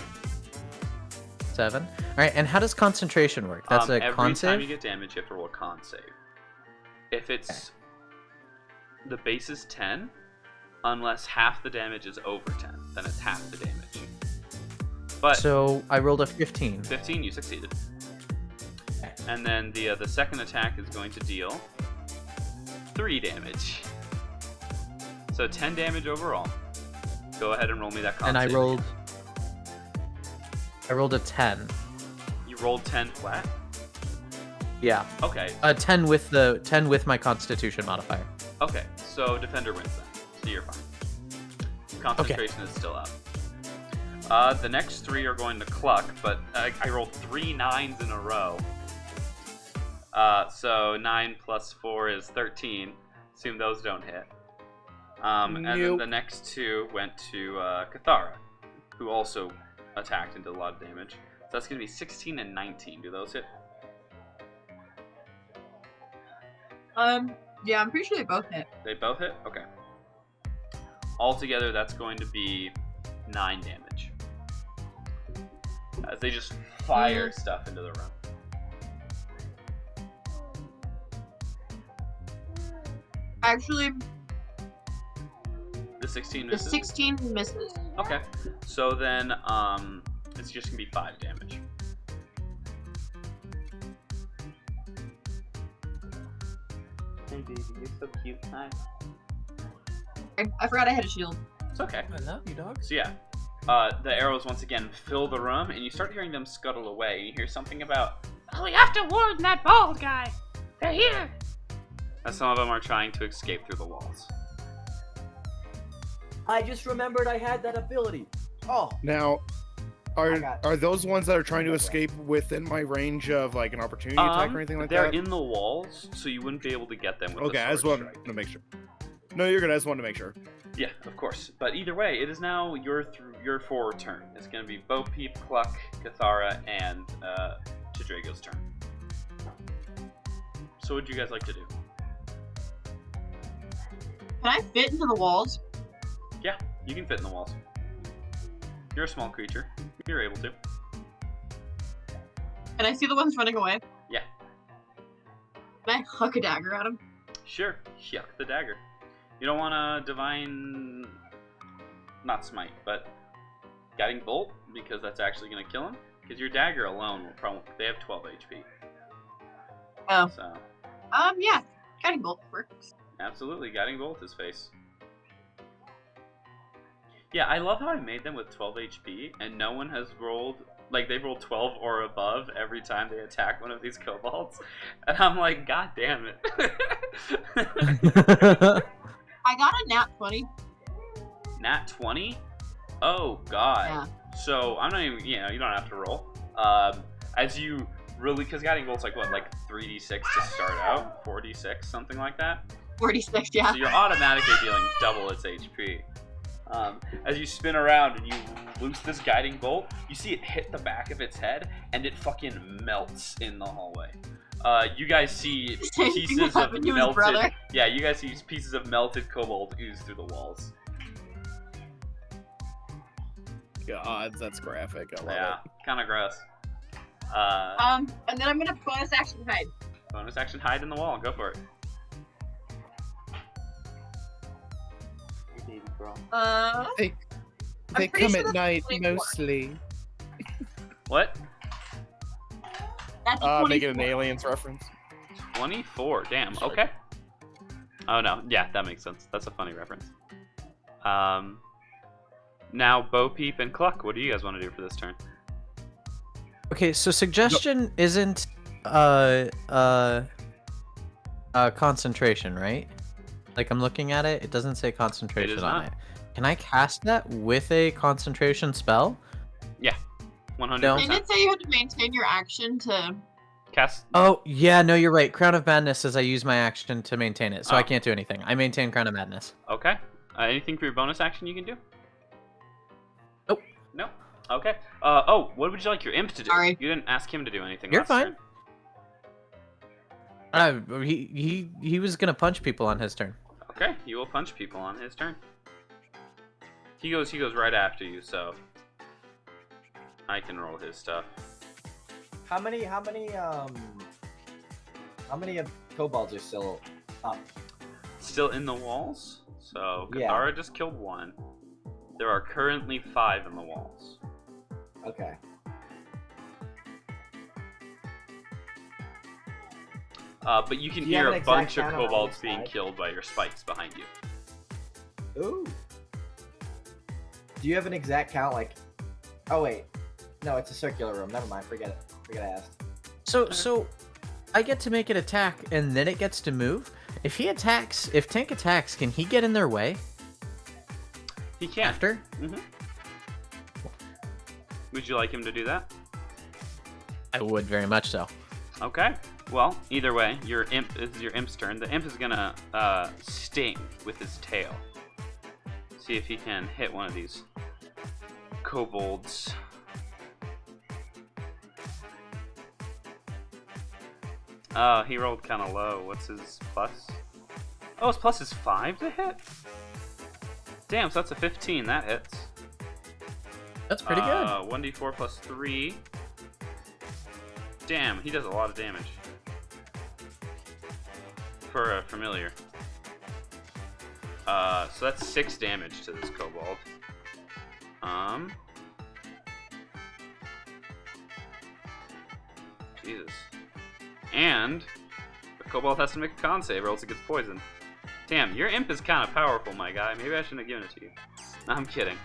7. All right. And how does concentration work? That's a every con time save. you get damage, you have to roll a con save. If it's the base is 10, unless half the damage is over 10, then it's half the damage. But So I rolled a 15. 15, you succeeded. And then the second attack is going to deal 3 damage. So 10 damage overall. Go ahead and roll me that con And I save. rolled a 10. You rolled 10 flat? Yeah. Okay. 10 with my Constitution modifier. Okay. So Defender wins then. So you're fine. Concentration is still up. The next 3 are going to Cluck, but I rolled 3 9s in a row. So 9 plus 4 is 13. Assume those don't hit. And then the next 2 went to Cathara, who also attacked and did a lot of damage. So that's going to be 16 and 19. Do those hit? Yeah, I'm pretty sure they both hit. They both hit? Okay. Altogether, that's going to be 9 damage. As they just fire stuff into the room. Actually, The 16 the misses? 16 misses. Okay. So then, it's just going to be 5 damage. Hey baby, you're so cute. Hi. I forgot I had a shield. It's okay. I love you, dog. So yeah, the arrows once again fill the room, and you start hearing them scuttle away. You hear something about, Oh, we have to warn that bald guy. They're here. as some of them are trying to escape through the walls. I just remembered I had that ability. Oh, Now, I got- are those ones that are trying to escape within my range of like an opportunity attack or anything like they're that? in the walls, so you wouldn't be able to get them with Okay, the I just sword wanted strike. to make sure. No, you're good. I just wanted to make sure. Yeah, of course. But either way, it is now your 4 turn. It's going to be Bo Peep, Cluck, Cathara, and Chidrago's turn. So what would you guys like to do? Can I fit into the walls? Yeah, you can fit in the walls. You're a small creature. You're able to. Can I see the ones running away? Yeah. Can I huck a dagger at them? Sure. Yuck the dagger. You don't want a divine... Not smite, but... Guiding bolt, because that's actually going to kill him. Because your dagger alone will probably... They have 12 HP. Oh. So, Yeah. Guiding bolt works. absolutely. Guiding bolt his face. Yeah, I love how I made them with 12 HP, and no one has rolled... Like, they've rolled 12 or above every time they attack one of these kobolds. And I'm like, god damn it. I got a nat 20. Nat 20? Oh, God. Yeah. So, I'm not even... You know, you don't have to roll. As you really... Because Guiding Bolt's like, what, like 3d6 to start out? 4d6? Something like that? 46, yeah. So you're automatically dealing double its HP. As you spin around and you loose this guiding bolt, you see it hit the back of its head, and it fucking melts in the hallway. You guys see Same thing pieces of happened to his melted... brother. Yeah, you guys see pieces of melted kobold ooze through the walls. God, that's graphic. I love Yeah, it. kind of gross. And then I'm gonna bonus action hide. Bonus action, hide in the wall. Go for it. Hey, baby girl. They I'm pretty come sure at that's night 24. mostly. What? That's a Make it an 24. aliens reference. 24. Damn. Okay. Oh no. Yeah, that makes sense. That's a funny reference. Now Bo Peep and Cluck, what do you guys want to do for this turn? Okay, so suggestion isn't concentration, right? Like I'm looking at it, it doesn't say concentration on not. it. Can I cast that with a concentration spell? Yeah. 100%. No. They did say you had to maintain your action to. Cast. Oh, yeah, no, you're right. Crown of Madness says I use my action to maintain it, so Oh. I can't do anything. I maintain Crown of Madness. Okay. Anything for your bonus action you can do? Nope. No. Okay. Oh, what would you like your imp to do? Sorry. You didn't ask him to do anything. You're last fine. turn. He was gonna punch people on his turn. Okay, he will punch people on his turn. He goes right after you, so I can roll his stuff. How many of kobolds are still up? Still in the walls? So Yeah. Katara just killed one. There are currently 5 in the walls. Okay. But you can Do you have hear an a exact bunch of count on kobolds each being side? killed by your spikes behind you. Ooh. Do you have an exact count? Like, oh wait, no, it's a circular room. Never mind. Forget it. Forget I asked. So I get to make it attack, and then it gets to move. If Tank attacks, can he get in their way He can. after? Would you like him to do that? I would very much so. Okay. Well, either way, your imp's turn. The imp is gonna sting with his tail. See if he can hit one of these kobolds. He rolled kind of low. What's his plus? Oh, his plus is 5 to hit? Damn, so that's a 15. That hits. That's pretty good. 1d4 plus 3. Damn, he does a lot of damage. For a familiar. So that's 6 damage to this kobold. Jesus. And the kobold has to make a con save or else it gets poisoned. Damn, your imp is kind of powerful, my guy. Maybe I shouldn't have given it to you. No, I'm kidding.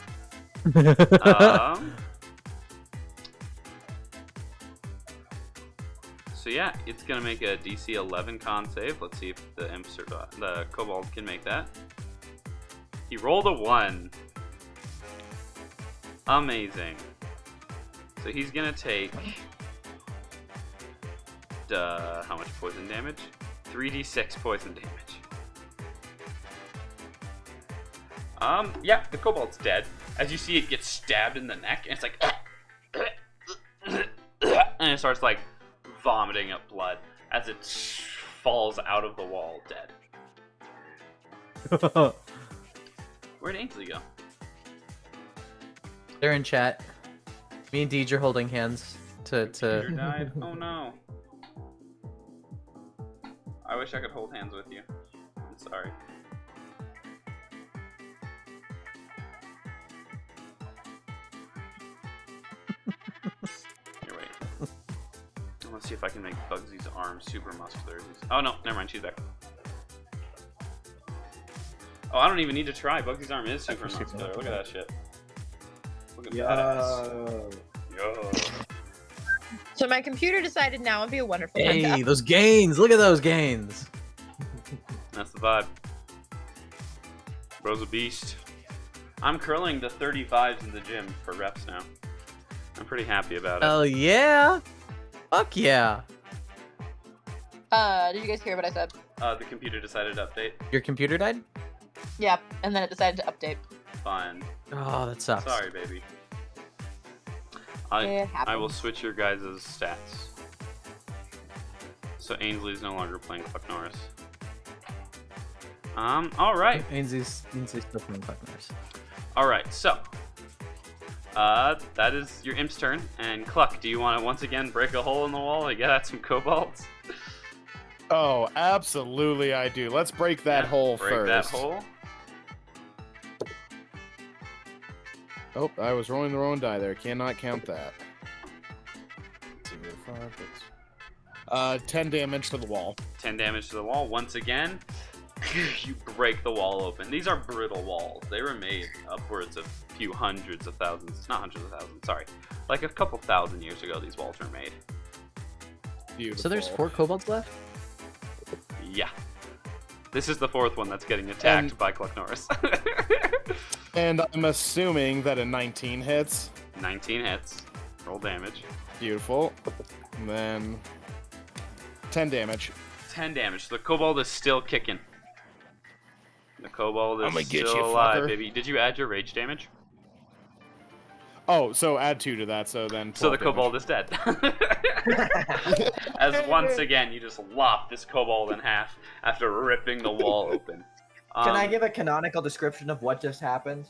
So yeah, it's gonna make a DC 11 con save. Let's see if the imp the kobold can make that. He rolled a 1. Amazing. So he's gonna take how much poison damage? 3d6 poison damage. Yeah, the kobold's dead. As you see, it gets stabbed in the neck, and it's like, and it starts like vomiting up blood as it falls out of the wall, dead. Where'd Ainsley go? They're in chat. Me and Deej are holding hands Peter to. died. Oh no. I wish I could hold hands with you. I'm sorry. Here, wait. Let's see if I can make Bugsy's arm super muscular. Oh no, never mind, she's back. Oh, I don't even need to try. Bugsy's arm is super muscular. Look at that shit. Look at badass. Yo. So my computer decided now would be a wonderful time Hey, to those gains! Look at those gains! That's the vibe. Bro's a beast. I'm curling the 35s in the gym for reps now. I'm pretty happy about it. Oh yeah! Fuck yeah! Did you guys hear what I said? The computer decided to update. Your computer died? Yep, and then it decided to update. Fine. Oh, that sucks. Sorry, baby. It I will happens. switch your guys' stats. So Ainsley's no longer playing Cluck Norris. Alright. Ainsley's still playing partners. Alright, so. That is your imp's turn. And Cluck, do you want to once again break a hole in the wall to get at some kobolds? Oh, absolutely I do. Let's break that hole break first. that hole. Oh, I was rolling the wrong die there. Cannot count that. 10 damage to the wall. 10 damage to the wall. Once again, you break the wall open. These are brittle walls. They were made upwards of a few hundreds of thousands. Not hundreds of thousands, sorry. Like a couple thousand years ago, these walls were made. Beautiful. So there's 4 kobolds left? Yeah. This is the 4th one that's getting attacked by Cluck Norris. And I'm assuming that a 19 hits. 19 hits. Roll damage. Beautiful. And then 10 damage. 10 damage. The kobold is still kicking. The kobold I'ma is get still you, alive, fucker. baby. Did you add your rage damage? Oh, so add 2 to that, so then 12 So the damage. kobold is dead. As once again, you just lop this kobold in half after ripping the wall open. Can I give a canonical description of what just happened?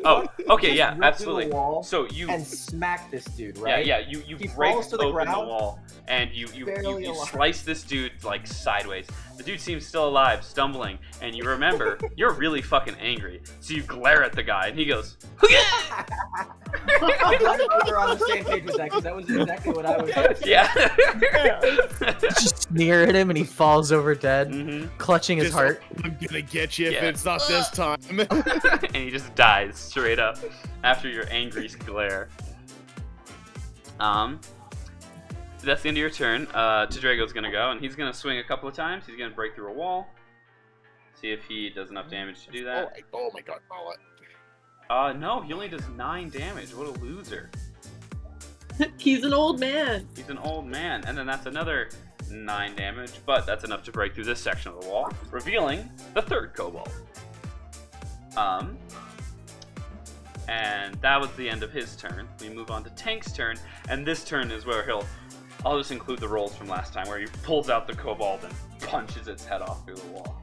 Oh, okay, Just yeah, rip through the absolutely. wall So you and smack this dude, right? Yeah, you He break falls to the open the ground, wall and you barely alive. slice this dude like sideways. The dude seems still alive, stumbling, and you remember you're really fucking angry. So you glare at the guy and he goes, I'm glad that we were on the same page with that because that was exactly what I was gonna say. yeah. Just sneer at him and he falls over dead, clutching his Just, heart. I'm gonna get you Yeah. if it's not this time. And he just dies straight up after your angry glare. That's the end of your turn. Drago's gonna go, and he's gonna swing a couple of times. He's gonna break through a wall. See if he does enough damage to do that. Oh my god, oh. No, he only does 9 damage. What a loser. He's an old man. He's an old man. And then that's another 9 damage, but that's enough to break through this section of the wall, revealing the third kobold. And that was the end of his turn. We move on to Tank's turn, and this turn is where I'll just include the rolls from last time, where he pulls out the kobold and punches its head off through the wall.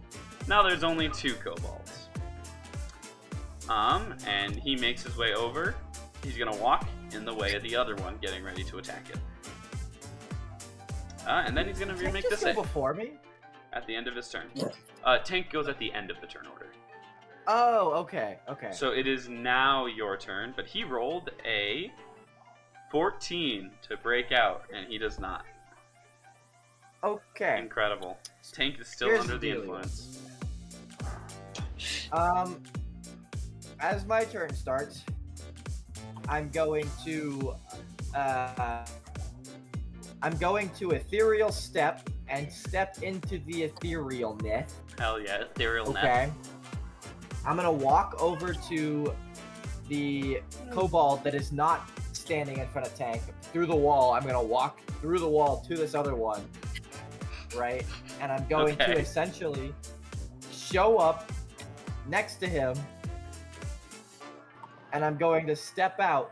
Now there's only 2 kobolds. And he makes his way over. He's gonna walk in the way of the other one, getting ready to attack it. And then he's gonna remake the save before me. at the end of his turn. Tank goes at the end of the turn order. Oh, okay, okay. So it is now your turn, but he rolled a 14 to break out, and he does not. Okay. Incredible. Tank is still Here's under the the dealio. influence. As my turn starts, I'm going to ethereal step and step into the etherealness. Hell yeah, ethereal Okay. net. I'm gonna walk over to the kobold that is not standing in front of Tank. Through the wall, I'm gonna walk through the wall to this other one, right? And I'm going to Okay. essentially show up next to him, and I'm going to step out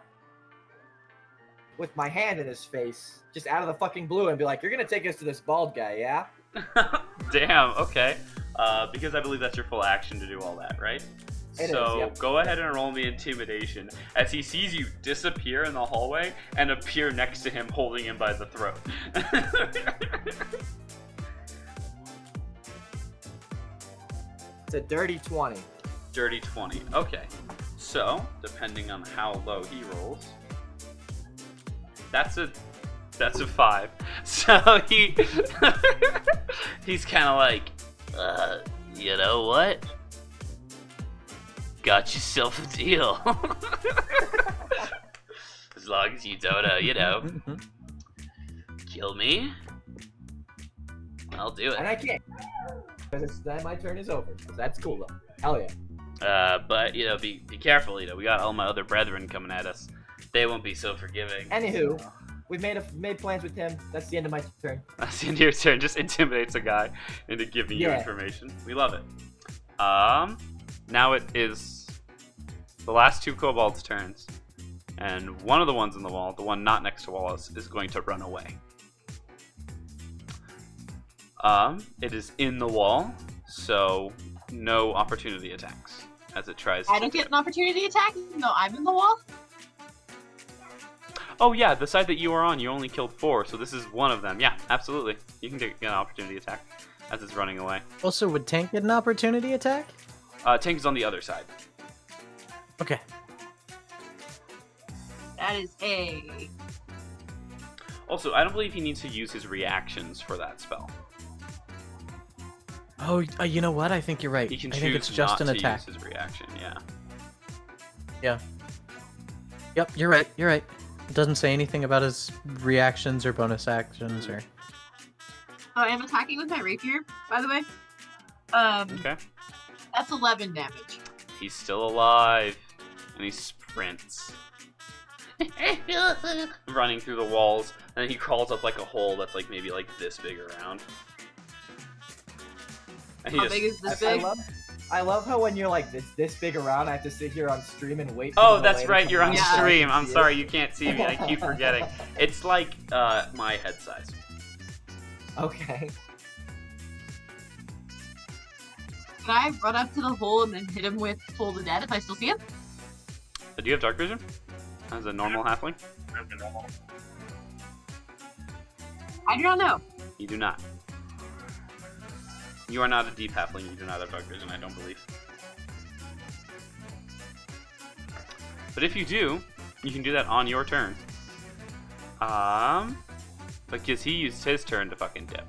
with my hand in his face, just out of the fucking blue, and be like, "You're gonna take us to this bald guy, yeah?" Damn, okay. Because I believe that's your full action to do all that, right? It is, So yep. go ahead and roll me intimidation as he sees you disappear in the hallway and appear next to him holding him by the throat. It's a dirty 20. Dirty 20. Okay. So, depending on how low he rolls, that's a 5. So he he's kind of like, you know what? Got yourself a deal. As long as you don't, kill me, I'll do it. And I can't. Because then my turn is over. That's cool though. Hell yeah. But be careful. We got all my other brethren coming at us. They won't be so forgiving. Anywho, we've made plans with him. That's the end of my turn. That's the end of your turn. Just intimidates a guy into giving you Yeah. information. We love it. Now it is the last 2 kobolds' turns, and one of the ones in the wall, the one not next to Wallace, is going to run away. It is in the wall, so no opportunity attacks as it tries. I don't get an opportunity attack even though I'm in the wall. Oh yeah, the side that you are on, you only killed 4, so this is one of them. Yeah, absolutely. You can get an opportunity attack as it's running away. Also, would Tank get an opportunity attack? Tank is on the other side. Okay. That is a. Also, I don't believe he needs to use his reactions for that spell. Oh, you know what? I think you're right. He can I choose think it's just not an to attack. use his reaction, yeah. Yeah. Yep, you're right. You're right. It doesn't say anything about his reactions or bonus actions or. Oh, I am attacking with my rapier, by the way. Okay. That's 11 damage. He's still alive, and he sprints, running through the walls, and then he crawls up like a hole that's like maybe like this big around. And he How just, big is this I big? love how when you're like this big around, I have to sit here on stream and wait. Oh, for that's Elaine right, to you're come on out so I stream. can I'm see it. sorry, you can't see me. I keep forgetting. It's like my head size. Okay. Can I run up to the hole and then hit him with Toll the Dead if I still see him? Do you have dark vision? As a normal halfling? I do not know. You do not. You are not a deep halfling. You do not have dark vision, I don't believe. But if you do, you can do that on your turn. Because he used his turn to fucking dip.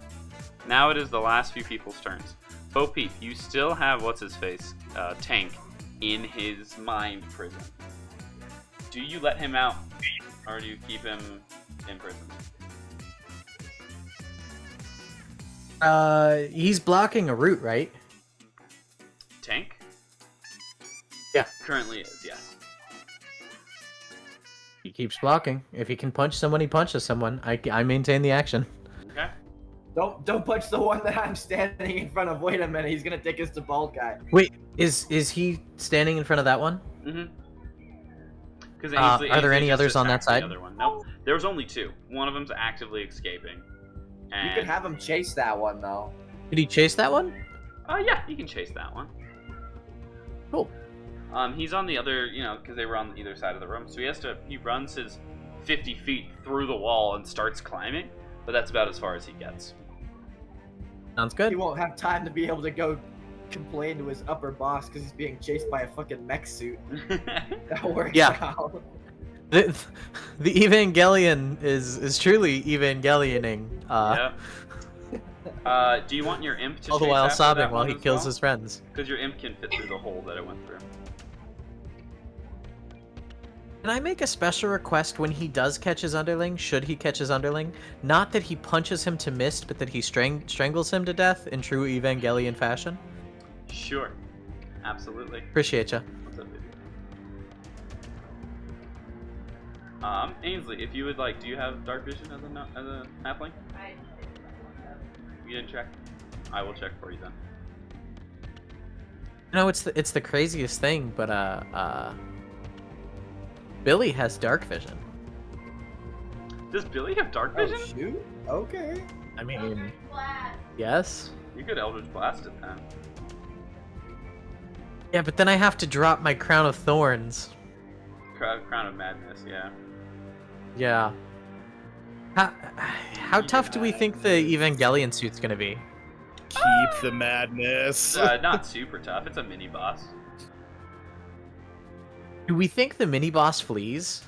Now it is the last few people's turns. Bo Peep, you still have what's-his-face, Tank, in his mind prison. Do you let him out, or do you keep him in prison? He's blocking a route, right? Tank? Yeah. Currently is, yes. He keeps blocking. If he can punch someone, he punches someone. I maintain the action. Okay. Don't punch the one that I'm standing in front of. Wait a minute, he's gonna take us to bald guy. Wait, is he standing in front of that one? Mm-hmm. Are there any others on that side? The other one. Nope. There's only two. One of them's actively escaping. And... You could have him chase that one though. Did he chase that one? Yeah, you can chase that one. Cool. He's on the other, because they were on either side of the room, so he runs his 50 feet through the wall and starts climbing, but that's about as far as he gets. Sounds good. He won't have time to be able to go complain to his upper boss because he's being chased by a fucking mech suit. That works out. The Evangelion is truly Evangelioning. Yeah. Do you want your imp to all the chase while after sobbing that while one he as kills well? his friends. Because your imp can fit through the hole that it went through. Can I make a special request when he does catch his underling, should he catch his underling? Not that he punches him to mist, but that he strangles him to death in true Evangelion fashion? Sure. Absolutely. Appreciate ya. What's up, baby? Ainsley, if you would like, do you have dark vision as a halfling? You didn't check? I will check for you then. No, it's the craziest thing, but Billy has dark vision. Does Billy have dark vision? Oh, shoot. Okay. I mean, yes. You could Eldritch Blast it then. Yeah, but then I have to drop my Crown of Thorns. Crown of Madness, yeah. Yeah. How tough do we think the Evangelion suit's gonna be? Keep the madness. Not super tough. It's a mini boss. Do we think the mini boss flees?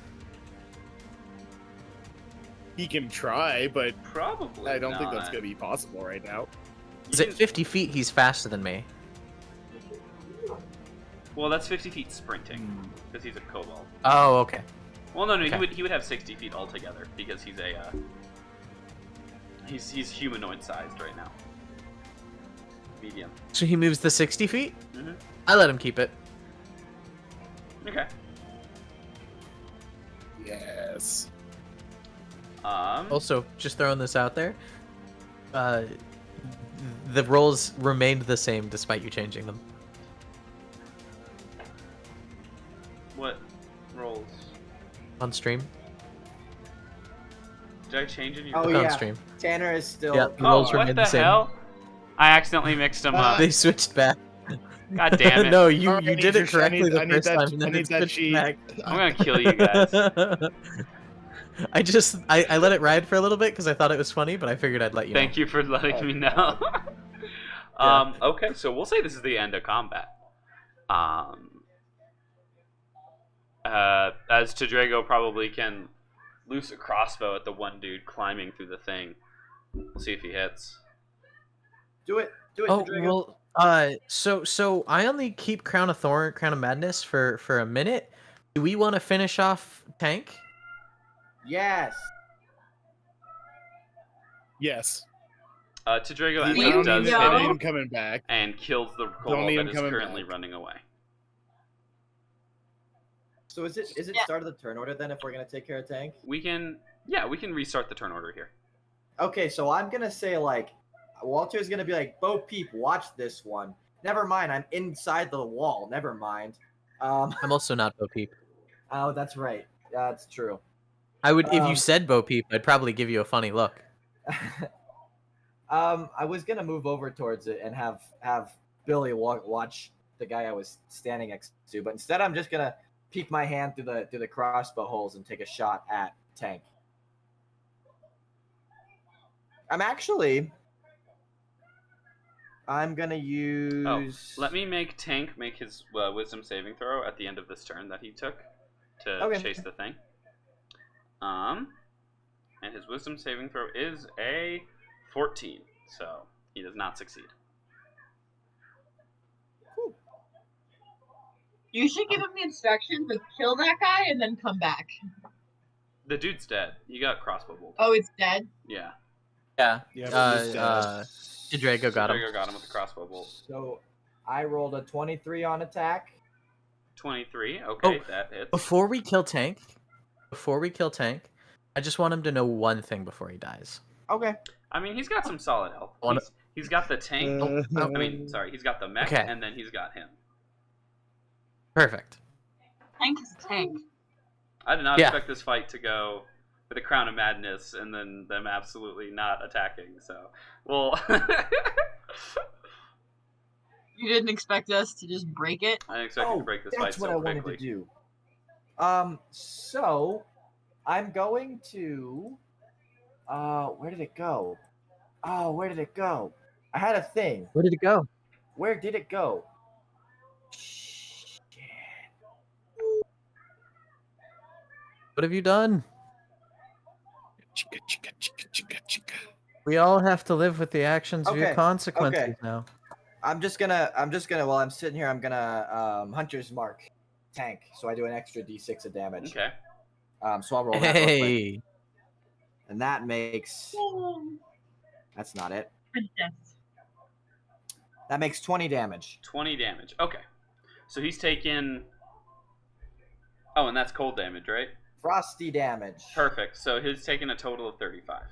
He can try, but probably I don't think not. that's gonna be possible right now. Is at 50 feet, he's faster than me. Well, that's 50 feet sprinting because he's a kobold. Oh, okay. Well, no, Okay. he would have 60 feet altogether because he's a he's humanoid sized right now. Medium. So he moves the 60 feet? Mm-hmm. I let him keep it. Okay. Yes. Also, just throwing this out there, the rolls remained the same despite you changing them. What rolls? On stream? Did I change any? Oh On yeah. stream. Tanner is still. Yeah, the Oh, rolls what remained the the same. hell? I accidentally mixed them up. They switched back. God damn it. No, you Alright, you did it correctly the I need first that, time. And I then need it that switched sheet. back. I'm gonna kill you guys. I let it ride for a little bit because I thought it was funny, but I figured I'd let you know. Thank you for letting me know. Okay, so we'll say this is the end of combat. As Tedrago probably can loose a crossbow at the one dude climbing through the thing. We'll see if he hits. Do it. Oh Drago. well, so I only keep Crown of Madness for a minute. Do we want to finish off Tank? Yes. Yes. Tedrago I actually don't does need, hit I don't need it him coming back. and kills the Don't kobold need that him is coming currently back. running away. So is it start of the turn order then if we're gonna take care of Tank? We can restart the turn order here. Okay, so I'm gonna say like Walter's gonna be like, Bo Peep, watch this one. Never mind, I'm inside the wall. Never mind. I'm also not Bo Peep. Oh, that's right. That's true. I would if you said Bo Peep, I'd probably give you a funny look. I was gonna move over towards it and have Billy watch the guy I was standing next to, but instead I'm just gonna peek my hand through the crossbow holes and take a shot at Tank. I'm gonna use. Let me make Tank make his wisdom saving throw at the end of this turn that he took to Okay. chase the thing. And his wisdom saving throw is a 14, so he does not succeed. You should give him the instructions to kill that guy and then come back. The dude's dead. He got crossbow bolt. Oh, it's dead? Yeah. Yeah. Yeah, Drago got him. Drago got him with the crossbow bolt. So I rolled a 23 on attack. 23. Okay, Oh, that hits. Before we kill Tank, I just want him to know one thing before he dies. Okay. I mean, he's got some solid health. He's got the tank. He's got the mech, Okay. and then he's got him. Perfect. Tank is a tank. I did not Yeah. expect this fight to go with a crown of madness and then them absolutely not attacking. So, well, You didn't expect us to just break it? I didn't expect you to break this fight That's what so I wanted quickly. to do. So I'm going to. Where did it go? Oh, where did it go? I had a thing. Where did it go? Where did it go? What have you done? We all have to live with the actions of your Okay, consequences okay. now. I'm just gonna while I'm sitting here, I'm gonna Hunter's Mark Tank. So I do an extra D6 of damage. Okay. So I'll roll that real quick. Hey. And that makes. That's not it. That makes 20 damage. 20 damage. Okay. So he's taken. Oh, and that's cold damage, right? Frosty damage. Perfect. So he's taken a total of 35.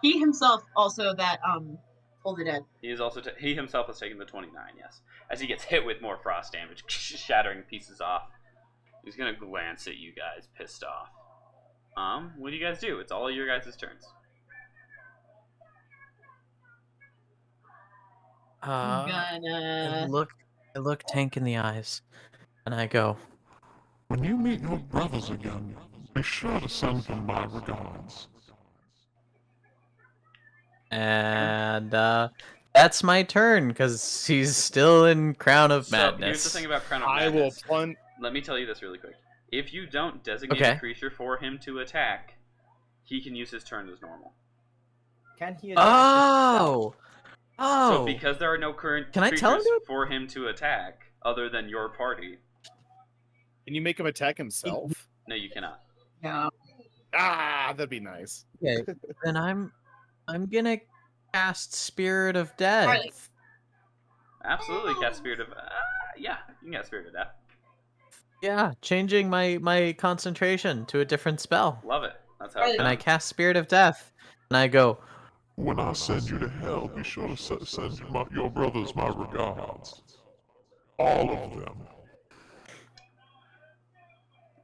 He himself also that Toll the Dead. He is also he himself has taken the 29. Yes, as he gets hit with more frost damage, shattering pieces off. He's gonna glance at you guys, pissed off. What do you guys do? It's all of your guys' turns. I'm I gonna... look Tank in the eyes, and I go, When you meet your brothers again, be sure to send them my regards. and that's my turn because he's still in Crown of So Madness. here's the thing about Crown of I will Madness. plunge. Let me tell you this really quick. If you don't designate Okay. a creature for him to attack, he can use his turn as normal. Can he attack Oh, So because there are no current Can I creatures tell him to- for him to attack other than your party, Can you make him attack himself? no, you cannot. No. Ah, that'd be nice. okay. Then I'm gonna cast Spirit of Death. Alright. Absolutely, cast Spirit of... yeah, you can cast Spirit of Death. Yeah, changing my concentration to a different spell, Love it. That's how Right. it's and done. I cast Spirit of Death, and I go, When I send you to hell, be sure to send your brothers my regards. All of them.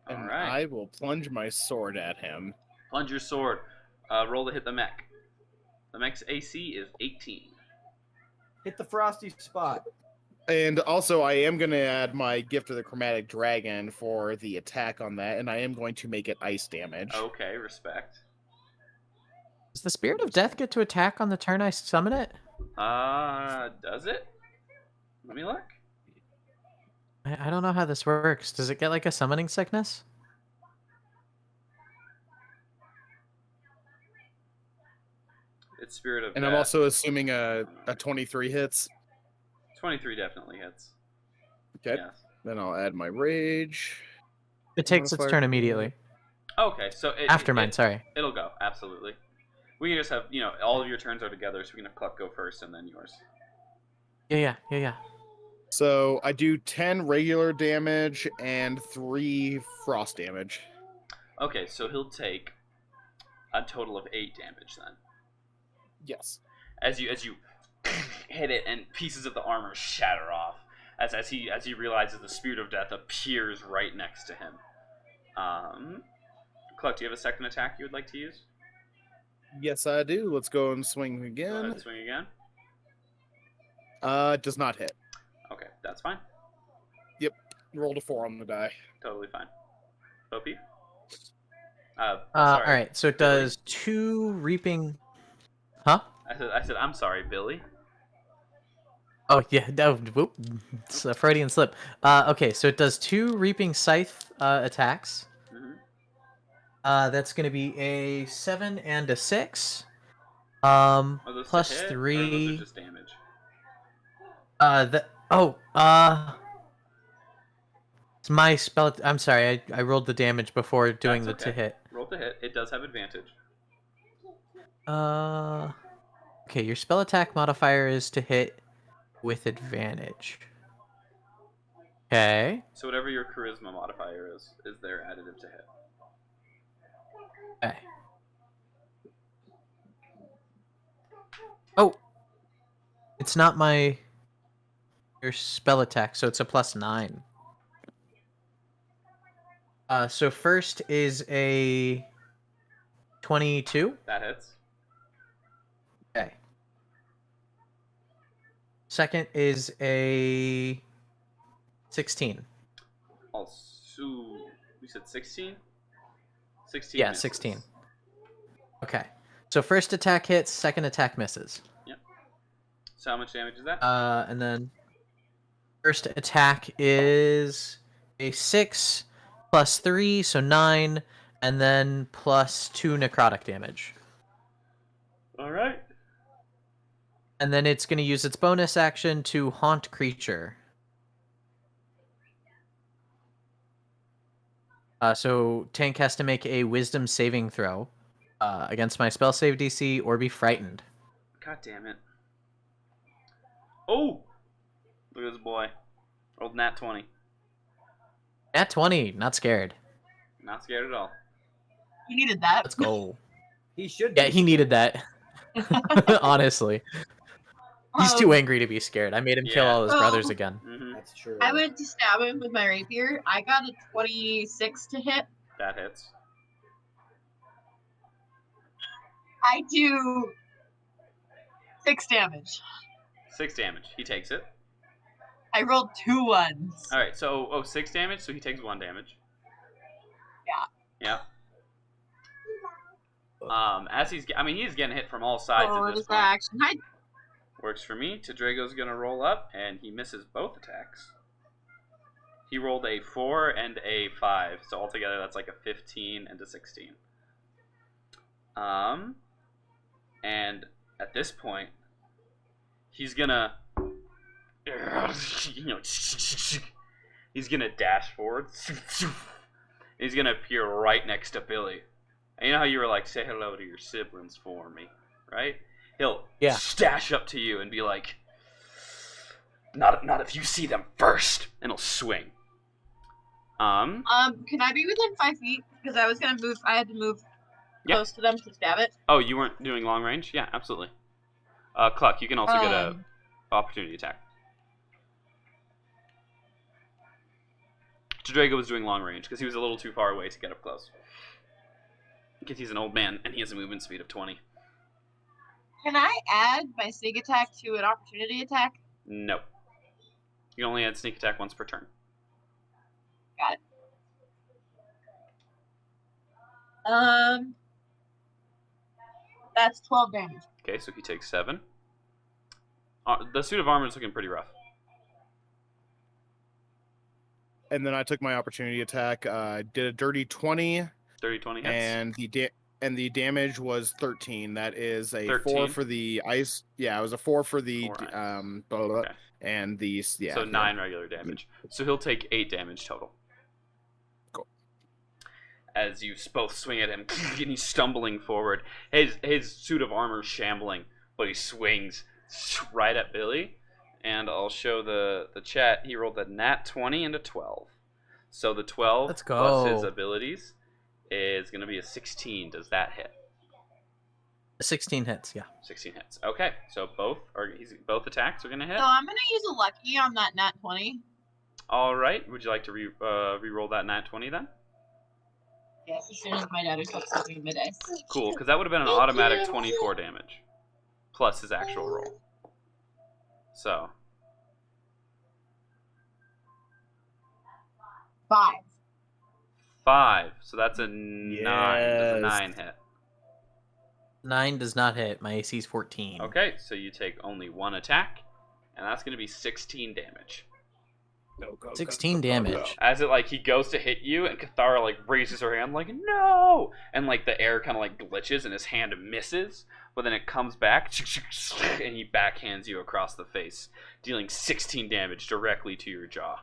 And Alright. I will plunge my sword at him. Plunge your sword. Roll to hit the mech. The mech's AC is 18. Hit the Frosty spot. And also, I am going to add my Gift of the Chromatic Dragon for the attack on that, and I am going to make it ice damage. Okay, respect. does the Spirit of Death get to attack on the turn I summon it? Does it? Let me look. I don't know how this works. Does it get like a summoning sickness? It's Spirit of And Death. I'm also assuming a 23 hits. 23 definitely hits. Okay. Yes. Then I'll add my rage. It takes its Modifier. turn immediately. Okay, so After mine, sorry. It'll go, absolutely. We can just have, all of your turns are together, so we can have Cluck go first and then yours. Yeah. So I do 10 regular damage and 3 frost damage. Okay, so he'll take a total of 8 damage then. Yes. As you hit it and pieces of the armor shatter off as he realizes the Spirit of Death appears right next to him. Cluck, do you have a second attack you would like to use? Yes, I do. Let's go and swing Go again. ahead, swing again. Does not hit. Okay, that's fine. Rolled a 4 on the die. Totally fine. OP? All Sorry. right, so it Billy. does 2 reaping. Huh? I said, I'm sorry, Billy. Oh yeah, no, whoop, it's a Freudian slip. Okay, so it does 2 reaping scythe attacks. Mm-hmm. That's gonna be a 7 and a 6. Are those Plus to hit, 3. or those are just damage? It's my spell. I'm sorry, I rolled the damage before doing That's the to okay. hit. Roll to hit. It does have advantage. Okay, your spell attack modifier is to hit with advantage. Okay. So whatever your charisma modifier is their additive to hit. Okay. Oh, it's not your spell attack, so it's a +9. So first is a 22. That hits. Okay. Second is a 16. Also, you said 16? 16. Yeah, misses. 16. Okay. So first attack hits, second attack misses. Yep. So how much damage is that? And then first attack is a 6 plus 3, so 9, and then plus 2 necrotic damage. All right. And then it's going to use its bonus action to haunt creature. So tank has to make a wisdom saving throw against my spell save DC or be frightened. God damn it. Oh! Look at this boy. Rolled nat 20. Nat 20, not scared. Not scared at all. You needed that. Let's go. He should. Yeah, be he needed that. Honestly. He's too angry to be scared. I made him kill Yeah. all his brothers again. Mm-hmm. That's true. I went to stab him with my rapier. I got a 26 to hit. That hits. I do 6 damage. 6 damage. He takes it. I rolled 2 ones. All right. So 6 damage. So he takes 1 damage. Yeah. As he's getting hit from all sides Oh, at what this is point. that action? Works for me. Tadrego's gonna roll up, and he misses both attacks. He rolled a 4 and a 5, so altogether that's like a 15 and a 16. And at this point, he's gonna, he's gonna dash forward. He's gonna appear right next to Billy. And you know how you were like, say hello to your siblings for me, right? He'll stash up to you and be like, not if you see them first, and he'll swing. Can I be within 5 feet? Because I was gonna move. I had to move close to them to stab it. Oh, you weren't doing long range? Yeah, absolutely. Cluck, you can also get a opportunity attack. Drago was doing long range because he was a little too far away to get up close. Because he's an old man and he has a movement speed of 20. Can I add my sneak attack to an opportunity attack? No. You can only add sneak attack once per turn. Got it. That's 12 damage. Okay, so he takes 7. The suit of armor is looking pretty rough. And then I took my opportunity attack. Did a dirty 20. Dirty 20 hits. And the damage was 13. That is a 13? 4 for the ice. Yeah, it was a 4 for the 4 ice. blah, blah, Okay. and these. Yeah. So 9 regular damage. So he'll take 8 damage total. Cool. As you both swing at him, and he's stumbling forward. His suit of armor shambling, but he swings right at Billy. And I'll show the chat. He rolled a nat 20 and a 12. So the 12 Let's plus go. his abilities is going to be a 16. Does that hit? 16 hits, yeah. 16 hits. Okay, so both attacks are going to hit. So I'm gonna use a lucky on that nat 20. All right. Would you like to re-roll that nat 20 then? Yes, as soon as my dad is sleeping midday. Cool, because that would have been an automatic 24 damage plus his actual roll. So 5. 5. So that's a 9. Does a Yes. 9 hit? 9 does not hit. My AC is 14. Okay, so you take only 1 attack, and that's going to be 16 damage. 16 damage. As it, like, he goes to hit you, and Cathara, like, raises her hand, like, no! And, like, the air kind of, like, glitches, and his hand misses, but then it comes back, and he backhands you across the face, dealing 16 damage directly to your jaw.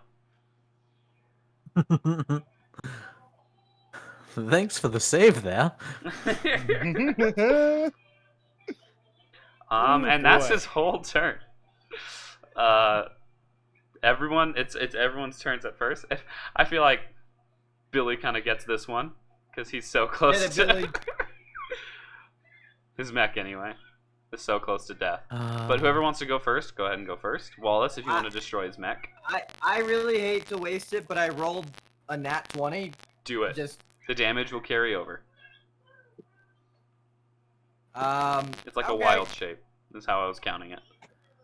Thanks for the save there. And that's boy. his whole turn. It's everyone's turns at first. I feel like Billy kind of gets this one because he's so close Get it, to Billy. his mech anyway. Is so close to death. Uh, But whoever wants to go first, go ahead and go first. Wallace, if you want to destroy his mech, I really hate to waste it, but I rolled a nat 20. do it. Just The damage will carry over. It's like a okay. wild shape. Is how I was counting it.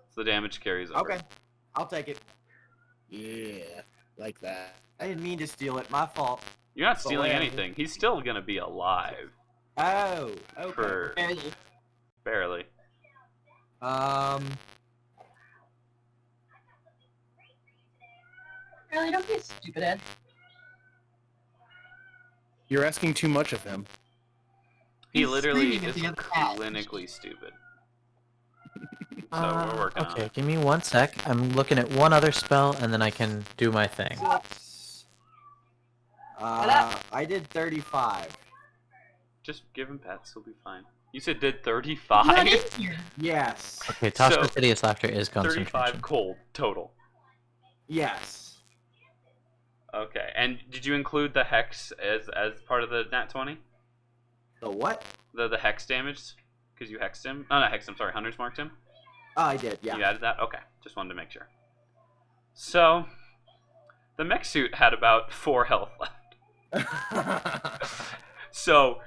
So the damage carries over. Okay, I'll take it. Yeah, like that. I didn't mean to steal it. My fault. You're not stealing whatever. anything. He's still gonna be alive. Oh, okay. For barely. Really, don't be a stupid Ed. You're asking too much of him. He He's literally screaming at is the other cat. clinically stupid. So we're working on okay, it. give me 1 sec. I'm looking at one other spell, and then I can do my thing. I did 35. Just give him pets, he'll be fine. You said did Not 35? in here. Yes. Okay, Toss So, the Hideous Laughter is concentration. 35 cold total. Yes. Okay, and did you include the hex as part of the nat 20? The what? The hex damage? Because you hexed him? Oh, not hexed him, sorry, Hunter's marked him? Oh, I did, yeah. You added that? Okay, just wanted to make sure. So, the mech suit had about 4 health left. So,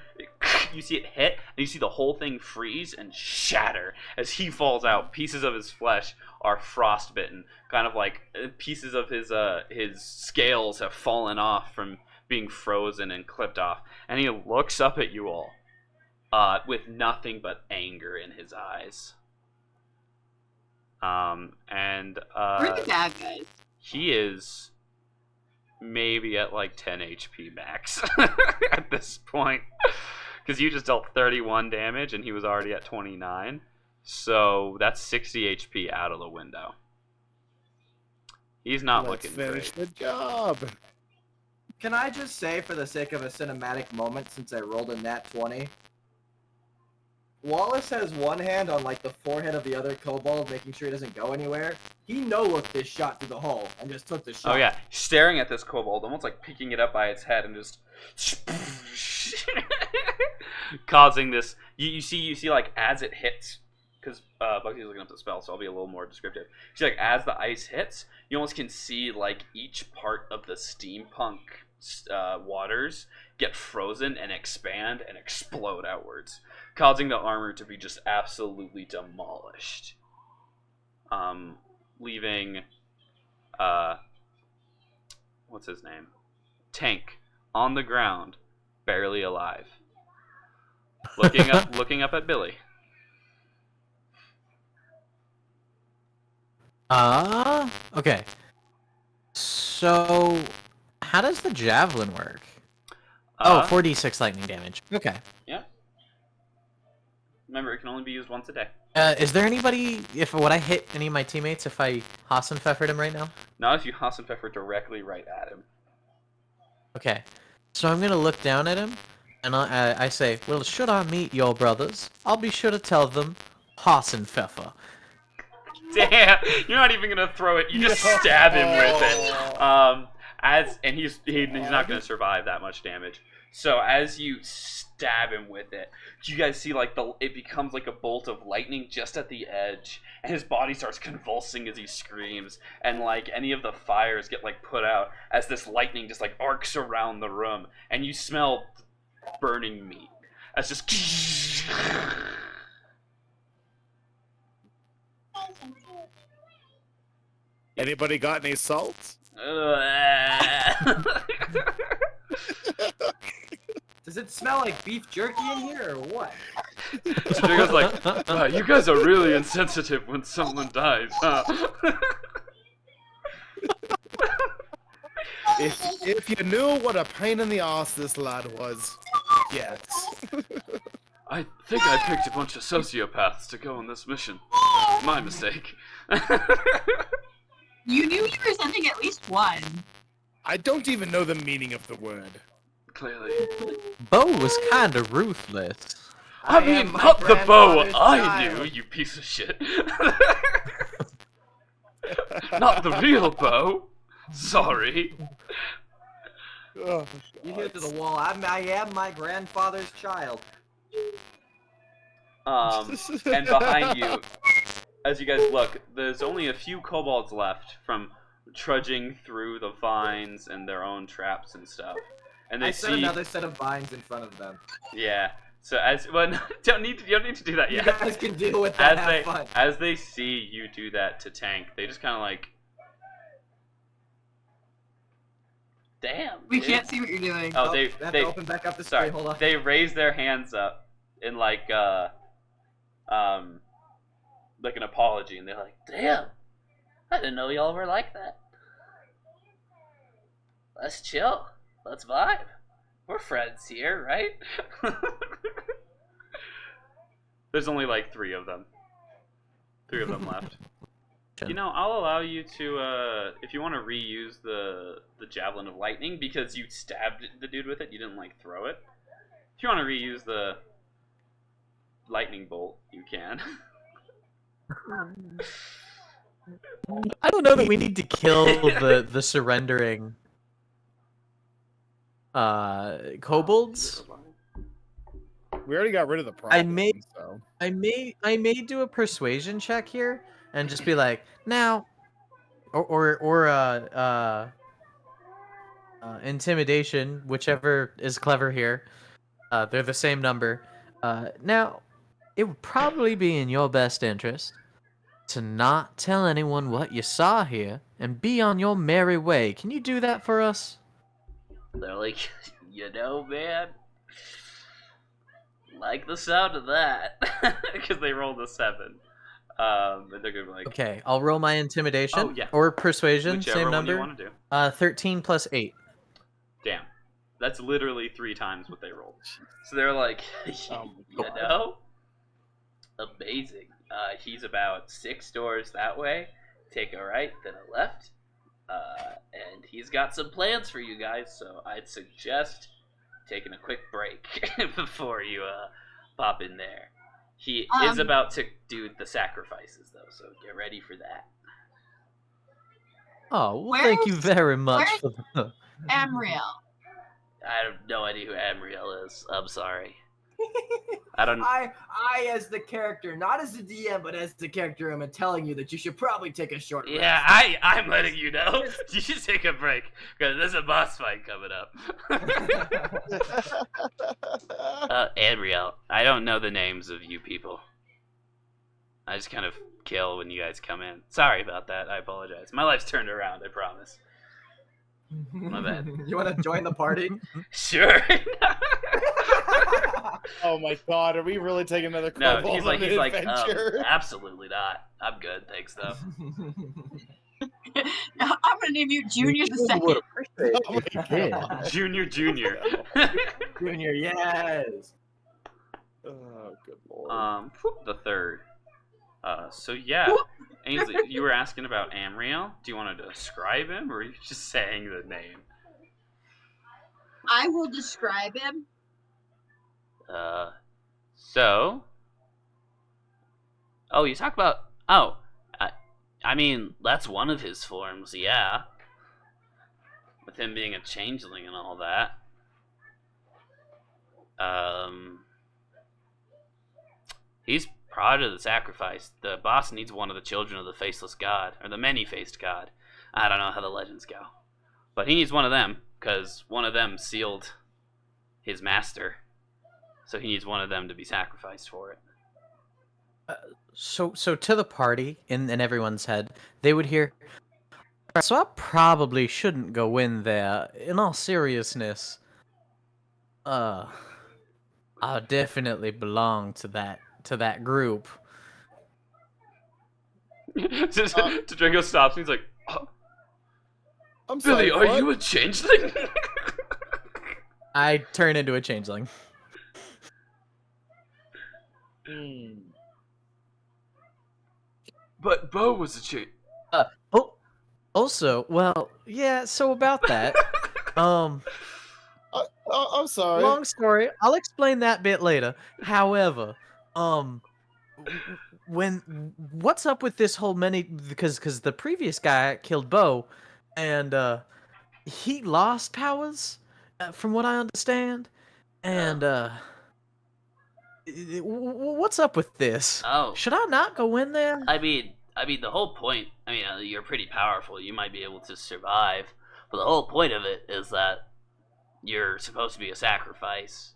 you see it hit, and you see the whole thing freeze and shatter as he falls out. Pieces of his flesh are frostbitten, kind of like pieces of his scales have fallen off from being frozen and clipped off. And he looks up at you all with nothing but anger in his eyes. We're the bad guys. He is maybe at like 10 HP max at this point. Because you just dealt 31 damage and he was already at 29. So that's 60 HP out of the window. He's not Let's looking finish great. the job. Can I just say, for the sake of a cinematic moment, since I rolled a nat 20, Wallace has one hand on like the forehead of the other kobold, making sure he doesn't go anywhere. He no-looked this shot through the hole and just took the shot. Oh yeah, staring at this kobold, almost like picking it up by its head and just causing this. You see like as it hits, because Bugsy's looking up the spell, so I'll be a little more descriptive. You see like as the ice hits, you almost can see like each part of the steampunk waters get frozen and expand and explode outwards, causing the armor to be just absolutely demolished. Leaving, what's his name? Tank on the ground, barely alive. Looking up at Billy. Okay. So, how does the javelin work? 4d6 lightning damage. Okay. Yeah. Remember, it can only be used once a day. Is there anybody, would I hit any of my teammates if I Hassenpfeffered him right now? Not if you Hassenpfeffer directly right at him. Okay. So I'm gonna look down at him, and I say, well, should I meet your brothers, I'll be sure to tell them Hassenpfeffer. Damn! You're not even gonna throw it. You just stab him with it. And he's not gonna survive that much damage. So as you stab him with it, you guys see like it becomes like a bolt of lightning just at the edge, and his body starts convulsing as he screams, and like any of the fires get like put out as this lightning just like arcs around the room, and you smell burning meat as just Anybody got any salt? Does it smell like beef jerky in here or what? Drago's like, wow, you guys are really insensitive when someone dies, huh? If you knew what a pain in the ass this lad was, yes. I think I picked a bunch of sociopaths to go on this mission. My mistake. You knew you were sending at least one. I don't even know the meaning of the word. Clearly. Bo was kind of ruthless. I mean, not the bow I knew, you piece of shit. Not the real bow. Sorry. Oh, You hit to the wall. I am my grandfather's child. And behind you, as you guys look, there's only a few kobolds left from trudging through the vines and their own traps and stuff. And they I set see another set of vines in front of them. Yeah. So you don't need to do that yet. You guys can deal with that. Have fun. As they see you do that to Tank, they just kind of like, damn. We dude. can't see what you're doing. Oh, they have to open back up the screen. Sorry, Hold on. they raise their hands up in like an apology, and they're like, damn, I didn't know y'all were like that. Let's chill. Let's vibe. We're friends here, right? There's only like 3 of them. 3 of them left. You know, I'll allow you to, if you want to reuse the Javelin of Lightning, because you stabbed the dude with it, you didn't, like, throw it. If you want to reuse the Lightning Bolt, you can. I don't know that we need to kill the surrendering kobolds. We already got rid of the problem. I may do a persuasion check here and just be like, now, or intimidation, whichever is clever here. They're the same number. Now, it would probably be in your best interest to not tell anyone what you saw here and be on your merry way. Can you do that for us? They're like, you know, man, like the sound of that, because they rolled a 7. And they're gonna be like, okay, I'll roll my intimidation. Oh, yeah. Or persuasion, whichever same one number. you want to do. 13 plus 8. Damn, that's literally 3 times what they rolled. So they're like, you know, amazing. He's about 6 doors that way. Take a right, then a left. And he's got some plans for you guys, so I'd suggest taking a quick break before you pop in there. He is about to do the sacrifices, though, so get ready for that. Oh, well, thank you very much for the... Amriel. I have no idea who Amriel is. I'm sorry. I don't. I, as the character, not as the DM, but as the character, am telling you that you should probably take a short rest. Yeah, I'm letting you know. You should take a break because there's a boss fight coming up. Amriel, I don't know the names of you people. I just kind of kill when you guys come in. Sorry about that. I apologize. My life's turned around. I promise. My bad. You want to join the party? Sure. Oh my god, are we really taking another No, kobold he's on an like, adventure? absolutely not. I'm good, thanks though. I'm gonna name you Junior the Second. Oh my god. Junior. Junior, yes. Oh, good lord. The 3rd. So yeah, Ainsley, you were asking about Amriel. Do you want to describe him, or are you just saying the name? I will describe him. Oh, you talk about, I mean, that's one of his forms, yeah. With him being a changeling and all that. He's proud of the sacrifice. The boss needs one of the children of the faceless god, or the many-faced god. I don't know how the legends go. But he needs one of them, because one of them sealed his master. So he needs one of them to be sacrificed for it. So to the party, in everyone's head, they would hear, So I probably shouldn't go in there. In all seriousness, I definitely belong to that group. Draco stops and he's like, oh, I'm Billy, sorry, are what? you a changeling? I turn into a changeling. But Bo was a change. Also, well, yeah, so about that, I'm sorry. long story, I'll explain that bit later. However, what's up with this whole because the previous guy killed Bo, and he lost powers, from what I understand, and what's up with this? Oh, Should I not go in there? I mean, the whole point. I mean, you're pretty powerful. You might be able to survive, but the whole point of it is that you're supposed to be a sacrifice.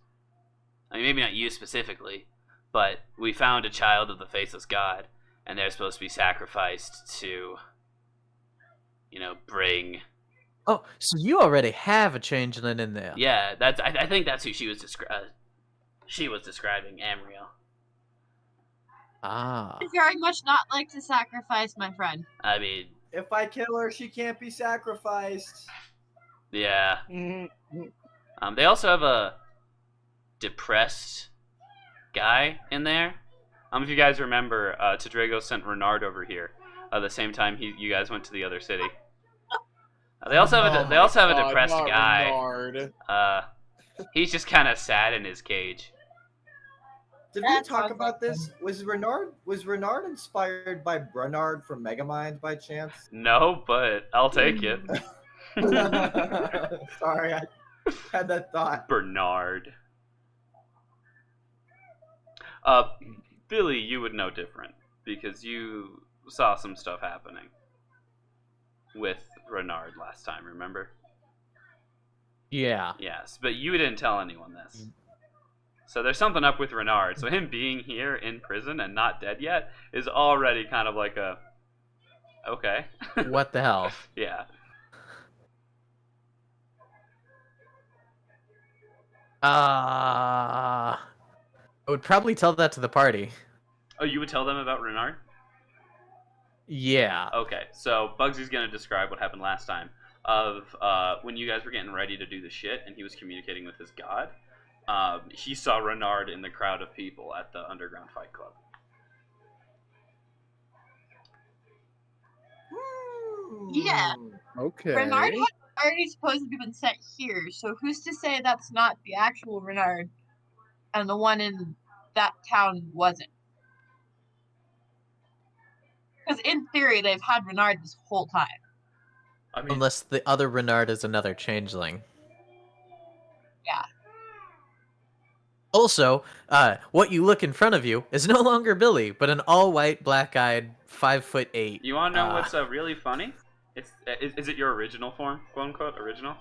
I mean, maybe not you specifically, but we found a child of the faceless god, and they're supposed to be sacrificed to, bring. Oh, so you already have a changeling in there? Yeah, that's. I think that's who she was describing, Amriel. Ah. I'd very much not like to sacrifice my friend. I mean, If I kill her, she can't be sacrificed. yeah. They also have a depressed guy in there. If you guys remember, Tadrigo sent Renard over here the same time you guys went to the other city. They also have a depressed guy. Renard. He's just kind of sad in his cage. Did we talk about this? Was Renard inspired by Bernard from Megamind by chance? No, but I'll take it. Sorry, I had that thought. Bernard. Billy, you would know different because you saw some stuff happening with Renard last time, remember? Yeah. Yes, but you didn't tell anyone this. So there's something up with Renard. So him being here in prison and not dead yet is already kind of like a... Okay. What the hell? Yeah. I would probably tell that to the party. Oh, you would tell them about Renard? Yeah. Okay, so Bugsy's gonna describe what happened last time of when you guys were getting ready to do the shit and he was communicating with his god. He saw Renard in the crowd of people at the Underground Fight Club. Yeah. Okay. Renard had already supposedly been sent here, so who's to say that's not the actual Renard and the one in that town wasn't? Because in theory, they've had Renard this whole time. I mean, Unless the other Renard is another changeling. Yeah. Also, what you look in front of you is no longer Billy, but an all-white, black-eyed, 5'8". you want to know what's really funny? Is it your original form, quote unquote original?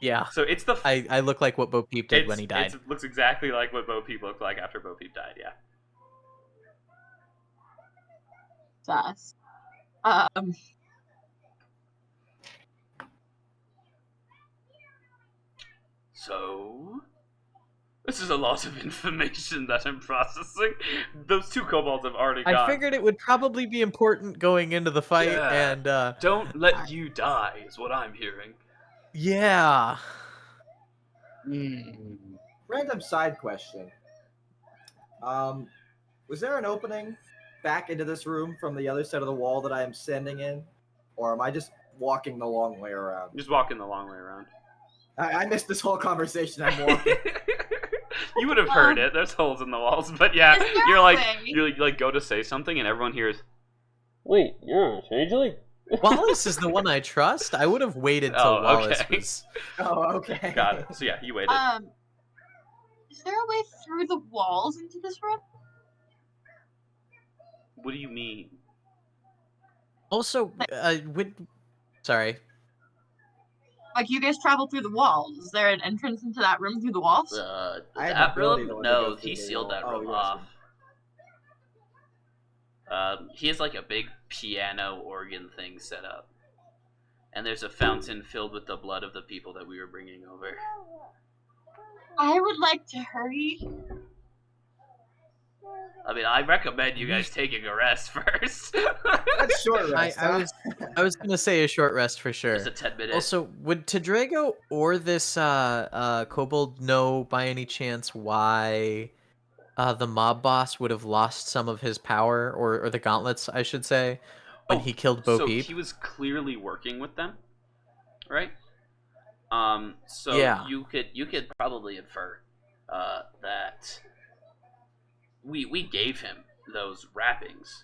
Yeah. So it's the. I look like what Bo Peep did when he died. It looks exactly like what Bo Peep looked like after Bo Peep died. Yeah. Sus. So, this is a lot of information that I'm processing. Those two kobolds have already gone. I figured it would probably be important going into the fight, Yeah. and Don't let you die, is what I'm hearing. yeah. Random side question. Was there an opening back into this room from the other side of the wall that I am standing in? Or am I just walking the long way around? Just walking the long way around. I missed this whole conversation. I'm walking. You would have heard it. There's holes in the walls, but yeah, Is there you're a like way? you like go to say something, and everyone hears. Wait, you're a changeling? Wallace is the one I trust. I would have waited till Oh, Wallace okay. was. Oh, okay. Got it. So yeah, you waited. Is there a way through the walls into this room? What do you mean? Also, sorry. Like, you guys travel through the walls. Is there an entrance into that room through the walls? I had That the ability room? to go No, through he the sealed wall. that Oh, room yes. off. He has like a big piano organ thing set up. and there's a fountain filled with the blood of the people that we were bringing over. I would like to hurry. I mean, I recommend you guys taking a rest first. That's short rest. I was gonna say a short rest for sure. Just a 10-minute. Also, would Tedrago or this kobold know by any chance why the mob boss would have lost some of his power, or the gauntlets, I should say, when he killed Bo So Peep? he was clearly working with them, right? So Yeah. you could probably infer that we gave him those wrappings,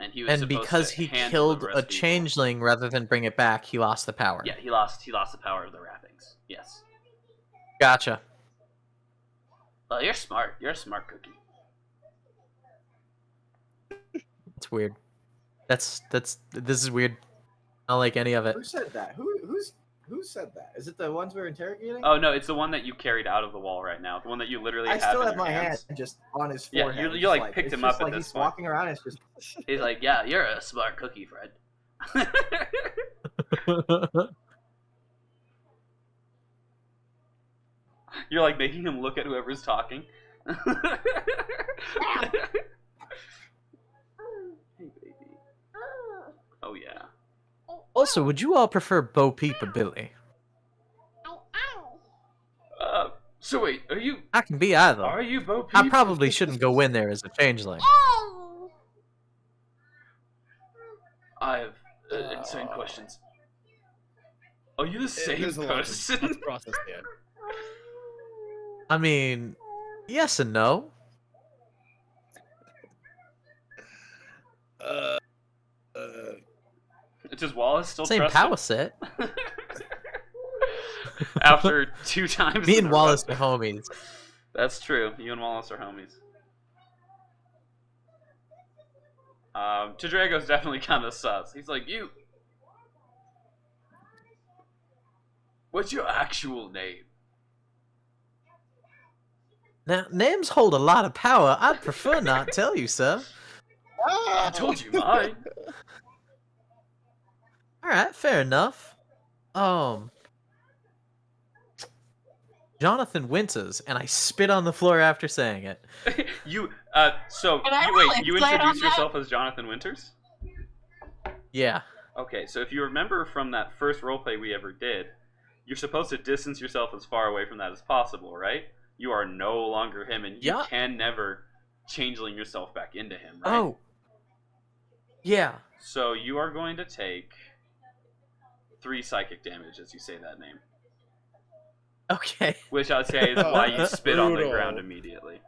and he was And supposed because to he hand killed deliver a us people. changeling rather than bring it back, he lost the power. Yeah, he lost the power of the wrappings. Yes. Gotcha. Well, you're smart. You're a smart cookie. It's weird. This is weird. I don't like any of it. Who said that? Who said that? Is it the ones we're interrogating? Oh no, it's the one that you carried out of the wall right now. The one that you literally I have still in have your my hands. hand just on his Yeah, forehead. you Just like picked it's him just up at like this he's point. walking around. It's just He's like, yeah, you're a smart cookie, Fred. You're like making him look at whoever's talking. Hey, baby. Oh yeah. Also, would you all prefer Bo Peep or Billy? So wait, are you I can be either. Bo Peep? I probably shouldn't go in there as a changeling. I have insane questions. Are you the same There's a lot to person? process there. I mean, yes and no. Does Wallace still Same trust power him? set. After 2 times. Me in and a row. Wallace are homies. That's true. You and Wallace are homies. Tedrago's definitely kind of sus. He's like, you. What's your actual name? Now, names hold a lot of power. I'd prefer not tell you, sir. I told you mine. Alright, fair enough. Jonathan Winters, and I spit on the floor after saying it. You, Can I roll you insight on introduced that? yourself as Jonathan Winters? Yeah. Okay, so if you remember from that first roleplay we ever did, you're supposed to distance yourself as far away from that as possible, right? You are no longer him, and you can never changeling yourself back into him, right? Oh. Yeah. So you are going to take 3 psychic damage as you say that name. Okay. Which I'd say is why you That's spit on the brutal. ground immediately.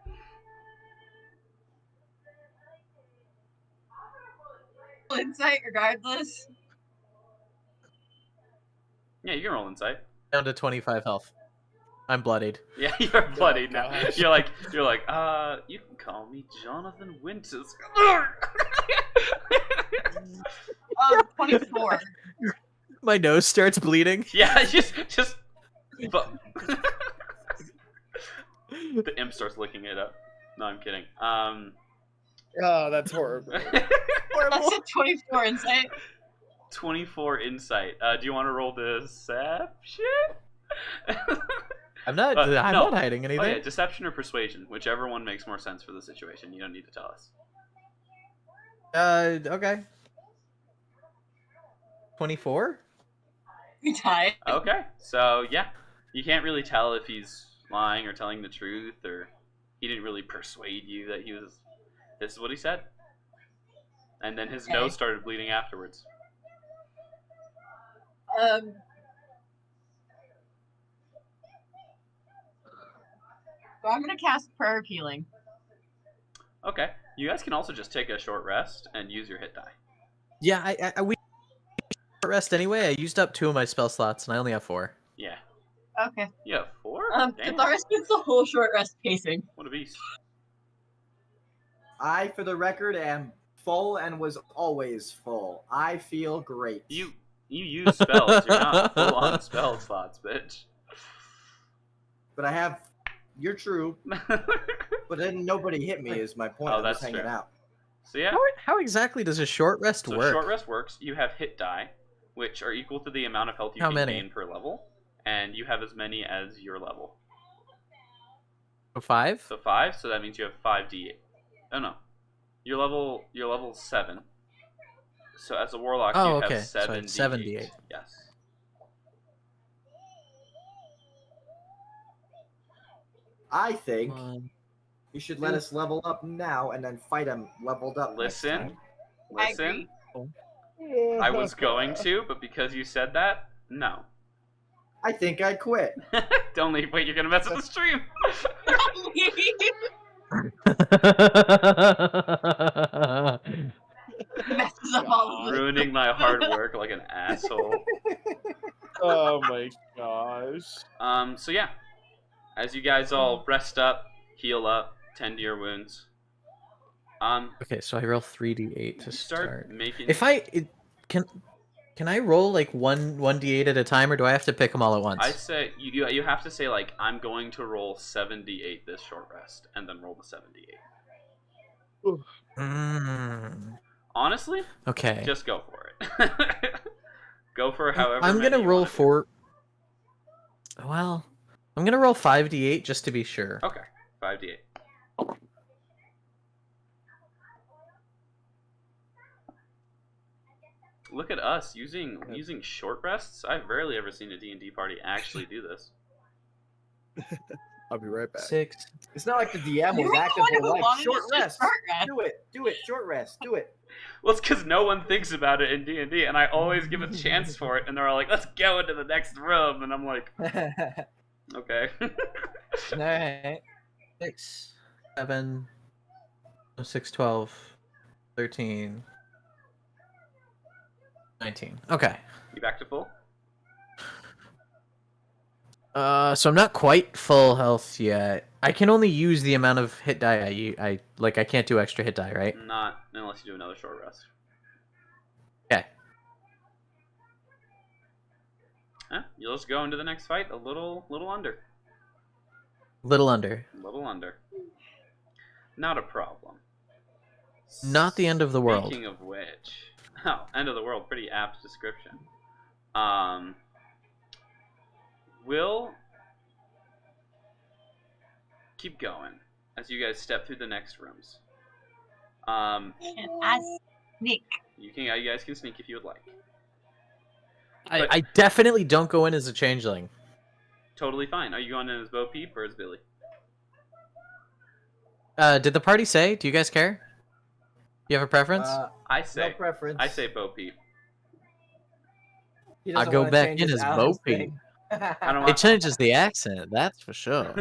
Insight, regardless. Yeah, you can roll insight. Down to 25 health. I'm bloodied. Yeah, you're bloody now. gosh. You're like, you can call me Jonathan Winters. 24. My nose starts bleeding. Yeah, just. But the imp starts licking it up. No, I'm kidding. Oh, that's horrible. That's a 24 insight. 24 insight. Do you want to roll deception? I'm not No. not hiding Oh, anything. yeah, deception or persuasion, whichever one makes more sense for the situation. You don't need to tell us. Okay. 24? We tied. Okay, so yeah, you can't really tell if he's lying or telling the truth, or he didn't really persuade you that he was. This is what he said, and then his nose started bleeding afterwards. So I'm gonna cast Prayer of Healing. Okay, you guys can also just take a short rest and use your hit die. Yeah, we rest anyway. I used up 2 of my spell slots, and I only have 4. Yeah, Okay. you have 4. Damn, Catharsis gets the whole short rest pacing. what a beast. I, for the record, am full and was always full. I feel great. You use spells. You're not full on spell slots, bitch. But I have. You're true. But then nobody hit me. Is my point. Oh, I'm just that's hanging true. out. So yeah. How exactly does a short rest So work? short rest works. You have hit die. which are equal to the amount of health you How can many? gain per level, and you have as many as your level. So 5? So 5, so that means you have 5d8. Oh no. Your level's 7. So as a warlock, Oh, you okay. have So I have 7d8. Yes. I think One. you should let us level up now and then fight him leveled up next Listen. time. I Listen. agree. I was going to, but because you said that, no. I think I quit. Don't leave. Wait, you're gonna mess up the stream. Messes up all of it. Ruining my hard work like an asshole. Oh my gosh. So yeah. As you guys all rest up, heal up, tend to your wounds. Okay, so I roll 3d8 to You start. making. If can I roll like one d8 at a time, or do I have to pick them all at once? I say you have to say like I'm going to roll 7d8 this short rest, and then roll the 7d8. Honestly, Okay. just go for it. Go for however. I'm many gonna you roll wanna do. 4. Well, I'm gonna roll 5d8 just to be sure. Okay, 5d8. Look at us using short rests. I've rarely ever seen a D&D party actually do this. I'll be right back. 6. It's not like the DM You're was the active one for who like wanted short us to rest. short rest. Do it, short rest, do it. Well, it's because no one thinks about it in D&D, and I always give a chance for it, and they're all like, let's go into the next room, and I'm like, okay. Alright. 6, 7, 6, 12, 13, 19. Okay. You back to full? So I'm not quite full health yet. I can only use the amount of hit die I can't do extra hit die, right? Not unless you do another short rest. Okay. You'll just go into the next fight a little under. Little under. A little under. Not a problem. Not the end of the world. Speaking of which, oh, end of the world, pretty apt description. We'll keep going as you guys step through the next rooms. And I sneak. You guys can sneak if you would like. I definitely don't go in as a changeling. Totally fine. Are you going in as Bo Peep or as Billy? Did the party say? Do you guys care? You have a preference? I say no preference. I say Bo Peep. He I'll doesn't go wanna back change in his as Alice Bo Peep. thing. I don't It changes the accent, that's for sure.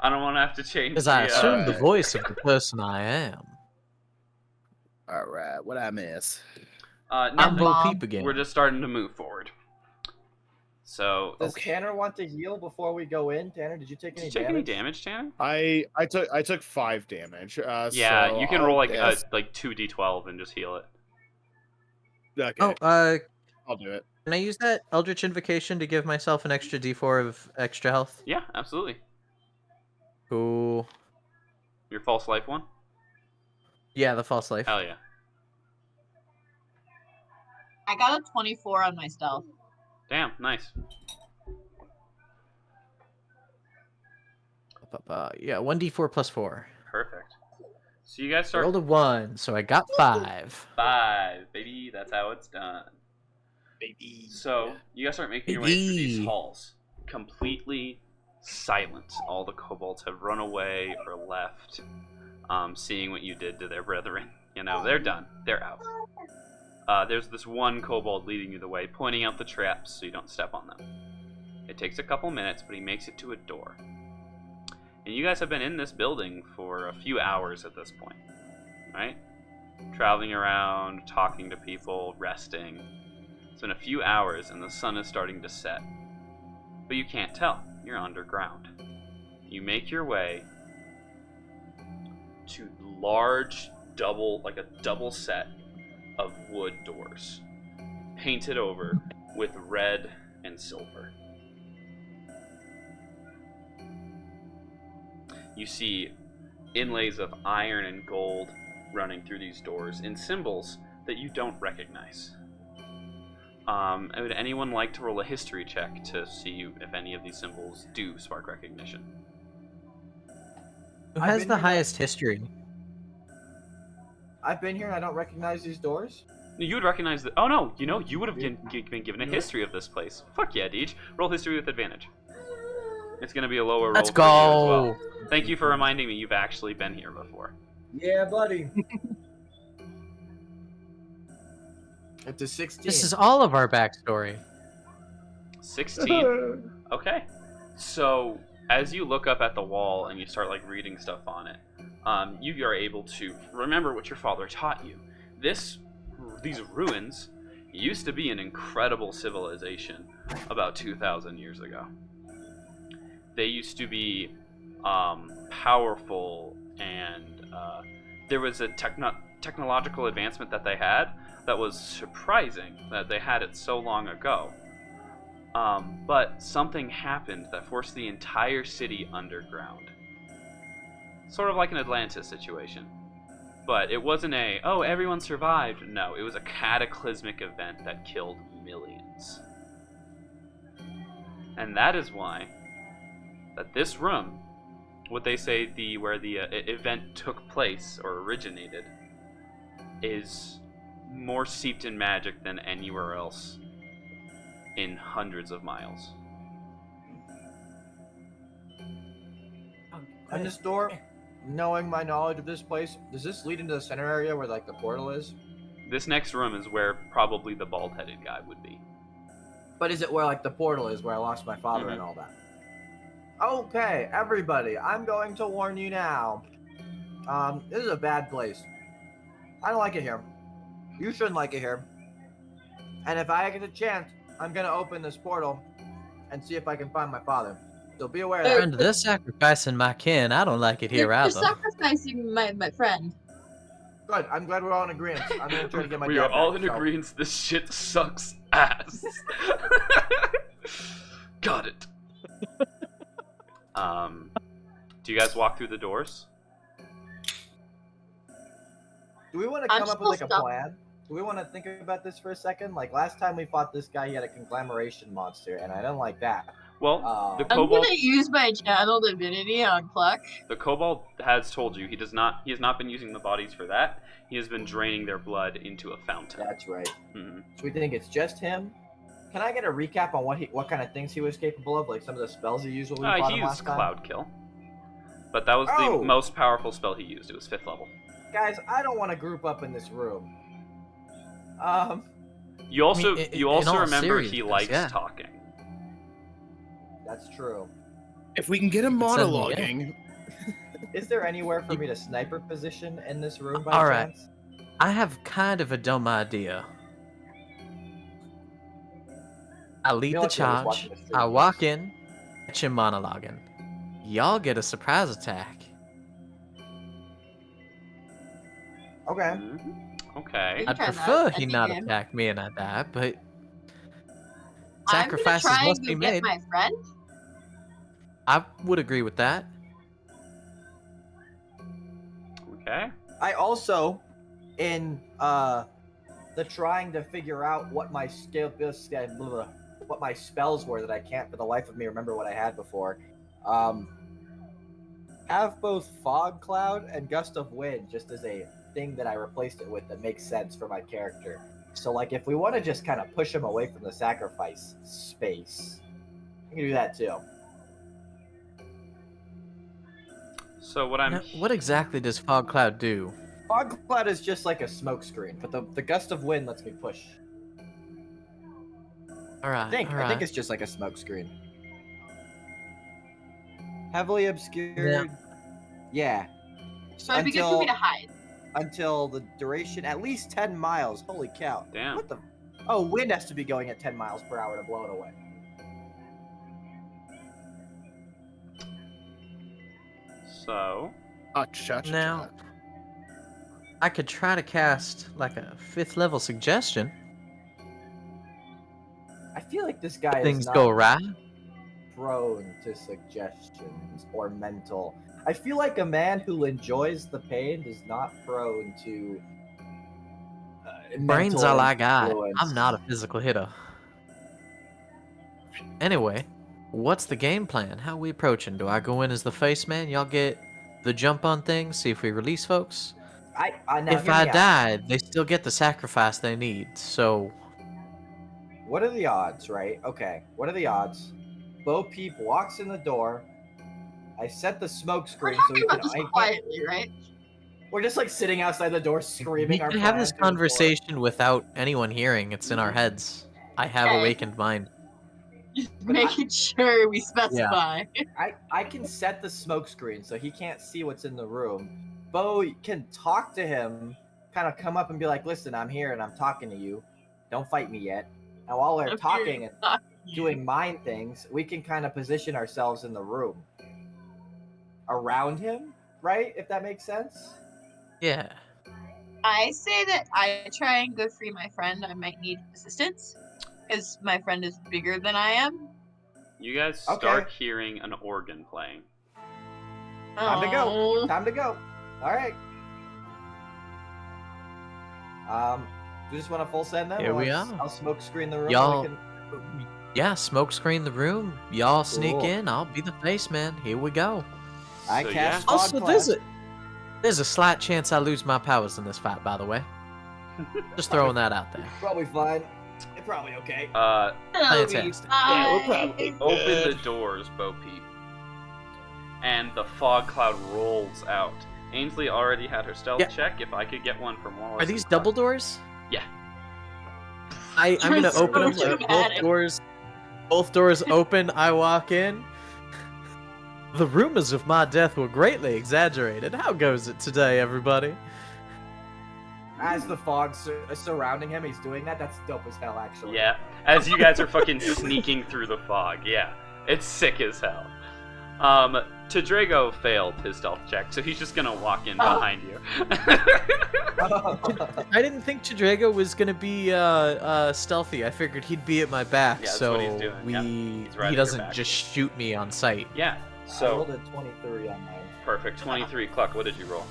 I don't want to have to change. Because I assume the Alright. voice of the person I am. All right, what I miss? I'm Nothing. Bo Peep again. We're just starting to move forward. So, Does Tanner want to heal before we go in? Tanner, did you take did any you take damage? any damage, Tanner? I took 5 damage. Yeah, so you can I'll roll like guess- 2d12 and just heal it. Okay, Oh, I'll do it. can I use that Eldritch Invocation to give myself an extra d4 of extra health? Yeah, absolutely. Cool. Your false life one? Yeah, the false life. Hell yeah. I got a 24 on my stealth. Damn, nice. Yeah, 1d4 plus 4. Perfect. So you guys I start rolled a 1, so I got 5. 5, baby. That's how it's done. Baby. So you guys start making your way through these Baby. halls, completely silent. All the kobolds have run away or left, seeing what you did to their brethren. You know, they're done. They're out. There's this one kobold leading you the way, pointing out the traps so you don't step on them. It takes a couple minutes, but he makes it to a door. And you guys have been in this building for a few hours at this point, right? Traveling around, talking to people, resting. It's been a few hours and the sun is starting to set. But you can't tell. You're underground. You make your way to large like a double set of wood doors, painted over with red and silver. You see inlays of iron and gold running through these doors in symbols that you don't recognize. Would anyone like to roll a history check to see if any of these symbols do spark recognition? Who has the highest history? I've been here and I don't recognize these doors. You would recognize the. Oh no! You would have been given a history of this place. Fuck yeah, Deej. Roll history with advantage. It's gonna be a lower roll. Let's for you as go. well. Thank you for reminding me you've actually been here before. Yeah, buddy. It's a 16. This is all of our backstory. 16. Okay. So as you look up at the wall and you start like reading stuff on it, you are able to remember what your father taught you. These ruins used to be an incredible civilization about 2,000 years ago. They used to be powerful, and there was a technological advancement that they had that was surprising that they had it so long ago. But something happened that forced the entire city underground. Sort of like an Atlantis situation. But it wasn't everyone survived. No, it was a cataclysmic event that killed millions. And that is why that this room, what they say where the event took place or originated, is more steeped in magic than anywhere else in hundreds of miles. And this door, knowing my knowledge of this place, does this lead into the center area where like the portal is? This next room is where probably the bald-headed guy would be. But is it where like the portal is where I lost my father and all that? Okay, everybody, I'm going to warn you now. This is a bad place. I don't like it here. You shouldn't like it here. And if I get a chance, I'm gonna open this portal and see if I can find my father. So be aware of that. Friend, they're sacrificing my kin. I don't like it here You're either. sacrificing my friend. Good. I'm glad we're all in agreement. I'm gonna try to get my We dad are all back, in so- agreement. This shit sucks ass. Got it. Do you guys walk through the doors? Do we want to come up with like a plan? Do we want to think about this for a second? Like last time we fought this guy, he had a conglomeration monster, and I don't like that. Well, the I'm kobold. gonna use my channel divinity on Cluck. The kobold has told you he has not been using the bodies for that. He has been draining their blood into a fountain. That's right. Mhm. So we think it's just him. Can I get a recap on what kind of things he was capable of, like some of the spells he used when we fought He him used last time? Cloud Kill, but that was Oh! the most powerful spell he used. It was 5th level. Guys, I don't want to group up in this room. You also in all remember he seriousness, likes yeah. talking. That's true. If we can get him But suddenly, monologuing. Is there anywhere for me to sniper position in this room by All right. chance? I have kind of a dumb idea. I lead the Military was charge. watching the stream. I walk in, catch him monologuing. Y'all get a surprise attack. Okay. Mhm. Okay. I'd try that. prefer That'd he be not good. attack me and I die, but I'm sacrifices gonna try must and be go get made. my friend. I would agree with that. Okay. I also, in the trying to figure out what my what my spells were that I can't for the life of me remember what I had before, have both Fog Cloud and Gust of Wind just as a thing that I replaced it with that makes sense for my character. So like if we want to just kind of push him away from the sacrifice space, we can do that too. So what Now, what exactly does Fog Cloud do? Fog Cloud is just like a smoke screen, but the Gust of Wind lets me push. Alright, I think alright. it's just like a smoke screen. Heavily obscured. Yeah. So it'd be good for me to hide. Until the duration, at least 10 miles. Holy cow. Damn. What the? Oh, wind has to be going at 10 miles per hour to blow it away. So. Now, I could try to cast like a 5th level suggestion. I feel like this guy Things is not go right. prone to suggestions or mental. I feel like a man who enjoys the pain is not prone to Brains mental all I got. influence. I'm not a physical hitter. Anyway, what's the game plan? How we approaching? Do I go in as the face man? Y'all get the jump on things, see if we release folks? Now If hear I me out. die, they still get the sacrifice they need, so... What are the odds, right? Okay, what are the odds? Bo Peep walks in the door. I set the smoke We're screen so talking he about can. this quietly, right? We're just like sitting outside the door We screaming our can have this plan to his door. conversation without anyone hearing. It's in our heads. I have Okay. awakened mind. Just making sure we specify. I can set the smoke screen so he can't see what's in the room. Bo can talk to him, kind of come up and be like, "Listen, I'm here and I'm talking to you. Don't fight me yet." And while we're talking and doing mind things, we can kind of position ourselves in the room around him, right? If that makes sense. Yeah. I say that I try and go free my friend. I might need assistance because my friend is bigger than I am. You guys start hearing an organ playing. Time to go. Time to go. All right. You just want a full send then? Here we are. I'll smoke screen the room. Y'all, We can... yeah, smoke screen the room. Y'all sneak Cool. in. I'll be the face man. Here we go. I So, cast yeah. fog Also, cloud. there's a slight chance I lose my powers in this fight, by the way. Just throwing that out there. Probably fine. It's probably okay. Fantastic. Yeah, we're probably Open the good. doors, Bo Peep. And the fog cloud rolls out. Ainsley already had her stealth Yeah. check. If I could get one from Wallace. Are these and double doors? Yeah. I'm gonna You're so open them. Like, dramatic. both doors open. I walk in. The rumors of my death were greatly exaggerated. How goes it today, everybody? As the fog surrounding him, he's doing that. That's dope as hell, actually. Yeah. As you guys are fucking sneaking through the fog. Yeah. It's sick as hell. Tedrago failed his stealth check, so he's just gonna walk in behind you. I didn't think Tedrago was gonna be stealthy. I figured he'd be at my back, Yeah, that's so what he's doing, yeah. He's right at he your doesn't back. just shoot me on sight. Yeah. I So rolled a 23 on mine. perfect. 23. Cluck, what did you roll?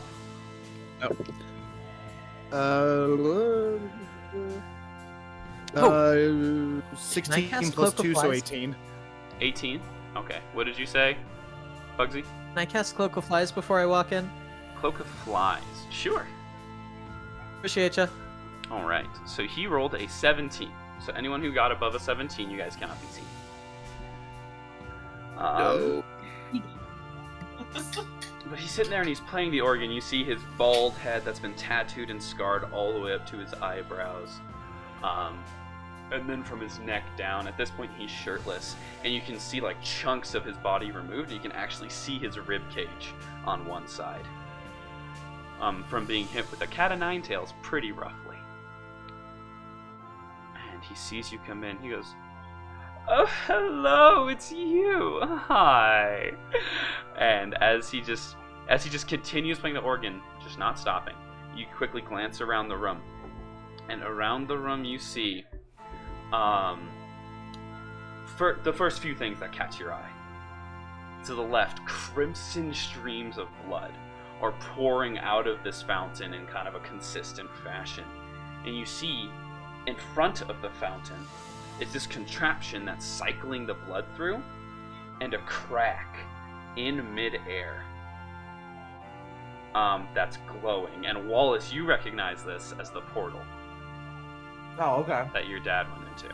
Can I 16 cast plus Cloak of 2, so Flies? 18. 18. Okay. What did you say, Bugsy? Can I cast Cloak of Flies before I walk in? Cloak of Flies. Sure. Appreciate ya. All right. So he rolled a 17. So anyone who got above a 17, you guys cannot be seen. But he's sitting there and he's playing the organ. You see his bald head that's been tattooed and scarred all the way up to his eyebrows. And then from his neck down, at this point he's shirtless. And you can see like chunks of his body removed. And you can actually see his rib cage on one side. From being hit with a cat of nine tails pretty roughly. And he sees you come in. He goes, "Oh, hello, it's you. Hi." And as he just continues playing the organ, just not stopping, you quickly glance around the room. And around the room you see the first few things that catch your eye. To the left, crimson streams of blood are pouring out of this fountain in kind of a consistent fashion. And you see in front of the fountain is this contraption that's cycling the blood through, and a crack in midair that's glowing. And Wallace, you recognize this as the portal Oh, okay. that your dad went into.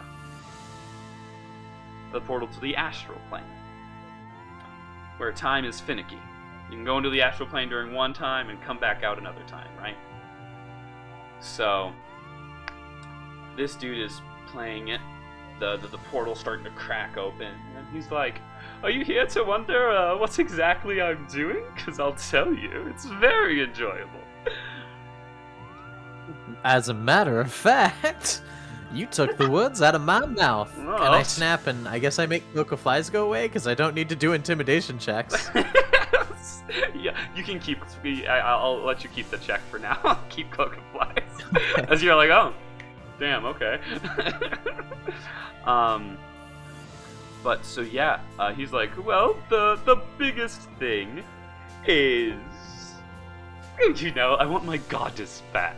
The portal to the astral plane, where time is finicky. You can go into the astral plane during one time and come back out another time, right? So, this dude is playing it. The portal's starting to crack open, and he's like, "Are you here to wonder what exactly I'm doing? Because I'll tell you, it's very enjoyable." As a matter of fact, you took the words out of my mouth. And I snap, and I guess I make Cloak of Flies go away because I don't need to do intimidation checks. Yeah, you can keep. I'll let you keep the check for now. Keep Cloak of Flies. As you're like, oh, damn, okay. But so yeah, he's like, well, the biggest thing is, you know, I want my goddess back.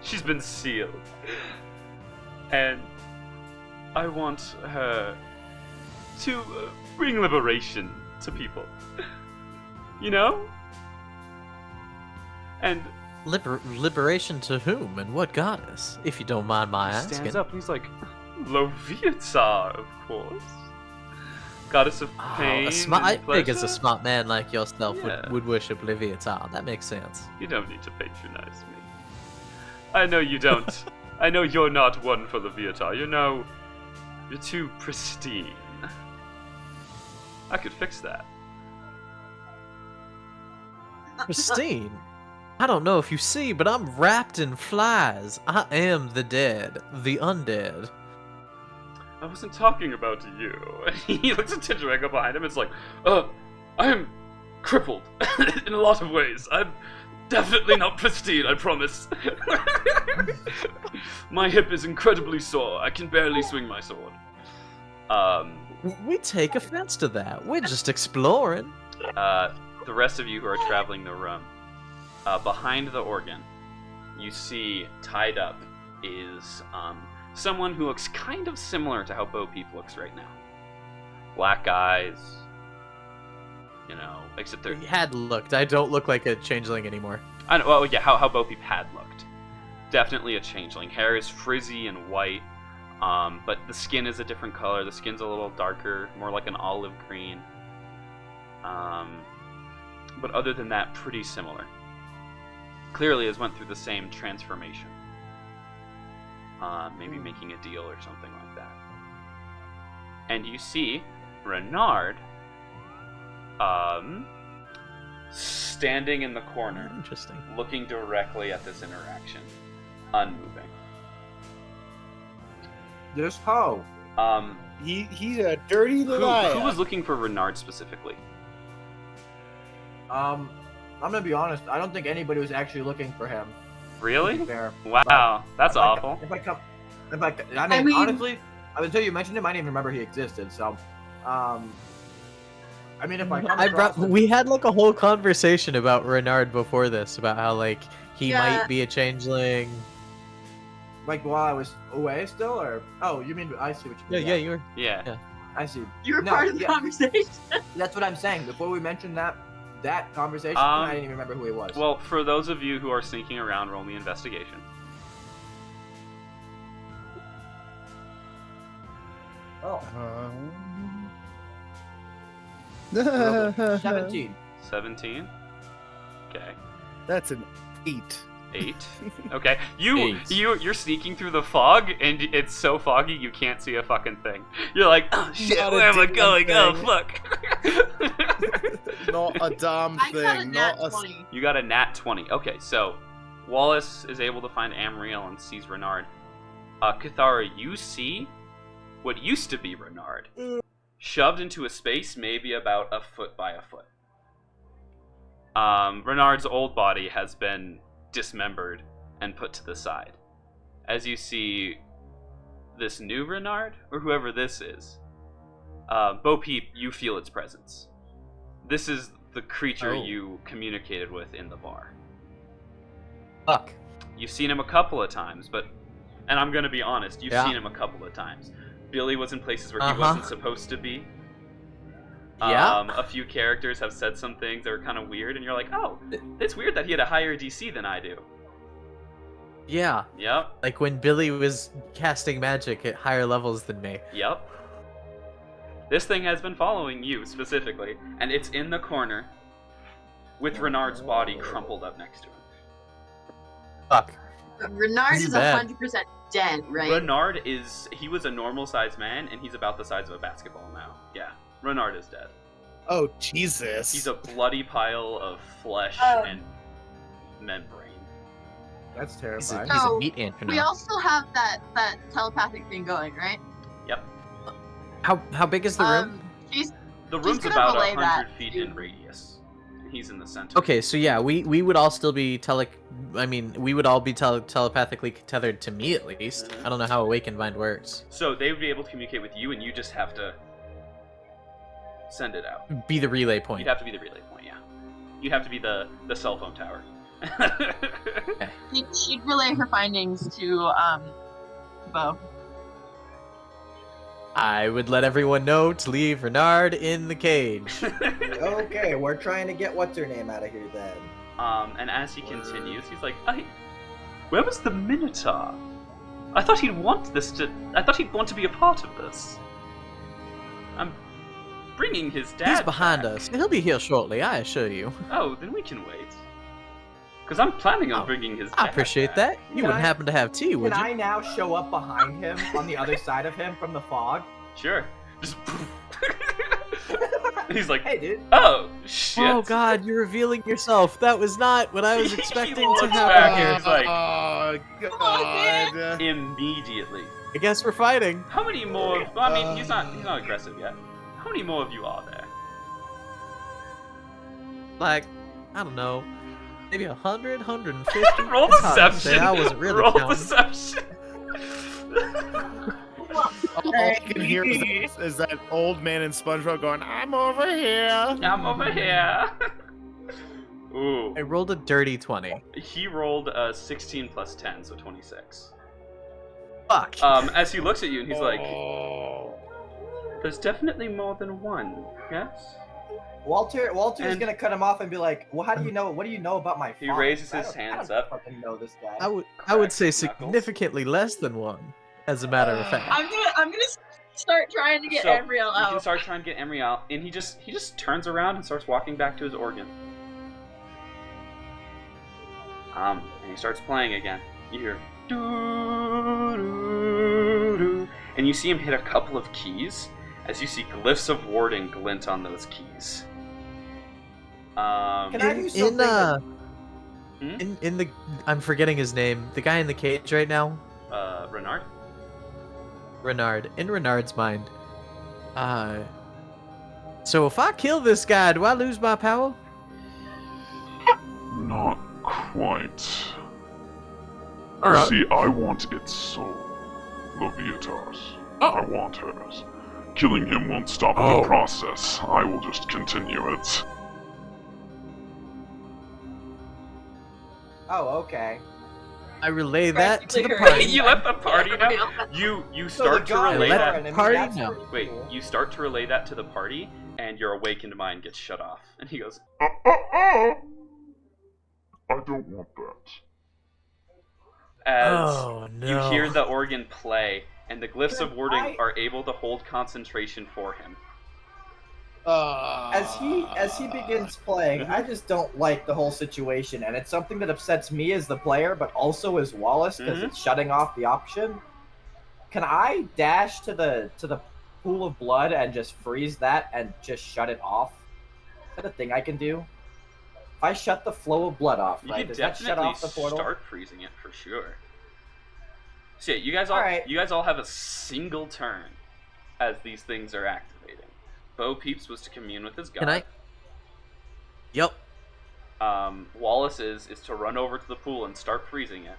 She's been sealed. And I want her to bring liberation to people. You know? And Liberation to whom and what goddess, if you don't mind my he asking? stands up and he's like, Loviatar, of course. Goddess of pain. I and think as a pleasure. smart man like yourself Yeah. would worship Leviathan. That makes sense. You don't need to patronize me. I know you don't. I know you're not one for Leviathan. You're too pristine. I could fix that. Pristine. I don't know if you see, but I'm wrapped in flies. I am the dead, the undead. I wasn't talking about you. He looks at Tidrega behind him. It's like, I'm crippled in a lot of ways. I'm definitely not pristine, I promise. My hip is incredibly sore. I can barely swing my sword. We take offense to that. We're just exploring. The rest of you who are traveling the room, behind the organ, you see tied up is someone who looks kind of similar to how Bo Peep looks right now. Black eyes, except they're... He had looked. I don't look like a changeling anymore. I know, well, yeah, how Bo Peep had looked. Definitely a changeling. Hair is frizzy and white, but the skin is a different color. The skin's a little darker, more like an olive green. But other than that, pretty similar. Clearly has went through the same transformation. Maybe making a deal or something like that. And you see Renard standing in the corner, Interesting. looking directly at this interaction, unmoving. This hoe. He's a dirty Who liar. was looking for Renard specifically? I'm gonna be honest. I don't think anybody was actually looking for him. To Really? be fair. Wow, that's awful. I mean, honestly, until you mentioned him, I didn't even remember he existed. So, I mean, if I come across him, We had like a whole conversation about Renard before this, about how like he Yeah. might be a changeling. like while I was away still, or you mean I see what you mean. You were. Yeah. I see. You were No, part of the yeah. conversation. That's what I'm saying. Before we mentioned that conversation, I didn't even remember who he was. Well, for those of you who are sneaking around, roll me investigation. oh, Uh, 17. 17. Okay. That's an 8. 8. Okay. You're sneaking through the fog, and it's so foggy you can't see a fucking thing. You're like, oh shit, Not a where am I damn going? Oh thing. fuck. Not a damn I got a thing. nat Not a 20. You got a nat 20. Okay, so Wallace is able to find Amriel and sees Renard. Cathara, you see what used to be Renard shoved into a space maybe about a foot by a foot. Renard's old body has been dismembered and put to the side. As you see this new Renard, or whoever this is, Bo Peep, you feel its presence. This is the creature Oh. you communicated with in the bar. Fuck. You've seen him a couple of times, and I'm gonna be honest, you've Yeah. seen him a couple of times. Billy was in places where he Uh-huh. wasn't supposed to be. Yeah. A few characters have said some things that were kind of weird, and you're like, oh, it's weird that he had a higher DC than I do. Yeah. Yep, Like when Billy was casting magic at higher levels than me. yep. This thing has been following you, specifically, and it's in the corner with Renard's body crumpled up next to him. Fuck. Renard This is is bad. 100% dead, right? Renard he was a normal-sized man, and he's about the size of a basketball now. Yeah, Renard is dead. Oh, Jesus. He's a bloody pile of flesh Oh. and membrane. That's He's terrifying. a, he's a So, meat ant for We now. all still have that telepathic thing going, right? Yep. How big is the room? She's The Just room's gonna about relay 100 that feet to- in radius. He's in the center. Okay, so yeah, we would all still be we would all be telepathically tethered to me at least. I don't know how Awakened Mind works. So they would be able to communicate with you, and you just have to send it out. Be the relay point. You'd have to be the relay point, yeah. You'd have to be the cell phone tower. She'd relay her findings to Bo. I would let everyone know to leave Renard in the cage. Okay, we're trying to get what's her name out of here then. And as he continues, he's like, where was the Minotaur? I thought he'd want to be a part of this. I'm bringing his dad. He's behind back. us. He'll be here shortly, I assure you. Oh, then we can wait. Because I'm planning on bringing his dad I appreciate back. that. You wouldn't happen to have tea, would Can you? I now show up behind him on the other side of him from the fog? Sure. Just. He's like, hey, dude. Oh shit. Oh god, you're revealing yourself. That was not what I was expecting to looks happen back here. and he's like, Oh god. immediately. I guess we're fighting. How many more? Well, I mean, he's not aggressive yet. How many more of you are there? Like, I don't know, maybe 100, 150. Roll It's hard to say. deception. I wasn't really Roll counting. deception. All I can hear is that old man in SpongeBob going, "I'm over here." I'm over here. Ooh. I rolled a dirty 20. He rolled 16 plus 10, so 26. Fuck. As he looks at you and he's like, Oh. there's definitely more than one, yes? Walter's And- gonna cut him off and be like, "Well, how do you know? What do you know about my?" He father? raises I his don't- hands I don't up. fucking know this guy. I would Cracks say his knuckles. significantly less than one, as a matter of fact. I'm gonna start trying to get So, Emriel You can out. start trying to get Emery out, and he just turns around and starts walking back to his organ. And he starts playing again. You hear doo, doo, doo, and you see him hit a couple of keys as you see glyphs of warding glint on those keys. Can I do In something? in the I'm forgetting his name. The guy in the cage right now, Renard? Renard. In Renard's mind, so if I kill this guy, do I lose my power? Not quite. Alright. See, I want its soul. Loviatar's. I want hers. Killing him won't stop the process. I will just continue it. Oh, okay. I relay that to the Practically party. You let the party know? You start to relay let that. the party that's know. pretty Wait, cool. you start to relay that to the party, and your awakened mind gets shut off. And he goes, I don't want that. as Oh you no. hear the organ play, and the glyphs of warding I- are able to hold concentration for him. As he begins playing, I just don't like the whole situation, and it's something that upsets me as the player, but also as Wallace because Mhm. it's shutting off the option. Can I dash to the pool of blood and just freeze that and just shut it off? Is that a thing I can do? If I shut the flow of blood off, You right? can Does that shut definitely off the portal? start freezing it for sure. So yeah, you guys Alright. all have a single turn as these things are activating. Bo Peeps was to commune with his god. Can I? Yep. Wallace's is to run over to the pool and start freezing it.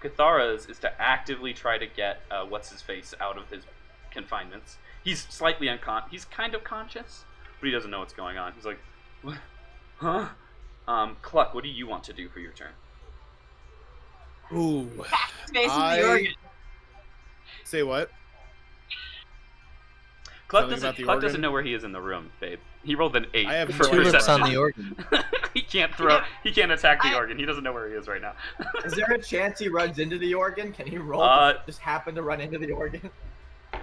Cathara's is to actively try to get what's his face out of his confinements. He's slightly he's kind of conscious, but he doesn't know what's going on. He's like, what? Huh? Cluck, what do you want to do for your turn? Ooh. Space in I- the organ. Say what? Cluck Something about the doesn't organ? know where he is in the room, babe. He rolled an 8 I have for no idea. Tulips perception. on the organ. He can't attack the organ. He doesn't know where he is right now. Is there a chance he runs into the organ? Can he roll? to just happen to run into the organ?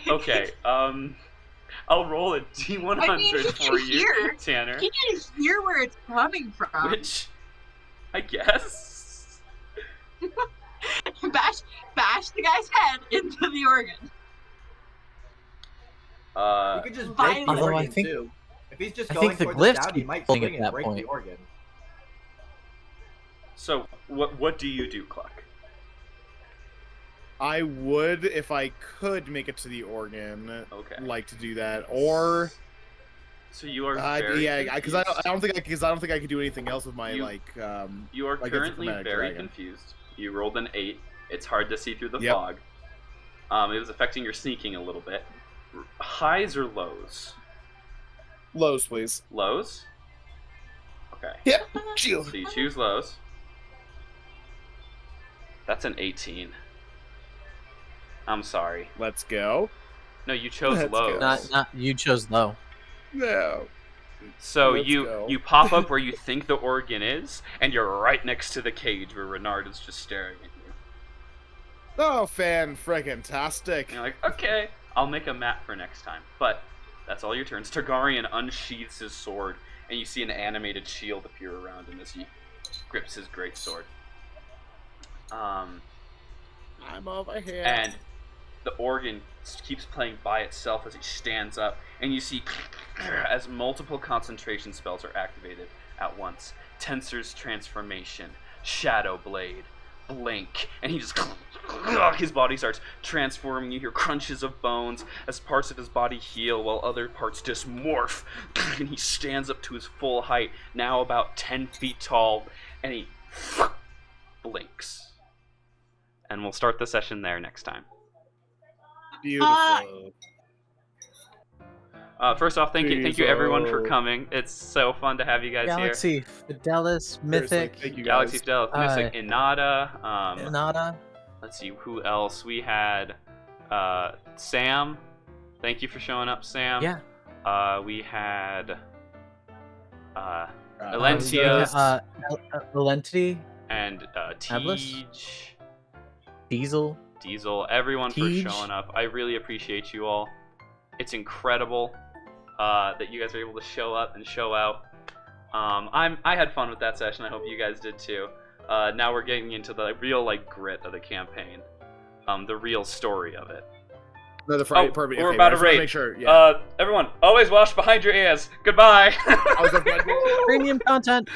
Okay, I'll roll a D100 I mean, he for can you, hear. Tanner. He can hear where it's coming from. Which, I guess. bash the guy's head into the organ. You could just break the Although organ I think- too. If he's just I going think the for glyphs down, he keep might pulling swing at and that break point. the organ. So, what do you do, Cluck? I would, if I could make it to the organ, Okay. like to do that, or So you are very yeah, because I confused. don't think I could do anything else with my You- like. You are like it's a currently chromatic very dragon. confused. You rolled an 8. It's hard to see through the Yep. fog. It was affecting your sneaking a little bit. Highs or lows? Lows, please. Lows? Okay. Yeah. Chill. So you choose lows. That's an 18. I'm sorry. Let's go. No, you chose Let's low. go. Not you chose low. No. So Let's you go. you pop up where you think the organ is, and you're right next to the cage where Renard is just staring at you. Oh, fan-friggin-tastic. And you're like, okay, I'll make a map for next time. But that's all your turns. Targaryen unsheathes his sword, and you see an animated shield appear around him as he grips his great sword. I'm over here. And the organ keeps playing by itself as he stands up, and you see as multiple concentration spells are activated at once. Tensor's Transformation, Shadow Blade, Blink, and he just his body starts transforming. You hear crunches of bones as parts of his body heal while other parts dysmorph, and he stands up to his full height, now about 10 feet tall, and he blinks. And we'll start the session there next time. Beautiful. First off, thank you everyone for coming. It's so fun to have you guys Galaxy here. Fidelis, Mythic, Thank you, Galaxy guys. Fidelis, Mystic, Inada. Nada. Let's see who else. We had Sam. Thank you for showing up, Sam. Yeah. We had Elentios Elentity, and Atlas? Tej. Diesel. Everyone Tej. for showing up. I really appreciate you all. It's incredible that you guys are able to show up and show out. I had fun with that session. I hope you guys did too. Now we're getting into the real grit of the campaign, the real story of it. No, the Oh, perfect. we're okay, about I to just wanna raid. Make sure. Yeah. Everyone, always wash behind your ears. Goodbye. I was like, Premium content.